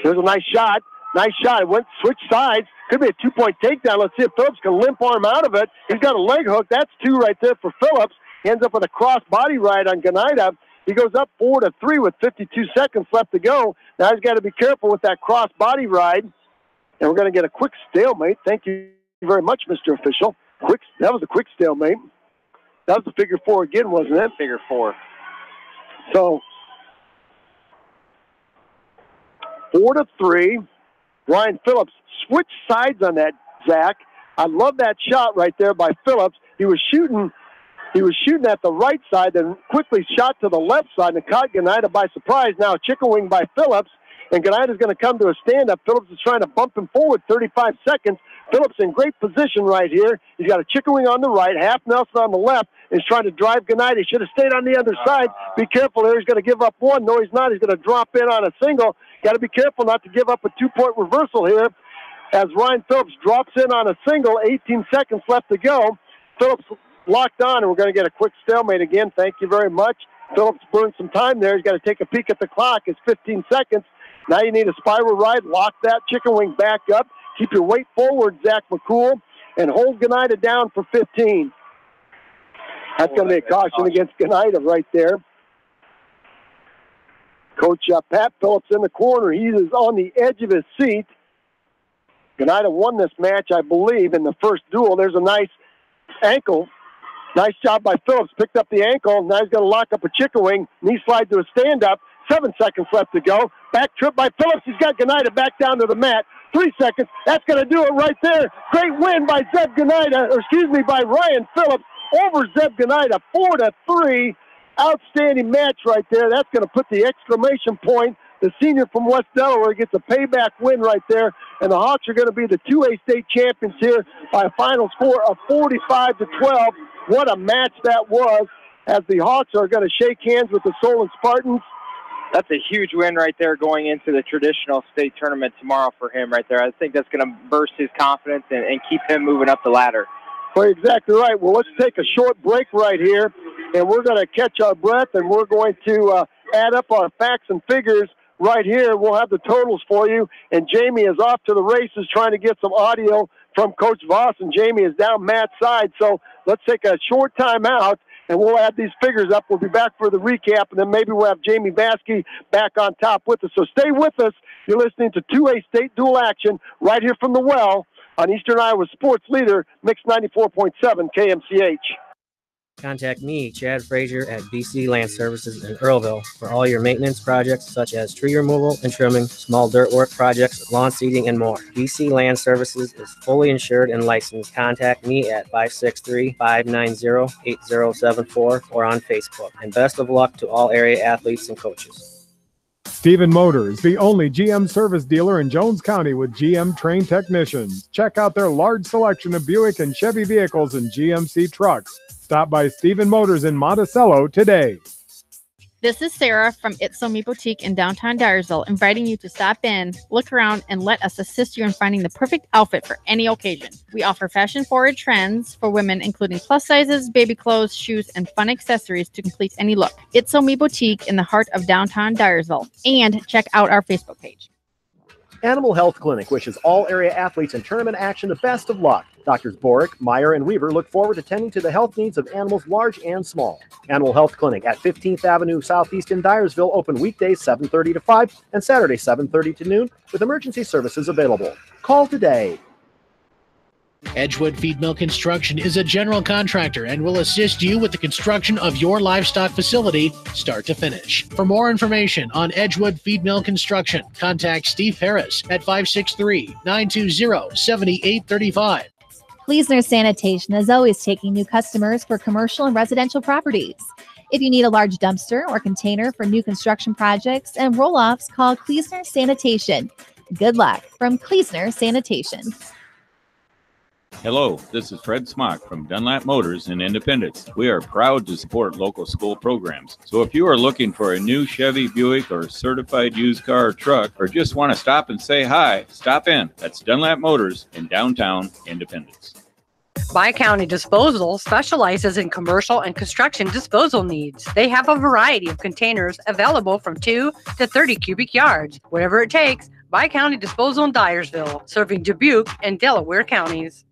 There's a nice shot. Nice shot. It went switch sides. Could be a 2-point takedown. Let's see if Phillips can limp arm out of it. He's got a leg hook. That's 2 right there for Phillips. He ends up with a cross body ride on Ganida. He goes up 4-3 with 52 seconds left to go. Now he's got to be careful with that cross body ride. And we're going to get a quick stalemate. Thank you very much, Mr. Official. That was a quick stalemate. That was a figure 4 again, wasn't it? Figure 4. So 4-3. Ryan Phillips switched sides on that, Zach. I love that shot right there by Phillips. He was shooting at the right side, then quickly shot to the left side and caught Ganida by surprise. Now chicken wing by Phillips, and Ganida's going to come to a stand-up. Phillips is trying to bump him forward 35 seconds. Phillips in great position right here. He's got a chicken wing on the right, half Nelson on the left, and he's trying to drive Ganida. He should have stayed on the other side. Be careful there. He's going to give up 1. No, he's not. He's going to drop in on a single. Got to be careful not to give up a 2-point reversal here as Ryan Phillips drops in on a single. 18 seconds left to go. Phillips locked on, and we're going to get a quick stalemate again. Thank you very much. Phillips burned some time there. He's got to take a peek at the clock. It's 15 seconds. Now you need a spiral ride. Lock that chicken wing back up. Keep your weight forward, Zach McCool, and hold Ganida down for 15. That's going to be a caution against Ganida right there. Coach Pat Phillips in the corner. He is on the edge of his seat. Ganida won this match, I believe, in the first duel. There's a nice ankle. Nice job by Phillips. Picked up the ankle. Now he's going to lock up a chicken wing. Knee slide to a stand-up. 7 seconds left to go. Back trip by Phillips. He's got Ganida back down to the mat. 3 seconds. That's going to do it right there. Great win by by Ryan Phillips over Zeb Ganida. 4-3. Outstanding match right there. That's going to put the exclamation point. The senior from West Delaware gets a payback win right there. And the Hawks are going to be the 2A state champions here by a final score of 45-12. What a match that was, as the Hawks are going to shake hands with the Solon Spartans. That's a huge win right there going into the traditional state tournament tomorrow for him right there. I think that's going to burst his confidence and keep him moving up the ladder. Well, exactly right. Well, let's take a short break right here, and we're going to catch our breath, and we're going to add up our facts and figures right here. We'll have the totals for you, and Jamie is off to the races trying to get some audio from Coach Voss, and Jamie is down Matt's side. So let's take a short time out, and we'll add these figures up. We'll be back for the recap, and then maybe we'll have Jamie Baskey back on top with us. So stay with us. You're listening to 2A State Dual Action right here from the Well on Eastern Iowa Sports Leader, Mix 94.7 KMCH. Contact me, Chad Frazier, at BC Land Services in Earlville for all your maintenance projects such as tree removal and trimming, small dirt work projects, lawn seeding, and more. BC Land Services is fully insured and licensed. Contact me at 563-590-8074 or on Facebook. And best of luck to all area athletes and coaches. Stephen Motors, the only GM service dealer in Jones County with GM trained technicians. Check out their large selection of Buick and Chevy vehicles and GMC trucks. Stop by Stephen Motors in Monticello today. This is Sarah from It's So Me Boutique in downtown Dyersville, inviting you to stop in, look around, and let us assist you in finding the perfect outfit for any occasion. We offer fashion-forward trends for women, including plus sizes, baby clothes, shoes, and fun accessories to complete any look. It's So Me Boutique in the heart of downtown Dyersville. And check out our Facebook page. Animal Health Clinic wishes all area athletes in tournament action the best of luck. Doctors Borick, Meyer, and Weaver look forward to tending to the health needs of animals large and small. Animal Health Clinic at 15th Avenue Southeast in Dyersville, open weekdays 7:30 to 5 and Saturday 7:30 to noon with emergency services available. Call today. Edgewood Feed Mill Construction is a general contractor and will assist you with the construction of your livestock facility start to finish. For more information on Edgewood Feed Mill Construction, contact Steve Harris at 563-920-7835. Kleesner Sanitation is always taking new customers for commercial and residential properties. If you need a large dumpster or container for new construction projects and roll-offs, call Kleesner Sanitation. Good luck from Kleesner Sanitation. Hello, this is Fred Smock from Dunlap Motors in Independence. We are proud to support local school programs. So if you are looking for a new Chevy, Buick, or certified used car or truck, or just want to stop and say hi, stop in. That's Dunlap Motors in downtown Independence. Bi-County Disposal specializes in commercial and construction disposal needs. They have a variety of containers available from 2 to 30 cubic yards. Whatever it takes, Bi-County Disposal in Dyersville, serving Dubuque and Delaware counties.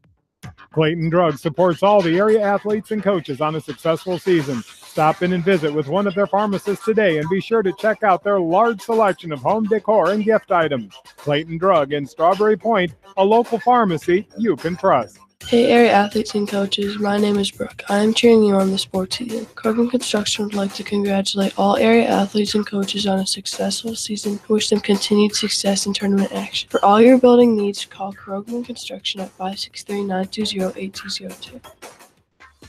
Clayton Drug supports all the area athletes and coaches on a successful season. Stop in and visit with one of their pharmacists today and be sure to check out their large selection of home decor and gift items. Clayton Drug in Strawberry Point, a local pharmacy you can trust. Hey area athletes and coaches, my name is Brooke. I am cheering you on the sports season. Krogman Construction would like to congratulate all area athletes and coaches on a successful season and wish them continued success in tournament action. For all your building needs, call Krogman Construction at 563-920-8202.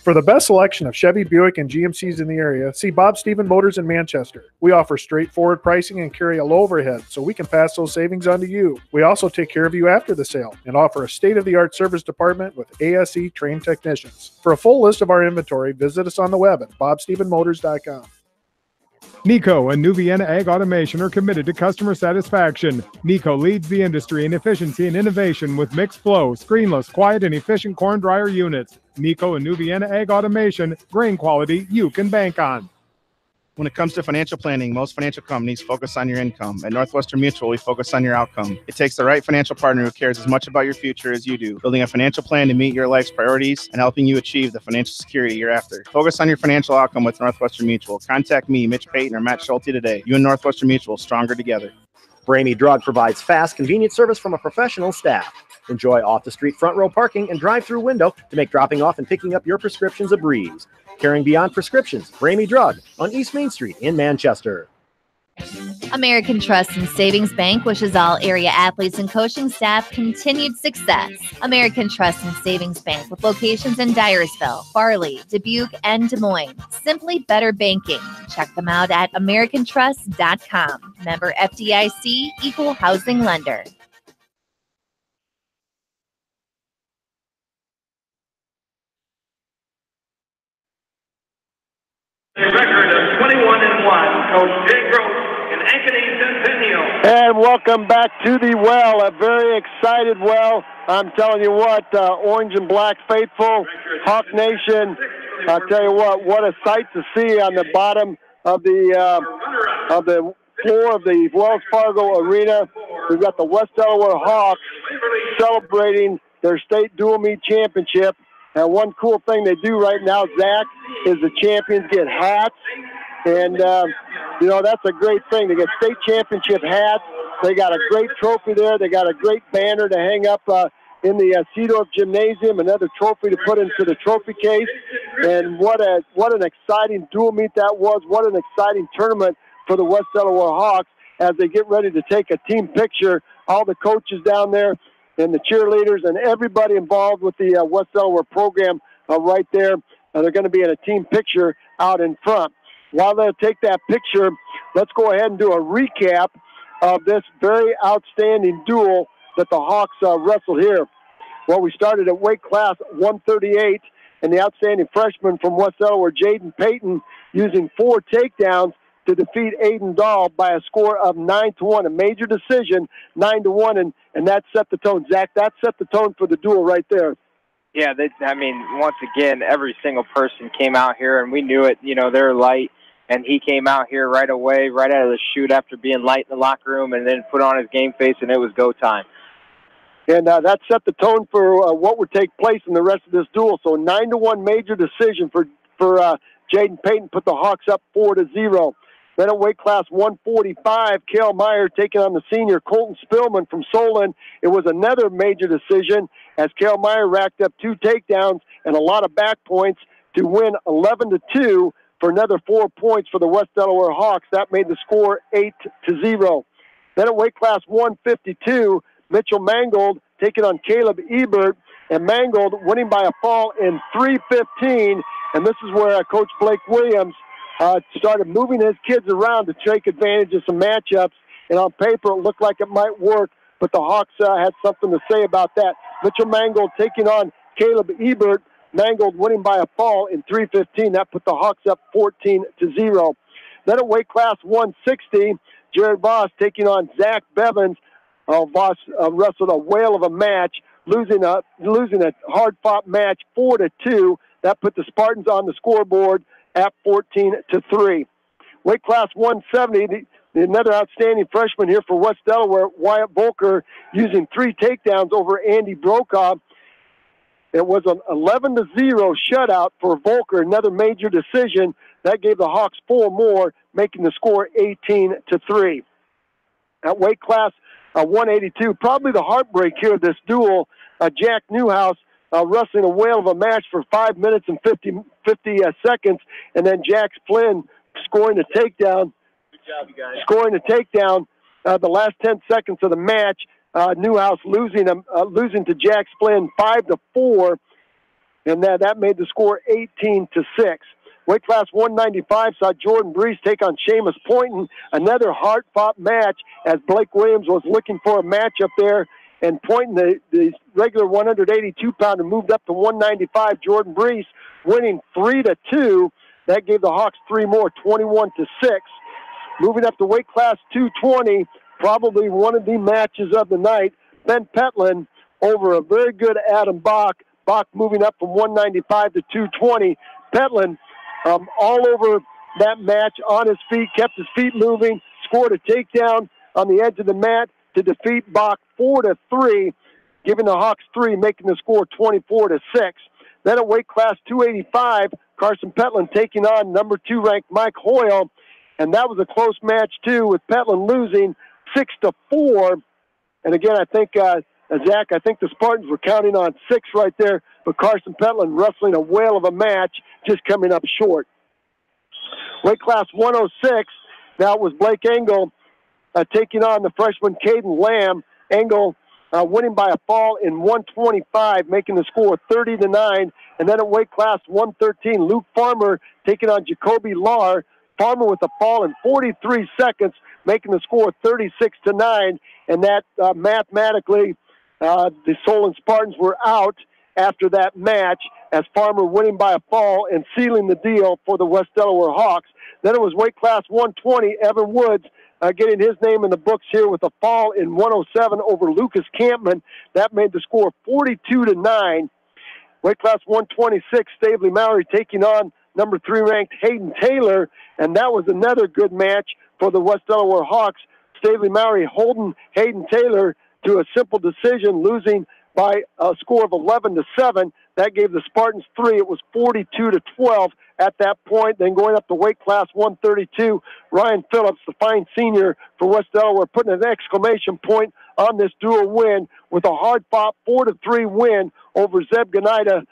For the best selection of Chevy, Buick, and GMCs in the area, see Bob Stephen Motors in Manchester. We offer straightforward pricing and carry a low overhead, so we can pass those savings on to you. We also take care of you after the sale and offer a state-of-the-art service department with ASE trained technicians. For a full list of our inventory, visit us on the web at bobstephenmotors.com. Nico and Nuviana Ag Automation are committed to customer satisfaction. Nico leads the industry in efficiency and innovation with mixed flow, screenless, quiet, and efficient corn dryer units. Nico and Nuviana Ag Automation, grain quality you can bank on. When it comes to financial planning, most financial companies focus on your income. At Northwestern Mutual, we focus on your outcome. It takes the right financial partner who cares as much about your future as you do, building a financial plan to meet your life's priorities and helping you achieve the financial security you're after. Focus on your financial outcome with Northwestern Mutual. Contact me, Mitch Payton, or Matt Schulte today. You and Northwestern Mutual, stronger together. Ramey Drug provides fast, convenient service from a professional staff. Enjoy off-the-street front row parking and drive-through window to make dropping off and picking up your prescriptions a breeze. Caring beyond prescriptions, Ramey Drug on East Main Street in Manchester. American Trust and Savings Bank wishes all area athletes and coaching staff continued success. American Trust and Savings Bank with locations in Dyersville, Farley, Dubuque, and Des Moines. Simply better banking. Check them out at americantrust.com. Member FDIC, equal housing lender. A record of 21-1, Coach Jay Gross and Ankeny Centennial. And welcome back to the well, a very excited well. I'm telling you what, orange and black faithful, Hawk Nation. I'll tell you what a sight to see on the bottom of the floor of the Wells Fargo Arena. We've got the West Delaware Hawks celebrating their state dual meet championship. And one cool thing they do right now, Zach, is the champions get hats. And, you know, that's a great thing. They get state championship hats. They got a great trophy there. They got a great banner to hang up in the Seedorf Gymnasium, another trophy to put into the trophy case. And what an exciting dual meet that was. What an exciting tournament for the West Delaware Hawks as they get ready to take a team picture. All the coaches down there and the cheerleaders and everybody involved with the West Delaware program right there. They're going to be in a team picture out in front. While they'll take that picture, let's go ahead and do a recap of this very outstanding duel that the Hawks wrestled here. Well, we started at weight class 138, and the outstanding freshman from West Delaware, Jaden Payton, using 4 takedowns, to defeat Aiden Dahl by a score of 9-1. A major decision, 9-1, and that set the tone. Zach, that set the tone for the duel right there. Yeah, once again, every single person came out here, and we knew it. They're light, and he came out here right away, right out of the chute after being light in the locker room, and then put on his game face, and it was go time. And that set the tone for what would take place in the rest of this duel. So 9-1 major decision for Jaden Payton, put the Hawks up 4-0. Then at weight class 145, Cale Meyer taking on the senior Colton Spillman from Solon. It was another major decision as Cale Meyer racked up 2 takedowns and a lot of back points to win 11-2 for another 4 points for the West Delaware Hawks. That made the score 8-0. Then at weight class 152, Mitchell Mangold taking on Caleb Ebert, and Mangold winning by a fall in 3:15. And this is where Coach Blake Williams started moving his kids around to take advantage of some matchups. And on paper, it looked like it might work, but the Hawks had something to say about that. Mitchell Mangold taking on Caleb Ebert. Mangold winning by a fall in 3:15. That put the Hawks up 14-0. Then at weight class 160, Jared Voss taking on Zach Bevins. Voss wrestled a whale of a match, losing a hard-fought match 4-2. That put the Spartans on the scoreboard at 14-3. Weight class 170, another outstanding freshman here for West Delaware, Wyatt Volker, using 3 takedowns over Andy Brokaw. It was an 11-0 shutout for Volker, another major decision. That gave the Hawks 4 more, making the score 18-3. At weight class 182, probably the heartbreak here of this duel, Jack Newhouse wrestling a whale of a match for 5 minutes and 50 seconds, and then Jack Flynn scoring a takedown. Good job, you guys. Scoring a takedown the last 10 seconds of the match. Newhouse losing to Jack Flynn 5-4, and that made the score 18-6. Weight class 195 saw Jordan Brees take on Seamus Poynton, another hard-fought match as Blake Williams was looking for a match up there. And Poynton, the regular 182-pounder, moved up to 195. Jordan Brees winning 3-2. That gave the Hawks 3 more, 21-6. Moving up to weight class 220, probably one of the matches of the night. Ben Petlin over a very good Adam Bach. Bach moving up from 195 to 220. Petlin all over that match, on his feet, kept his feet moving, scored a takedown on the edge of the mat to defeat Bach 4-3, giving the Hawks 3, making the score 24-6. Then at weight class 285, Carson Petlin taking on number 2 ranked Mike Hoyle, and that was a close match too, with Petlin losing 6-4. And again, I think Zach, I think the Spartans were counting on 6 right there, but Carson Petlin wrestling a whale of a match, just coming up short. Weight class 106, now it was Blake Engel taking on the freshman Caden Lamb. Engel winning by a fall in 125, making the score 30-9. And then at weight class 113, Luke Farmer taking on Jacoby Lahr. Farmer with a fall in 43 seconds, making the score 36-9. And that mathematically, the Solon Spartans were out after that match, as Farmer winning by a fall and sealing the deal for the West Delaware Hawks. Then it was weight class 120, Evan Woods getting his name in the books here with a fall in 107 over Lucas Campman. That made the score 42-9. Weight class 126, Stavely Mowry taking on number 3 ranked Hayden Taylor, and that was another good match for the West Delaware Hawks. Stavely Mowry holding Hayden Taylor to a simple decision, losing by a score of 11-7. That gave the Spartans 3. It was 42-12 at that point. Then going up to weight class 132, Ryan Phillips, the fine senior for West Delaware, putting an exclamation point on this dual win with a hard-fought 4-3 win over Zeb Ganida.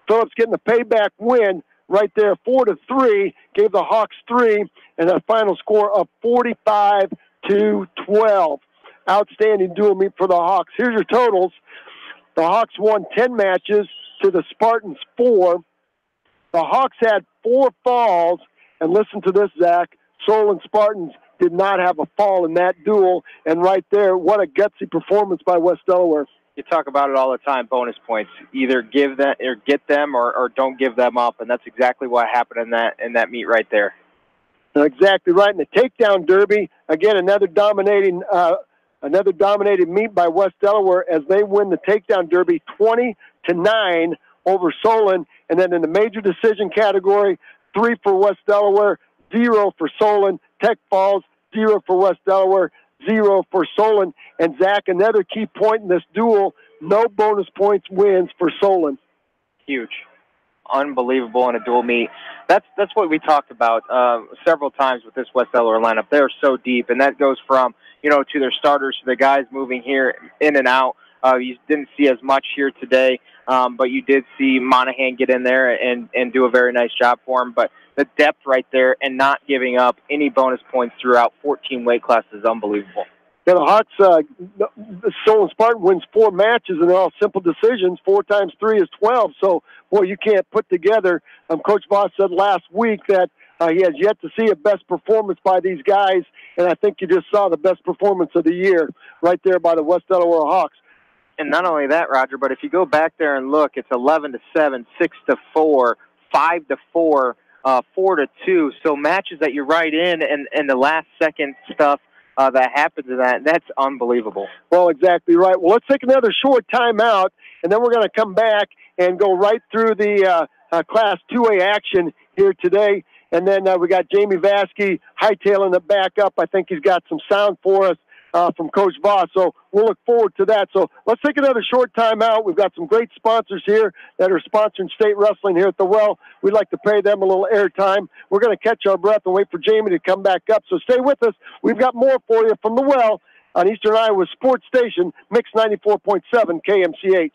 Phillips getting the payback win right there, 4-3, gave the Hawks 3, and a final score of 45-12. Outstanding dual meet for the Hawks. Here's your totals. The Hawks won 10 matches to the Spartans 4. The Hawks had 4 falls, and listen to this, Zach. Solon Spartans did not have a fall in that duel, and right there, what a gutsy performance by West Delaware. You talk about it all the time, bonus points. Either give them or get them or don't give them up, and that's exactly what happened in that meet right there. Exactly right. And the takedown derby, again, another dominated meet by West Delaware as they win the takedown derby 20-9 over Solon. And then in the major decision category, 3 for West Delaware, 0 for Solon. Tech Falls, 0 for West Delaware, 0 for Solon. And Zach, another key point in this duel, no bonus points wins for Solon. Huge. Unbelievable in a dual meet. That's what we talked about several times with this West Delaware lineup. They're so deep, and that goes from, to their starters, to the guys moving here in and out. You didn't see as much here today, but you did see Monahan get in there and do a very nice job for him. But the depth right there and not giving up any bonus points throughout 14 weight classes is unbelievable. Yeah, the Hawks, Solon Spartan wins 4 matches, and they're all simple decisions. 4 times 3 is 12. So, boy, you can't put together. Coach Voss said last week that he has yet to see a best performance by these guys, and I think you just saw the best performance of the year right there by the West Delaware Hawks. And not only that, Roger, but if you go back there and look, it's 11-7, 6-4, 5-4, 4-2. So matches that you write in and the last second stuff that happens in that's unbelievable. Well, exactly right. Well, let's take another short timeout, and then we're going to come back and go right through the Class 2A action here today. And then we got Jamie Vasky hightailing it back up. I think he's got some sound for us from Coach Voss, so we'll look forward to that. So let's take another short time out. We've got some great sponsors here that are sponsoring state wrestling here at the Well. We'd like to pay them a little airtime. We're going to catch our breath and wait for Jamie to come back up, so stay with us. We've got more for you from the Well on Eastern Iowa's Sports Station, Mix 94.7 KMCH.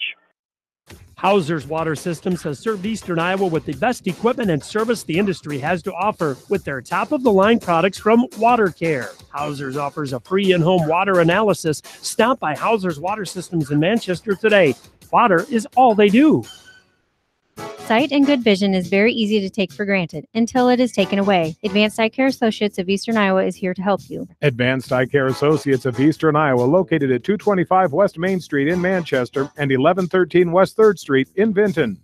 Hauser's Water Systems has served Eastern Iowa with the best equipment and service the industry has to offer with their top-of-the-line products from Water Care. Hauser's offers a free in-home water analysis. Stop by Hauser's Water Systems in Manchester today. Water is all they do. Sight and good vision is very easy to take for granted until it is taken away. Advanced Eye Care Associates of Eastern Iowa is here to help you. Advanced Eye Care Associates of Eastern Iowa, located at 225 West Main Street in Manchester and 1113 West 3rd Street in Vinton.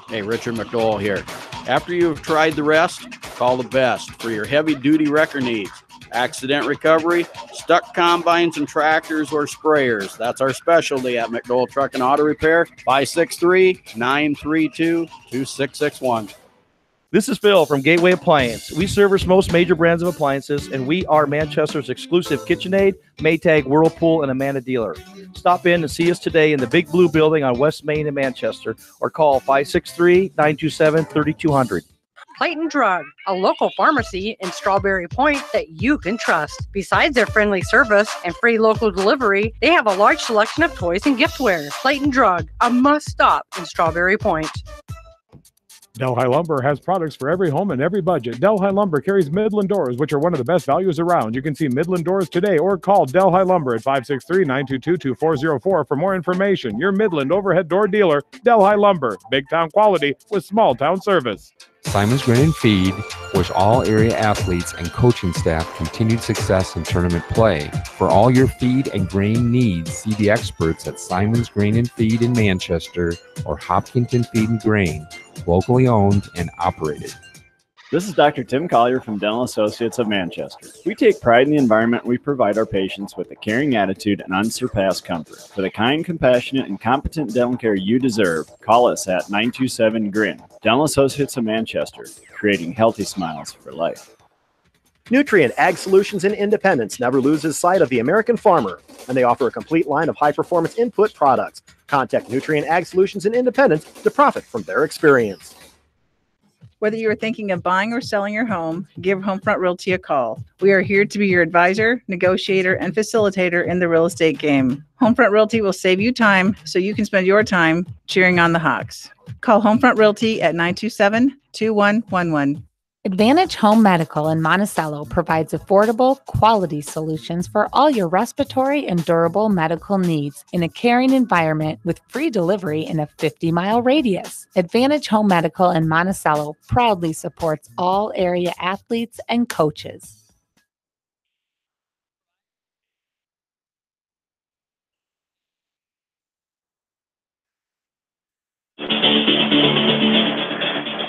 Hey, Richard McDowell here. After you've tried the rest, call the best for your heavy-duty wrecker needs. Accident recovery, stuck combines and tractors or sprayers. That's our specialty at McDowell Truck and Auto Repair, 563-932-2661. This is Phil from Gateway Appliance. We service most major brands of appliances, and we are Manchester's exclusive KitchenAid, Maytag, Whirlpool, and Amana dealer. Stop in and see us today in the Big Blue Building on West Main in Manchester, or call 563-927-3200. Clayton Drug, a local pharmacy in Strawberry Point that you can trust. Besides their friendly service and free local delivery, they have a large selection of toys and giftware. Clayton Drug, a must-stop in Strawberry Point. Delhi Lumber has products for every home and every budget. Delhi Lumber carries Midland doors, which are one of the best values around. You can see Midland doors today or call Delhi Lumber at 563-922-2404 for more information. Your Midland overhead door dealer, Delhi Lumber. Big town quality with small town service. Simon's Grain and Feed wish all area athletes and coaching staff continued success in tournament play. For all your feed and grain needs, see the experts at Simon's Grain and Feed in Manchester or Hopkinton Feed and Grain, locally owned and operated. This is Dr. Tim Collier from Dental Associates of Manchester. We take pride in the environment we provide our patients with a caring attitude and unsurpassed comfort. For the kind, compassionate, and competent dental care you deserve, call us at 927-GRIN. Dental Associates of Manchester, creating healthy smiles for life. Nutrient Ag Solutions in Independence never loses sight of the American farmer, and they offer a complete line of high-performance input products. Contact Nutrient Ag Solutions in Independence to profit from their experience. Whether you are thinking of buying or selling your home, give Homefront Realty a call. We are here to be your advisor, negotiator, and facilitator in the real estate game. Homefront Realty will save you time so you can spend your time cheering on the Hawks. Call Homefront Realty at 927-2111. Advantage Home Medical in Monticello provides affordable, quality solutions for all your respiratory and durable medical needs in a caring environment with free delivery in a 50-mile radius. Advantage Home Medical in Monticello proudly supports all area athletes and coaches.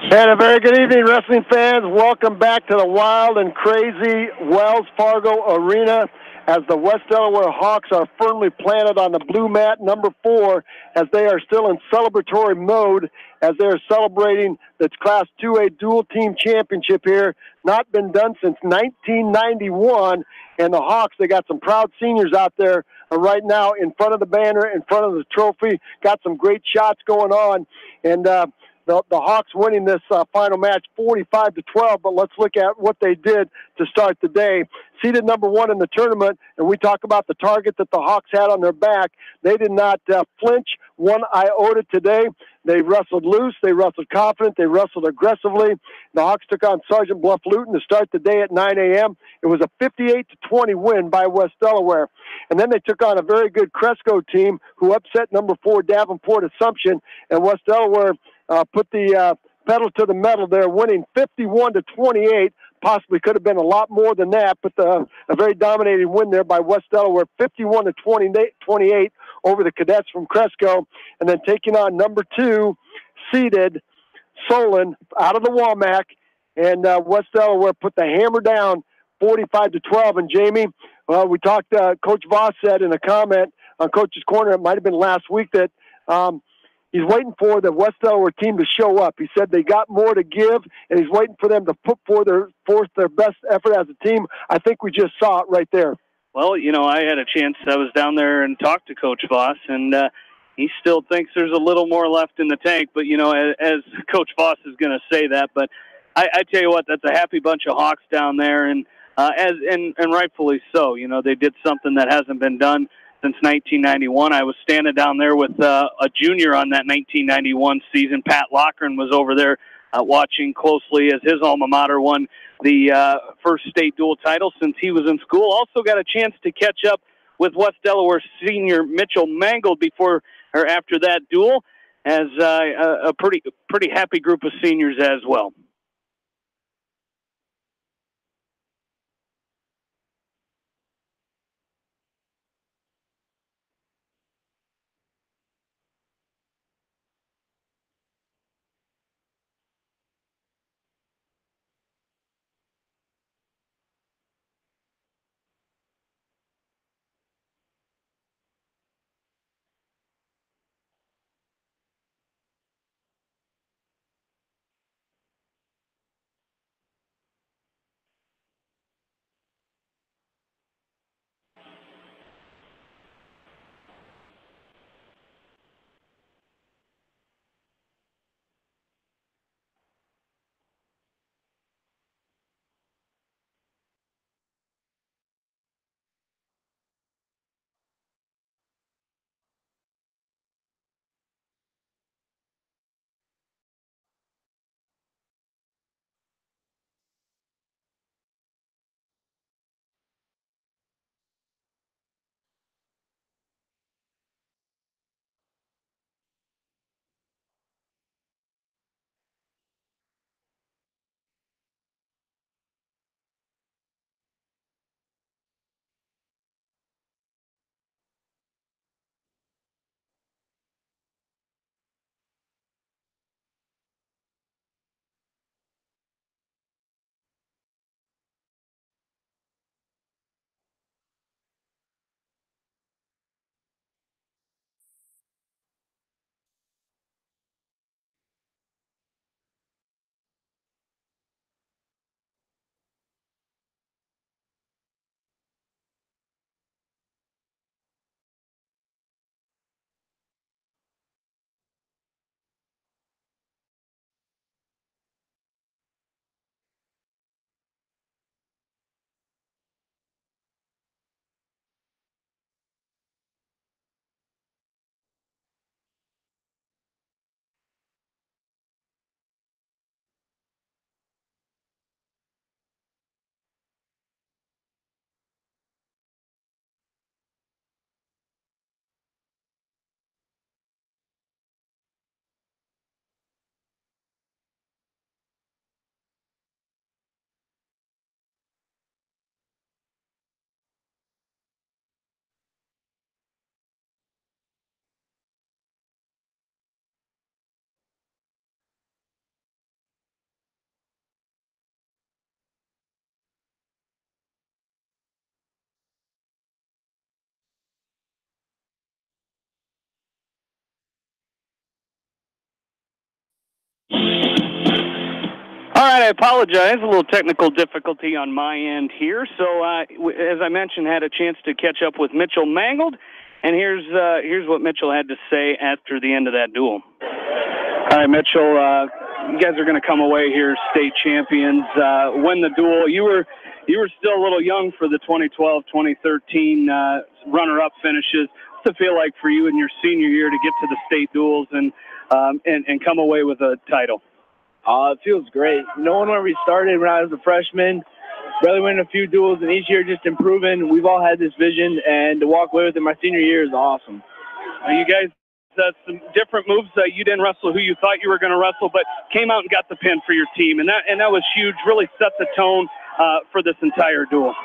And a very good evening, wrestling fans. Welcome back to the wild and crazy Wells Fargo Arena as the West Delaware Hawks are firmly planted on the blue mat, number 4, as they are still in celebratory mode as they are celebrating the Class 2A dual team championship here. Not been done since 1991. And the Hawks, they got some proud seniors out there right now in front of the banner, in front of the trophy. Got some great shots going on. And the Hawks winning this final match 45-12, but let's look at what they did to start the day. Seeded number 1 in the tournament, and we talk about the target that the Hawks had on their back. They did not flinch one iota today. They wrestled loose, they wrestled confident, they wrestled aggressively. The Hawks took on Sergeant Bluff Luton to start the day at 9 a.m. It was a 58-20 win by West Delaware. And then they took on a very good Cresco team who upset number 4 Davenport Assumption, and West Delaware put the pedal to the metal there, winning 51-28. Possibly could have been a lot more than that, but a very dominating win there by West Delaware, 51-28 over the Cadets from Cresco, and then taking on number 2 seeded Solon out of the WAMAC, and West Delaware put the hammer down 45-12. And Jamie, we talked, Coach Voss said in a comment on Coach's Corner, it might have been last week, that he's waiting for the West Delaware team to show up. He said they got more to give, and he's waiting for them to put forth their best effort as a team. I think we just saw it right there. Well, I had a chance. I was down there and talked to Coach Voss, and he still thinks there's a little more left in the tank. But, as Coach Voss is going to say that, but I tell you what, that's a happy bunch of Hawks down there, and rightfully so. They did something that hasn't been done since 1991. I was standing down there with a junior on that 1991 season. Pat Lochran was over there watching closely as his alma mater won the first state dual title since he was in school. Also got a chance to catch up with West Delaware senior Mitchell Mangold before or after that duel, as a pretty happy group of seniors as well. right, I apologize. A little technical difficulty on my end here. So, as I mentioned, had a chance to catch up with Mitchell Mangold, and here's what Mitchell had to say after the end of that duel. All right, Mitchell, you guys are going to come away here state champions. Win the duel. You were still a little young for the 2012-2013 runner-up finishes. What's it feel like for you in your senior year to get to the state duels and come away with a title? It feels great. Knowing where we started when I was a freshman, really winning a few duels, and each year just improving. We've all had this vision, and to walk away with it my senior year is awesome. You guys, some different moves. You didn't wrestle who you thought you were going to wrestle, but came out and got the pin for your team, and that was huge. Really set the tone for this entire duel.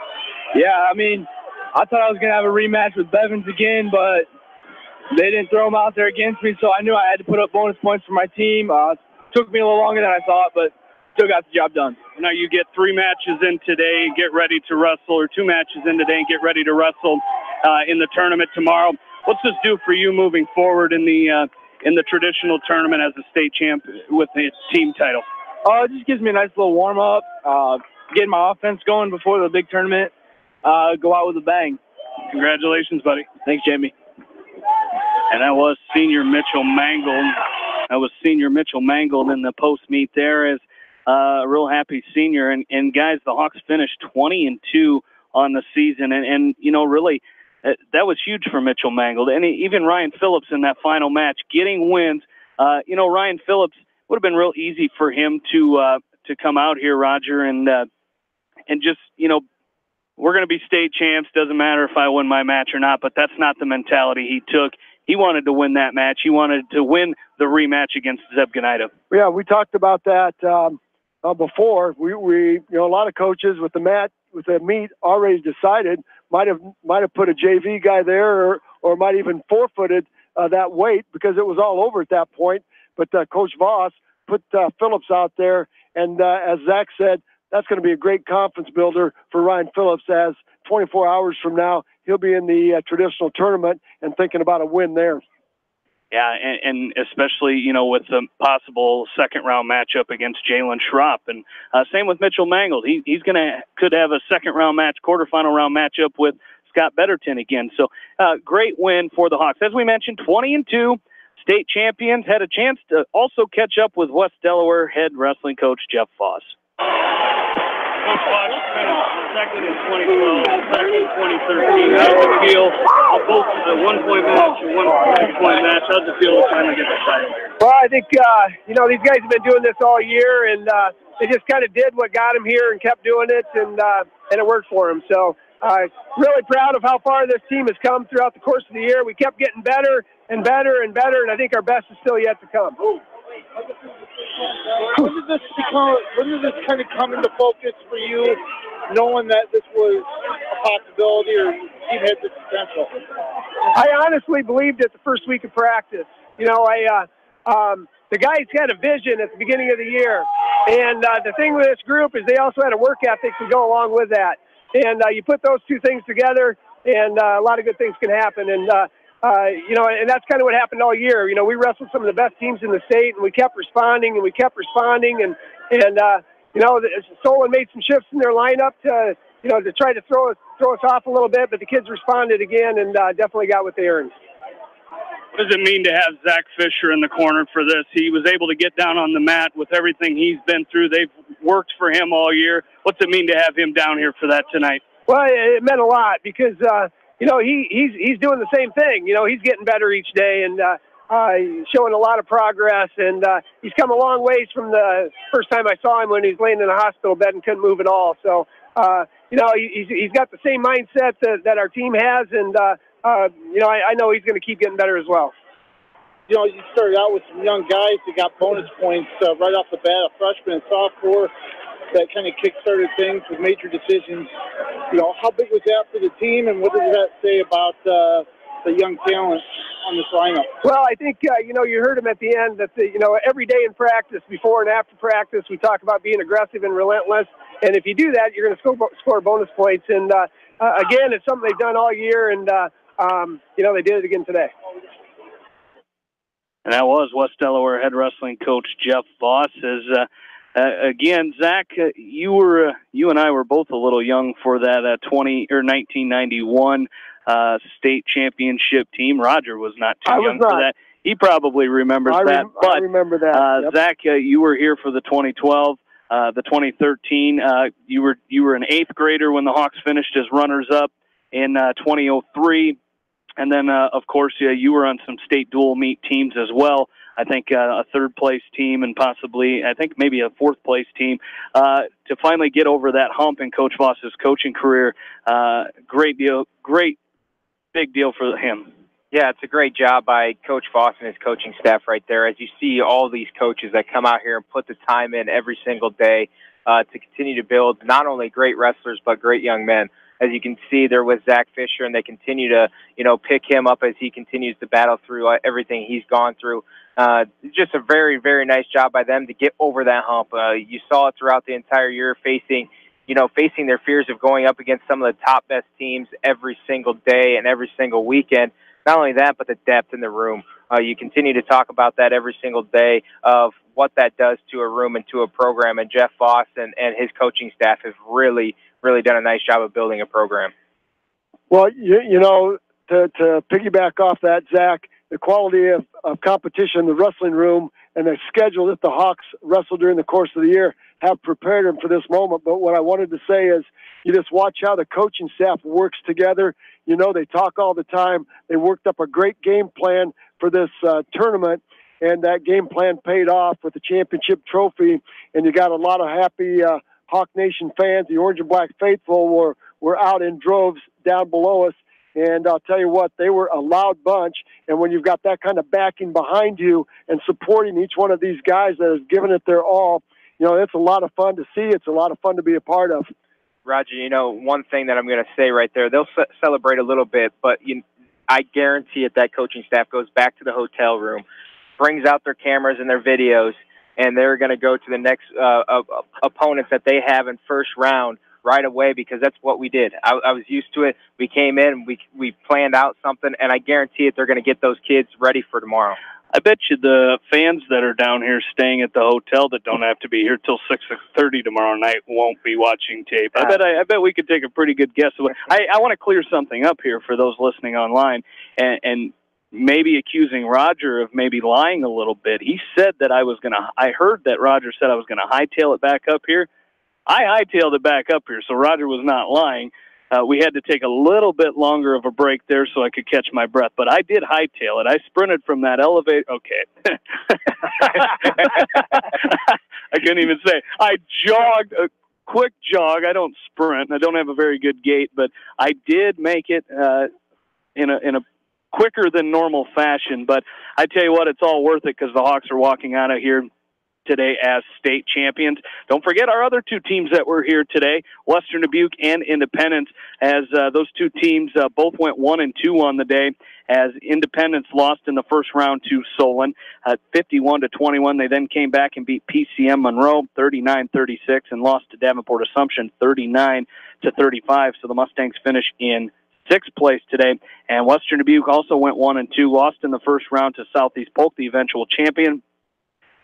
Yeah, I mean, I thought I was going to have a rematch with Bevins again, but they didn't throw them out there against me, so I knew I had to put up bonus points for my team. Took me a little longer than I thought, but still got the job done. Now you get 3 matches in today, get ready to wrestle, or 2 matches in today and get ready to wrestle in the tournament tomorrow. What's this do for you moving forward in the traditional tournament as a state champ with the team title? It just gives me a nice little warm-up, getting my offense going before the big tournament, go out with a bang. Congratulations, buddy. Thanks, Jamie. And that was senior Mitchell Mangold. In the post-meet there as a real happy senior. And guys, the Hawks finished 20-2 on the season. And you know, really, that was huge for Mitchell Mangold. And even Ryan Phillips in that final match getting wins. You know, Ryan Phillips would have been real easy for him to come out here, Roger, and just, you know, we're going to be state champs. Doesn't matter if I win my match or not, but that's not the mentality he took. He wanted to win that match. He wanted to win the rematch against Zeb Gnida. Yeah, we talked about that before. We you know, a lot of coaches with the meet already decided might have put a JV guy there or might even forfeited that weight because it was all over at that point. But Coach Voss put Phillips out there, and as Zach said, that's going to be a great confidence builder for Ryan Phillips as 24 hours from now, he'll be in the traditional tournament and thinking about a win there. Yeah, and especially, you know, with the possible second-round matchup against Jalen Schropp. And same with Mitchell Mangold. Could have a second-round match, quarterfinal round matchup with Scott Betterton again. So great win for the Hawks. As we mentioned, 20-2 state champions. Had a chance to also catch up with West Delaware head wrestling coach Jeff Foss. Coach Fox finished second in 2012, second in 2013. How does it feel? Both a 1-point match and 1-point match. How does it feel to finally get the title? Well, I think, you know, these guys have been doing this all year, and they just kind of did what got them here and kept doing it, and it worked for them. So really proud of how far this team has come throughout the course of the year. We kept getting better and better and better, and I think our best is still yet to come. When did this kind of come into focus for you, knowing that this was a possibility or team had the potential? I honestly believed it the first week of practice. You know, the guys had a vision at the beginning of the year, and the thing with this group is they also had a work ethic to go along with that. And you put those two things together, and a lot of good things can happen. And you know, and that's kind of what happened all year. You know, we wrestled some of the best teams in the state, and we kept responding, and you know, Solon made some shifts in their lineup to, you know, to try to throw us off a little bit, but the kids responded again and definitely got what they earned. What does it mean to have Zach Fisher in the corner for this? He was able to get down on the mat with everything he's been through. They've worked for him all year. What's it mean to have him down here for that tonight? Well, it meant a lot because, you know, he's doing the same thing. You know, he's getting better each day and showing a lot of progress. And he's come a long ways from the first time I saw him when he was laying in a hospital bed and couldn't move at all. So, you know, he's got the same mindset that our team has. And, you know, I know he's going to keep getting better as well. You know, you started out with some young guys that got bonus points right off the bat, a freshman and sophomore. That kind of kick-started things with major decisions. You know, how big was that for the team, and what does that say about the young talent on this lineup? Well, I think, you know, you heard him at the end that, you know, every day in practice, before and after practice, we talk about being aggressive and relentless. And if you do that, you're going to score bonus points. And, again, it's something they've done all year, and, you know, they did it again today. And that was West Delaware head wrestling coach Jeff Voss. As again, Zach, you and I were both a little young for that 1991 state championship team. Roger was not too young for that. He probably remembers that. I remember that. Yep. Zach, you were here for the 2012, the 2013. You were an 8th grader when the Hawks finished as runners-up in 2003. And then, of course, you were on some state dual meet teams as well. I think a 3rd-place team and possibly, I think maybe a 4th-place team. To finally get over that hump in Coach Voss's coaching career, great deal, big deal for him. Yeah, it's a great job by Coach Voss and his coaching staff right there. As you see all these coaches that come out here and put the time in every single day to continue to build not only great wrestlers but great young men. As you can see, they're with Zach Fisher, and they continue to, pick him up as he continues to battle through everything he's gone through. Just a very, very nice job by them to get over that hump. You saw it throughout the entire year, facing their fears of going up against some of the top best teams every single day and every single weekend. Not only that, but the depth in the room. You continue to talk about that every single day of what that does to a room and to a program. And Jeff Voss and his coaching staff have really done a nice job of building a program. Well, to piggyback off that, Zach, the quality of competition in the wrestling room and the schedule that the Hawks wrestle during the course of the year have prepared them for this moment. But what I wanted to say is you just watch how the coaching staff works together. They talk all the time. They worked up a great game plan for this tournament, and that game plan paid off with the championship trophy, and you got a lot of happy Hawk Nation fans. The Orange and Black faithful were out in droves down below us, and I'll tell you what, they were a loud bunch, and when you've got that kind of backing behind you and supporting each one of these guys that has given it their all, it's a lot of fun to see. It's a lot of fun to be a part of. Roger, one thing that I'm going to say right there, they'll celebrate a little bit, but I guarantee it that coaching staff goes back to the hotel room, brings out their cameras and their videos, and they're going to go to the next opponents that they have in first round right away, because that's what we did. I was used to it. We came in, we planned out something, and I guarantee it they're going to get those kids ready for tomorrow. I bet you the fans that are down here staying at the hotel that don't have to be here till 6:30 tomorrow night won't be watching tape. I bet we could take a pretty good guess. I want to clear something up here for those listening online and maybe accusing Roger of maybe lying a little bit. He said that I heard that Roger said I was going to hightail it back up here. I hightailed it back up here, so Roger was not lying. We had to take a little bit longer of a break there so I could catch my breath, but I did hightail it. I sprinted from that elevator. Okay. I couldn't even say. I jogged, a quick jog. I don't sprint. I don't have a very good gait, but I did make it in a quicker than normal fashion. But I tell you what, it's all worth it because the Hawks are walking out of here today as state champions. Don't forget our other 2 teams that were here today, Western Dubuque and Independence, as those 2 teams both went 1-2 on the day, as Independence lost in the first round to Solon at 51-21. They then came back and beat PCM Monroe 39-36 and lost to Davenport Assumption 39-35. So the Mustangs finish in 6th place today. And Western Dubuque also went 1-2, lost in the first round to Southeast Polk, the eventual champion,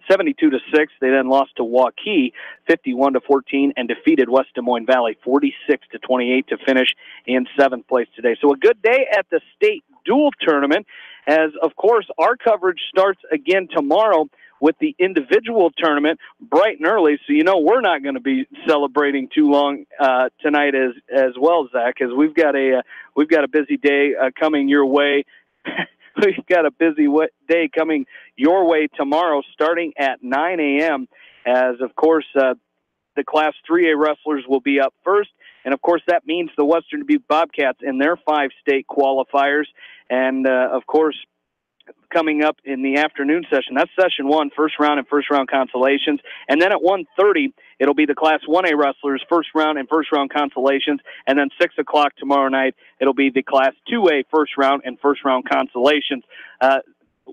72-6. They then lost to Waukee 51-14 and defeated West Des Moines Valley 46-28 to finish in 7th place today. So a good day at the state dual tournament, as of course our coverage starts again tomorrow with the individual tournament bright and early. So we're not going to be celebrating too long tonight as well, Zach, as we've got a busy day coming your way. We've got a busy day coming your way tomorrow starting at 9 a.m. as, of course, the Class 3A wrestlers will be up first. And, of course, that means the Western Dubuque Bobcats in their 5 state qualifiers. And, of course, coming up in the afternoon session, that's session 1, first round and first round consolations. And then at 1:30, it'll be the Class 1A wrestlers, first round and first round consolations. And then 6 o'clock tomorrow night, it'll be the Class 2A first round and first round consolations.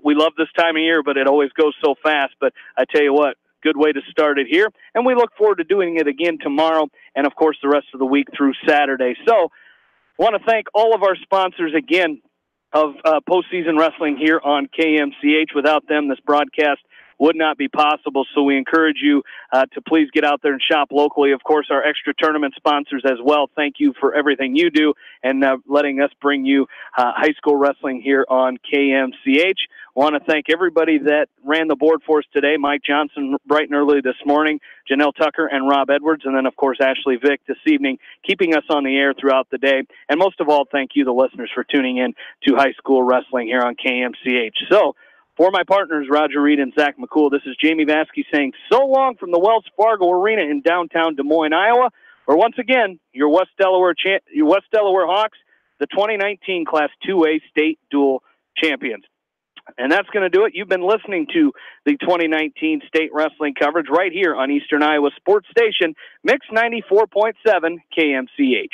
We love this time of year, but it always goes so fast. But I tell you what, good way to start it here. And we look forward to doing it again tomorrow and, of course, the rest of the week through Saturday. So I want to thank all of our sponsors again of postseason wrestling here on KMCH. Without them, this broadcast would not be possible. So we encourage you to please get out there and shop locally. Of course, our extra tournament sponsors as well. Thank you for everything you do and letting us bring you high school wrestling here on KMCH. Want to thank everybody that ran the board for us today. Mike Johnson bright and early this morning, Janelle Tucker and Rob Edwards, and then, of course, Ashley Vick this evening, keeping us on the air throughout the day. And most of all, thank you, the listeners, for tuning in to high school wrestling here on KMCH. So, for my partners, Roger Reed and Zach McCool, this is Jamie Vaskey saying so long from the Wells Fargo Arena in downtown Des Moines, Iowa, where once again, your West Delaware Hawks, the 2019 Class 2A state dual champions. And that's going to do it. You've been listening to the 2019 state wrestling coverage right here on Eastern Iowa Sports Station, Mix 94.7 KMCH.